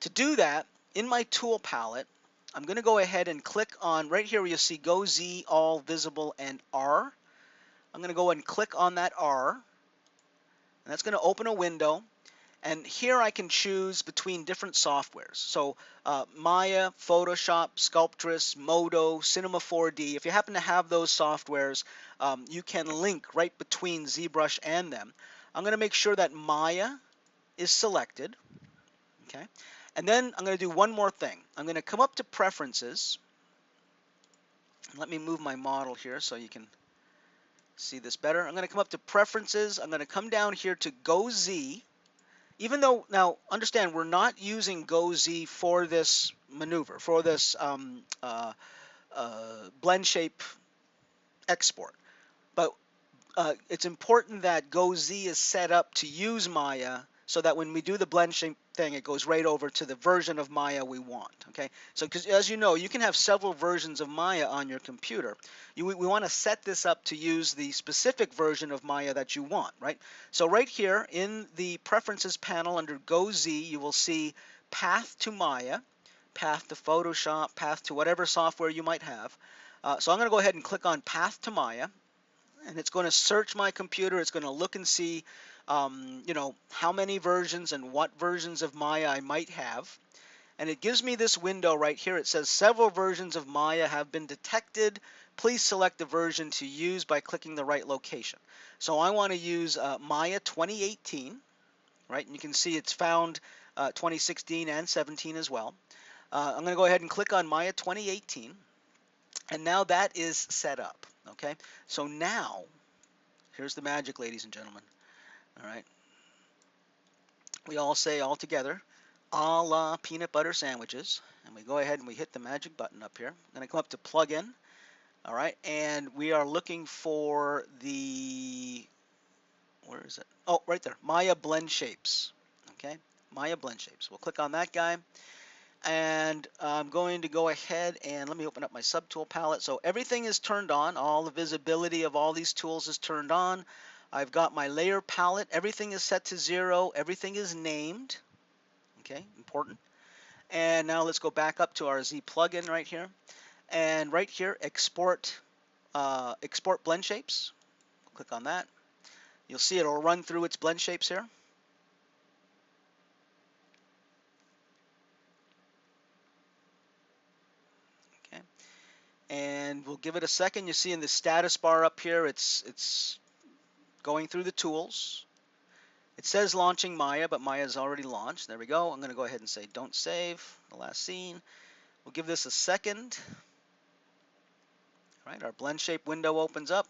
To do that, in my tool palette, I'm going to go ahead and click on right here where you see Go Z, All, Visible, and R. I'm going to go and click on that R, and that's going to open a window. And here I can choose between different softwares. So Maya, Photoshop, Sculptress, Modo, Cinema 4D. If you happen to have those softwares, you can link right between ZBrush and them. I'm going to make sure that Maya is selected. Okay. And then I'm going to do one more thing. I'm going to come up to Preferences. Let me move my model here so you can see this better. I'm going to come up to Preferences. I'm going to come down here to Go Z. Even though, now understand, we're not using Go Z for this maneuver, for this blend shape export. But it's important that Go Z is set up to use Maya so that when we do the blend shape thing, it goes right over to the version of Maya we want. Okay, so because as you know, you can have several versions of Maya on your computer. We want to set this up to use the specific version of Maya that you want, right? So right here in the Preferences panel under Go Z, you will see Path to Maya, Path to Photoshop, Path to whatever software you might have. So I'm going to go ahead and click on Path to Maya, and it's going to search my computer. It's going to look and see, how many versions and what versions of Maya I might have. And it gives me this window right here. It says several versions of Maya have been detected. Please select the version to use by clicking the right location. So I want to use Maya 2018, right? And you can see it's found 2016 and 17 as well. I'm going to go ahead and click on Maya 2018. And now that is set up, okay? So now, here's the magic, ladies and gentlemen. All right. We all say all together, a la peanut butter sandwiches. And we go ahead and we hit the magic button up here. I'm going to come up to plugin. All right. And we are looking for the, where is it? Oh, right there. Maya Blend Shapes. Okay. Maya Blend Shapes. We'll click on that guy. And I'm going to go ahead and let me open up my subtool palette. So everything is turned on. All the visibility of all these tools is turned on. I've got my layer palette. Everything is set to 0. Everything is named. Okay, important. And now let's go back up to our Z plugin right here. And right here, export blend shapes. Click on that. You'll see it'll run through its blend shapes here. Okay. And we'll give it a second. You see in the status bar up here, it's going through the tools. It says launching Maya, but Maya's already launched. There we go. I'm going to go ahead and say don't save the last scene. We'll give this a second. All right, our blend shape window opens up.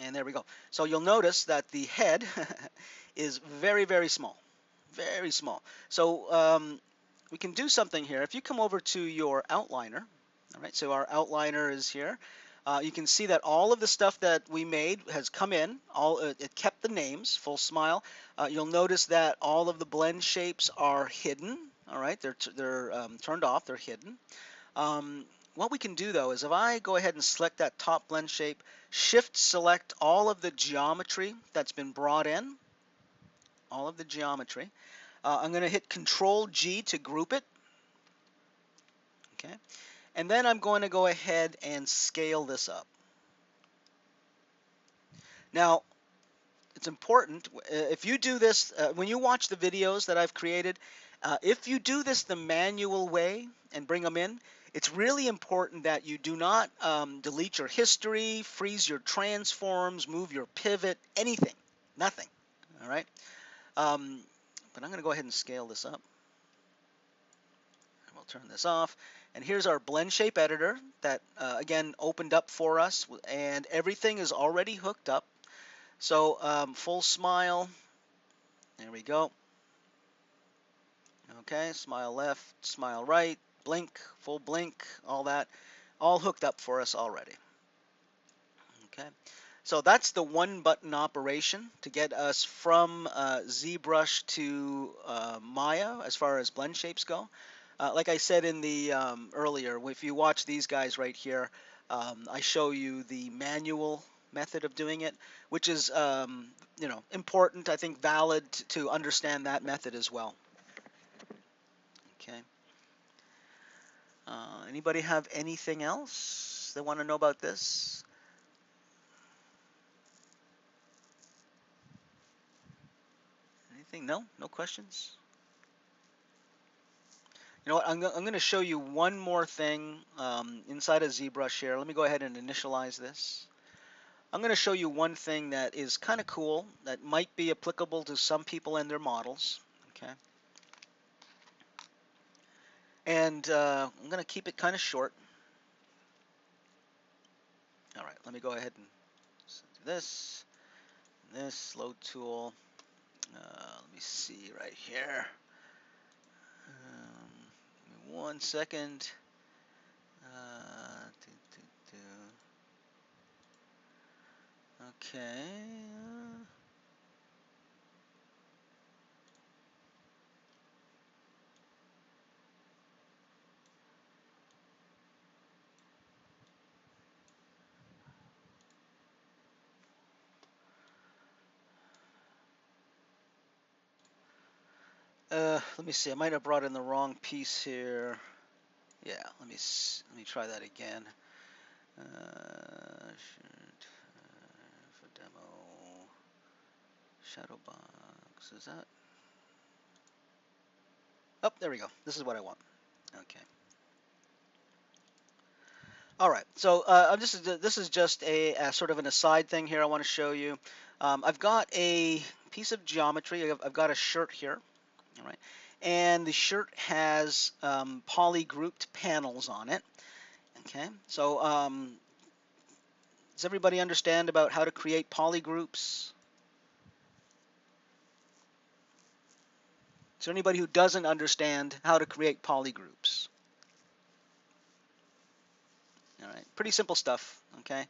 And there we go. So you'll notice that the head is very, very small. Very small. So we can do something here. If you come over to your outliner, all right, so our outliner is here. You can see that all of the stuff that we made has come in. It kept the names, full smile. You'll notice that all of the blend shapes are hidden. All right, they're turned off. They're hidden. What we can do though is if I go ahead and select that top blend shape, shift select all of the geometry that's been brought in, all of the geometry. I'm going to hit Control G to group it. Okay. And then I'm going to go ahead and scale this up. Now, it's important, if you do this, when you watch the videos that I've created, if you do this the manual way and bring them in, it's really important that you do not delete your history, freeze your transforms, move your pivot, anything, nothing, all right? But I'm going to go ahead and scale this up. We'll turn this off. And here's our blend shape editor that, again, opened up for us, and everything is already hooked up. So full smile, there we go. Okay, smile left, smile right, blink, full blink, all that, all hooked up for us already. Okay, so that's the one button operation to get us from ZBrush to Maya as far as blend shapes go. Like I said in the earlier, if you watch these guys right here, I show you the manual method of doing it, which is important, I think valid to understand that method as well. Okay. Anybody have anything else they want to know about this? Anything? No? No questions? You know what? I'm going to show you one more thing inside of ZBrush here. Let me go ahead and initialize this. I'm going to show you one thing that is kind of cool that might be applicable to some people and their models. Okay. And I'm going to keep it kind of short. All right, let me go ahead and do this load tool. Let me see right here. 1 second. Uh, do, do, do. Okay. Let me see. I might have brought in the wrong piece here. Yeah, let me try that again. For demo, shadow box. Is that? Oh, there we go. This is what I want. Okay. All right. So this is just a sort of an aside thing here. I want to show you. I've got a piece of geometry. I've got a shirt here. All right. And the shirt has poly-grouped panels on it. Okay. So does everybody understand about how to create polygroups? Is there anybody who doesn't understand how to create polygroups? All right, pretty simple stuff. Okay,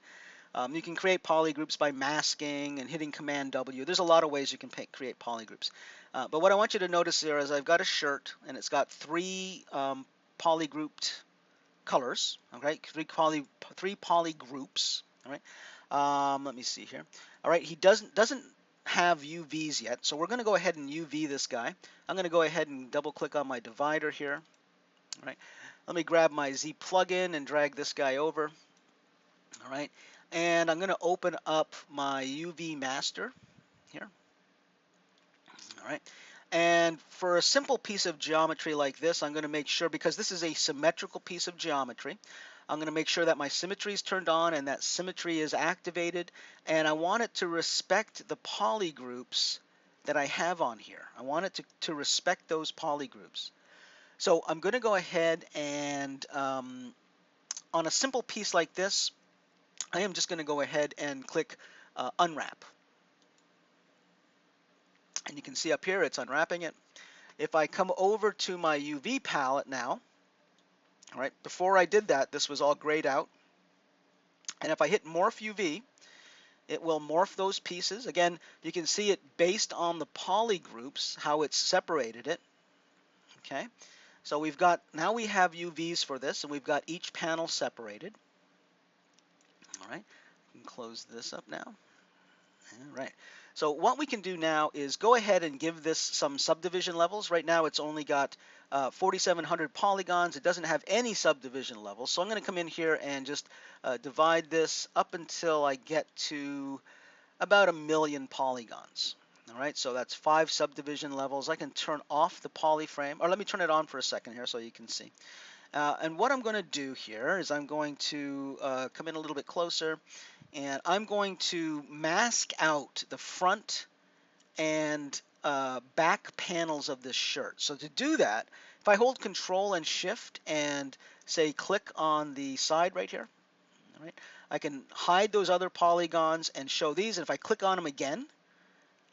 you can create polygroups by masking and hitting Command W. There's a lot of ways you can create polygroups. But what I want you to notice here is I've got a shirt and it's got three polygrouped colors. Okay, three polygroups. All right. Let me see here. All right, he doesn't have UVs yet, so we're going to go ahead and UV this guy. I'm going to go ahead and double click on my divider here. All right, let me grab my Z plugin and drag this guy over. All right, and I'm going to open up my UV master here. All right, and for a simple piece of geometry like this, I'm going to make sure, because this is a symmetrical piece of geometry, I'm going to make sure that my symmetry is turned on and that symmetry is activated, and I want it to respect the polygroups that I have on here. I want it to respect those polygroups. So I'm going to go ahead and on a simple piece like this, I am just going to go ahead and click unwrap. And you can see up here it's unwrapping it. If I come over to my UV palette now, all right, before I did that, this was all grayed out. And if I hit Morph UV, it will morph those pieces. Again, you can see it based on the polygroups, how it's separated it. Okay, so now we have UVs for this, and we've got each panel separated. All right, we can close this up now. All right. So what we can do now is go ahead and give this some subdivision levels. Right now it's only got 4,700 polygons. It doesn't have any subdivision levels. So I'm going to come in here and just divide this up until I get to about 1,000,000 polygons. All right, so that's 5 subdivision levels. I can turn off the polyframe, or let me turn it on for a second here so you can see. And what I'm going to do here is I'm going to come in a little bit closer, and I'm going to mask out the front and back panels of this shirt. So to do that, if I hold Control and Shift and say click on the side right here, all right, I can hide those other polygons and show these. And if I click on them again,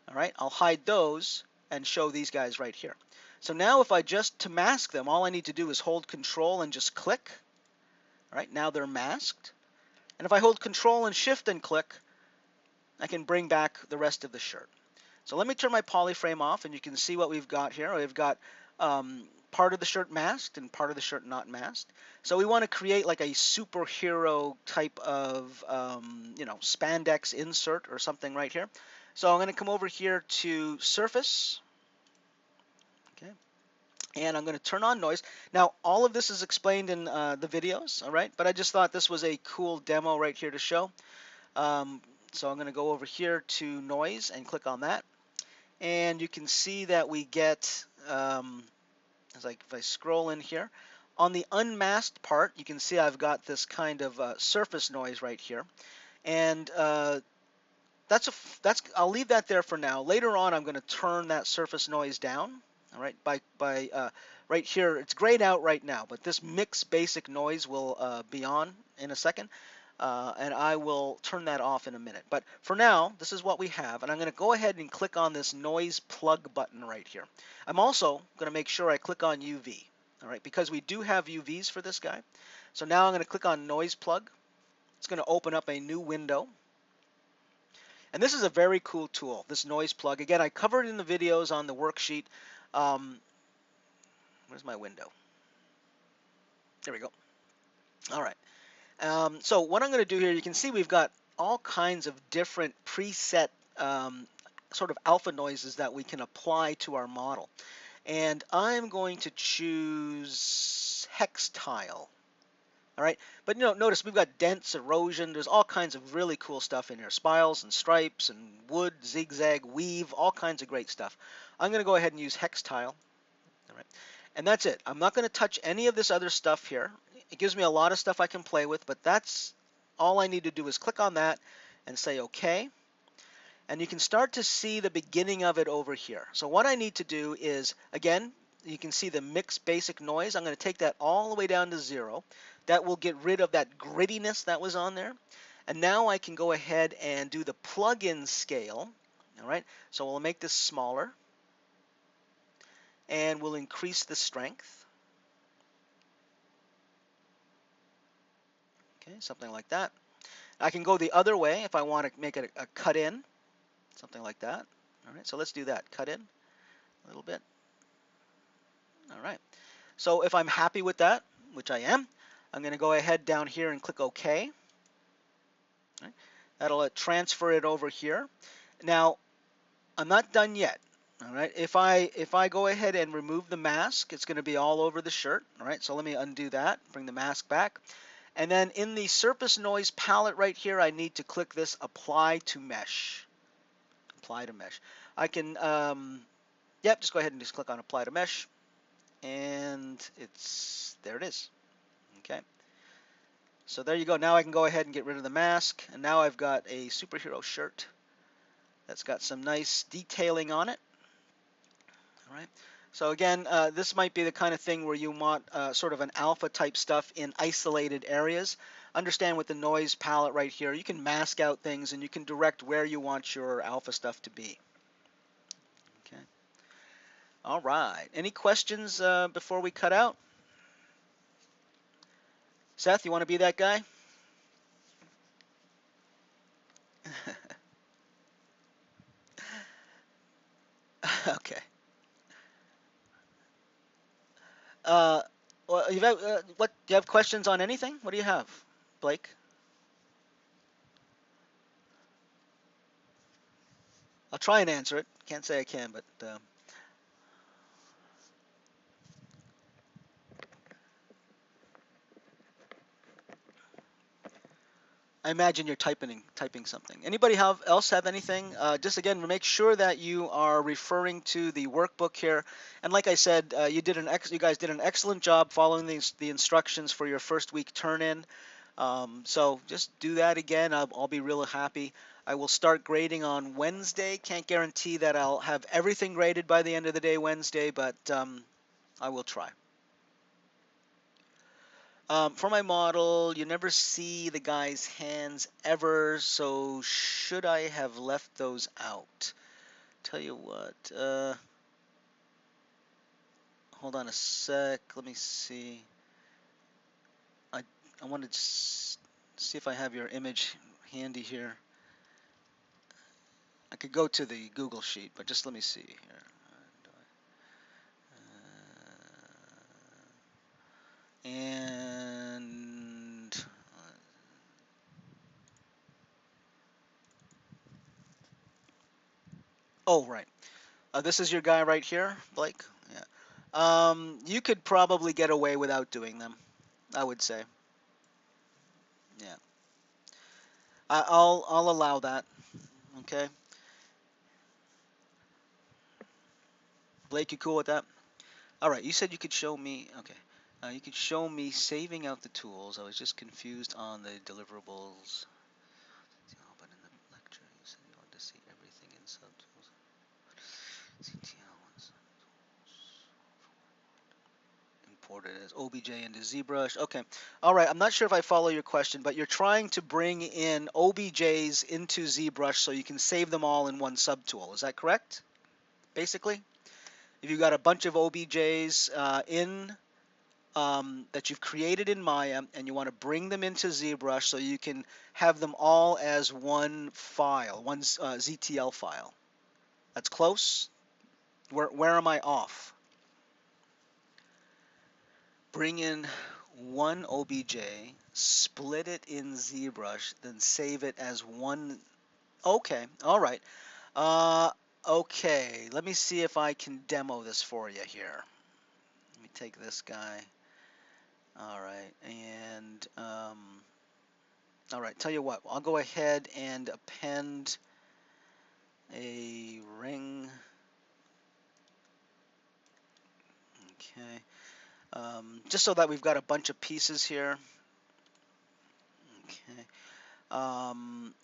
all right, I'll hide those and show these guys right here. So now if I to mask them, all I need to do is hold Control and just click. All right, now they're masked. And if I hold Control and Shift and click, I can bring back the rest of the shirt. So let me turn my polyframe off, and you can see what we've got here. We've got part of the shirt masked and part of the shirt not masked. So we want to create like a superhero type of spandex insert or something right here. So I'm going to come over here to Surface. Okay. And I'm going to turn on noise. Now, all of this is explained in the videos, all right? But I just thought this was a cool demo right here to show. So I'm going to go over here to noise and click on that. And you can see that we get, if I scroll in here, on the unmasked part, you can see I've got this kind of surface noise right here. And I'll leave that there for now. Later on, I'm going to turn that surface noise down. All right, right here, it's grayed out right now, but this mix basic noise will be on in a second, and I will turn that off in a minute. But for now, this is what we have, and I'm going to go ahead and click on this noise plug button right here. I'm also going to make sure I click on UV. all right, because we do have UVs for this guy. So now I'm going to click on Noise Plug. It's going to open up a new window. And this is a very cool tool, this Noise Plug. Again, I covered it in the videos on the worksheet. Um, where's my window? There we go. All right. So what I'm going to do here, you can see we've got all kinds of different preset sort of alpha noises that we can apply to our model. And I'm going to choose hex tile. All right, but notice we've got dents, erosion. There's all kinds of really cool stuff in here. Spirals and stripes and wood, zigzag, weave, all kinds of great stuff. I'm going to go ahead and use hex tile. All right, and that's it. I'm not going to touch any of this other stuff here. It gives me a lot of stuff I can play with, but that's all I need to do is click on that and say OK. And you can start to see the beginning of it over here. So what I need to do is, again, you can see the mix basic noise. I'm going to take that all the way down to 0. That will get rid of that grittiness that was on there. And now I can go ahead and do the plug-in scale. All right, so we'll make this smaller. And we'll increase the strength. Okay, something like that. I can go the other way if I want to make it a cut in. Something like that. All right, so let's do that. Cut in a little bit. All right. So if I'm happy with that, which I am, I'm going to go ahead down here and click OK. Right. That'll transfer it over here. Now, I'm not done yet. All right. If I go ahead and remove the mask, it's going to be all over the shirt. All right. So let me undo that. Bring the mask back. And then in the surface noise palette right here, I need to click this Apply to Mesh. Apply to Mesh. I can, just go ahead and just click on Apply to Mesh. And there it is. Okay. So there you go. Now I can go ahead and get rid of the mask. And now I've got a superhero shirt that's got some nice detailing on it. All right. So again, this might be the kind of thing where you want sort of an alpha type stuff in isolated areas. Understand with the noise palette right here, you can mask out things and you can direct where you want your alpha stuff to be. Okay. All right. Any questions before we cut out? Seth, you want to be that guy? Okay. Well, what do you have questions on anything? What do you have, Blake? I'll try and answer it. Can't say I can, but I imagine you're typing something. Anybody else have anything? Just again, make sure that you are referring to the workbook here. And like I said, you guys did an excellent job following the instructions for your first week turn-in. So just do that again. I'll be real happy. I will start grading on Wednesday. Can't guarantee that I'll have everything graded by the end of the day Wednesday, but I will try. For my model, you never see the guy's hands ever, so should I have left those out? Tell you what, hold on a sec, let me see. I wanted to see if I have your image handy here. I could go to the Google Sheet, but just let me see here. And oh, right. This is your guy right here, Blake? Yeah. You could probably get away without doing them, I would say. Yeah. I'll allow that. Okay. Blake, you cool with that? All right. You said you could show me. Okay. You could show me saving out the tools. I was just confused on the deliverables. But in the lecture, you said you wanted to see everything in subtools. Imported as OBJ into ZBrush. Okay. All right. I'm not sure if I follow your question, but you're trying to bring in OBJs into ZBrush so you can save them all in one subtool. Is that correct? Basically, if you've got a bunch of OBJs in that you've created in Maya, and you want to bring them into ZBrush so you can have them all as one file, one ZTL file. That's close. Where am I off? Bring in one OBJ, split it in ZBrush, then save it as one. Okay, all right. Uh, okay, let me see if I can demo this for you here. Let me take this guy. All right, and all right, tell you what, I'll go ahead and append a ring. Okay, just so that we've got a bunch of pieces here. Okay. Um,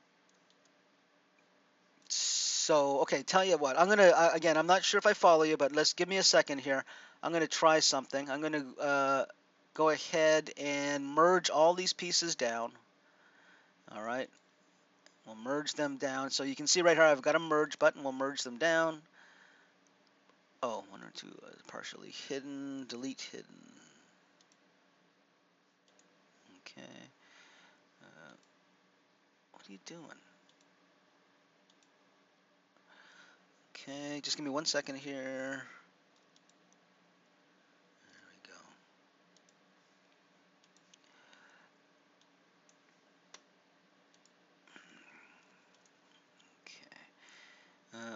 so, okay, tell you what, I'm gonna, again, I'm not sure if I follow you, but let's give me a second here. I'm gonna try something. I'm gonna go ahead and merge all these pieces down. All right, we'll merge them down. So you can see right here, I've got a merge button. We'll merge them down. Oh, one or two partially hidden, delete hidden. Okay. What are you doing? Okay, just give me 1 second here. There we go. Okay.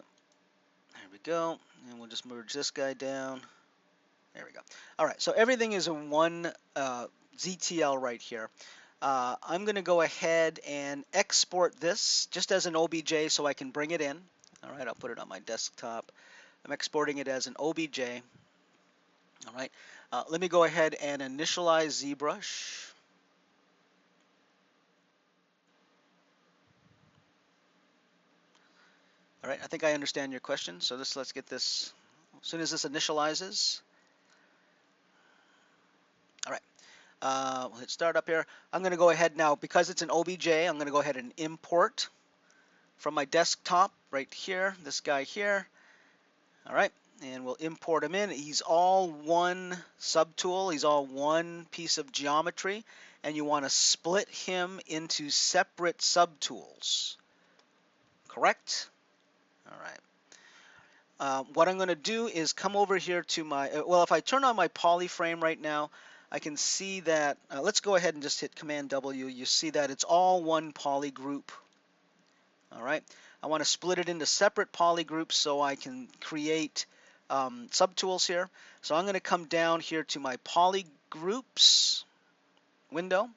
There we go. And we'll just merge this guy down. There we go. All right, so everything is in one ZTL right here. I'm going to go ahead and export this just as an OBJ so I can bring it in. All right, I'll put it on my desktop. I'm exporting it as an OBJ. All right, let me go ahead and initialize ZBrush. All right, I think I understand your question. So let's get this, as soon as this initializes. All right, we'll hit start up here. I'm going to go ahead now, because it's an OBJ, I'm going to go ahead and import from my desktop right here, this guy here. All right, and we'll import him in. He's all one subtool. He's all one piece of geometry, and you want to split him into separate subtools. Correct? All right. What I'm going to do is come over here to my, well, if I turn on my polyframe right now, I can see that, let's go ahead and just hit Command W. You see that it's all one poly group. All right. I want to split it into separate poly groups so I can create subtools here. So I'm going to come down here to my poly groups window,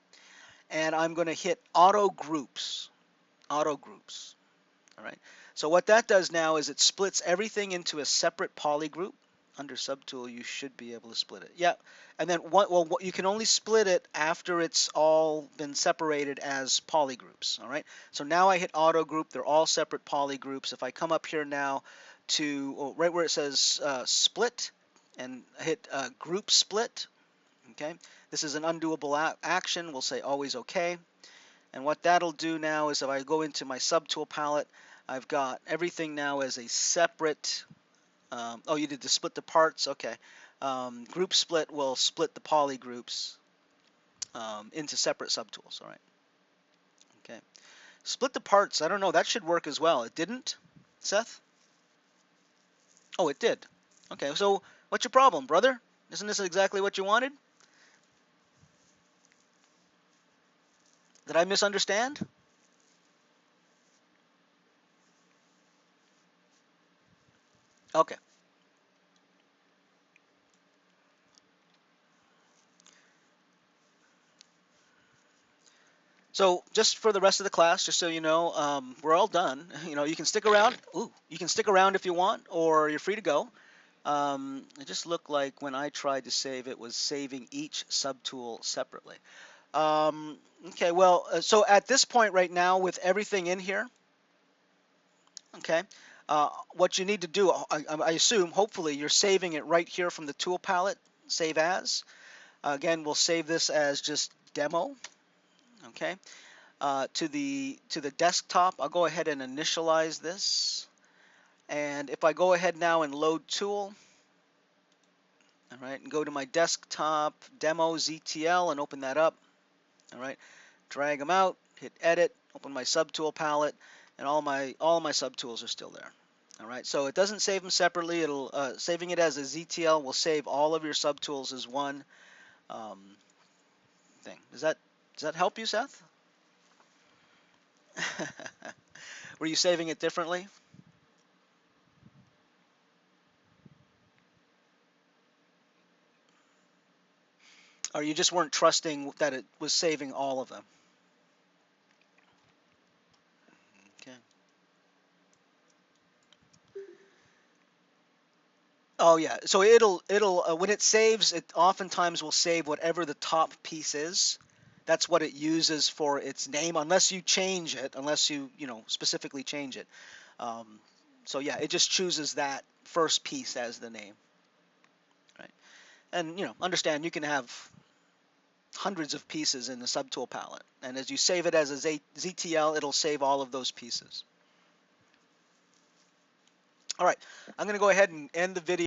and I'm going to hit auto groups. Auto groups. All right. So what that does now is it splits everything into a separate poly group. Under subtool, you should be able to split it. Yeah. And then you can only split it after it's all been separated as poly groups. All right. So now I hit auto group. They're all separate poly groups. If I come up here now to right where it says split and hit group split. Okay. This is an undoable action. We'll say always okay. And what that'll do now is if I go into my subtool palette, I've got everything now as a separate, oh, you did the split the parts, okay. Group split will split the poly groups into separate subtools, all right. Okay. Split the parts, I don't know, that should work as well. It didn't, Seth? Oh, it did. Okay, so what's your problem, brother? Isn't this exactly what you wanted? Did I misunderstand? Okay. So just for the rest of the class, just so you know, we're all done. You know, you can stick around. Ooh, you can stick around if you want, or you're free to go. It just looked like when I tried to save, it was saving each subtool separately. Okay, well, so at this point right now, with everything in here, okay, what you need to do, I assume, hopefully, you're saving it right here from the tool palette, save as. Again, we'll save this as just demo, okay. To the desktop, I'll go ahead and initialize this. And if I go ahead now and load tool, All right, and go to my desktop demo ZTL and open that up. All right, drag them out, hit edit, open my subtool palette, and all of my subtools are still there. All right, so it doesn't save them separately. It'll saving it as a ZTL will save all of your subtools as one um, thing. Does that help you, Seth? Were you saving it differently? Or you just weren't trusting that it was saving all of them? Okay. Oh yeah. So it'll when it saves, it oftentimes will save whatever the top piece is. That's what it uses for its name, unless you change it, unless you know specifically change it. Um, so yeah, it just chooses that first piece as the name, right? And you know, understand you can have hundreds of pieces in the subtool palette, and as you save it as a ZTL, it'll save all of those pieces. All right, I'm going to go ahead and end the video.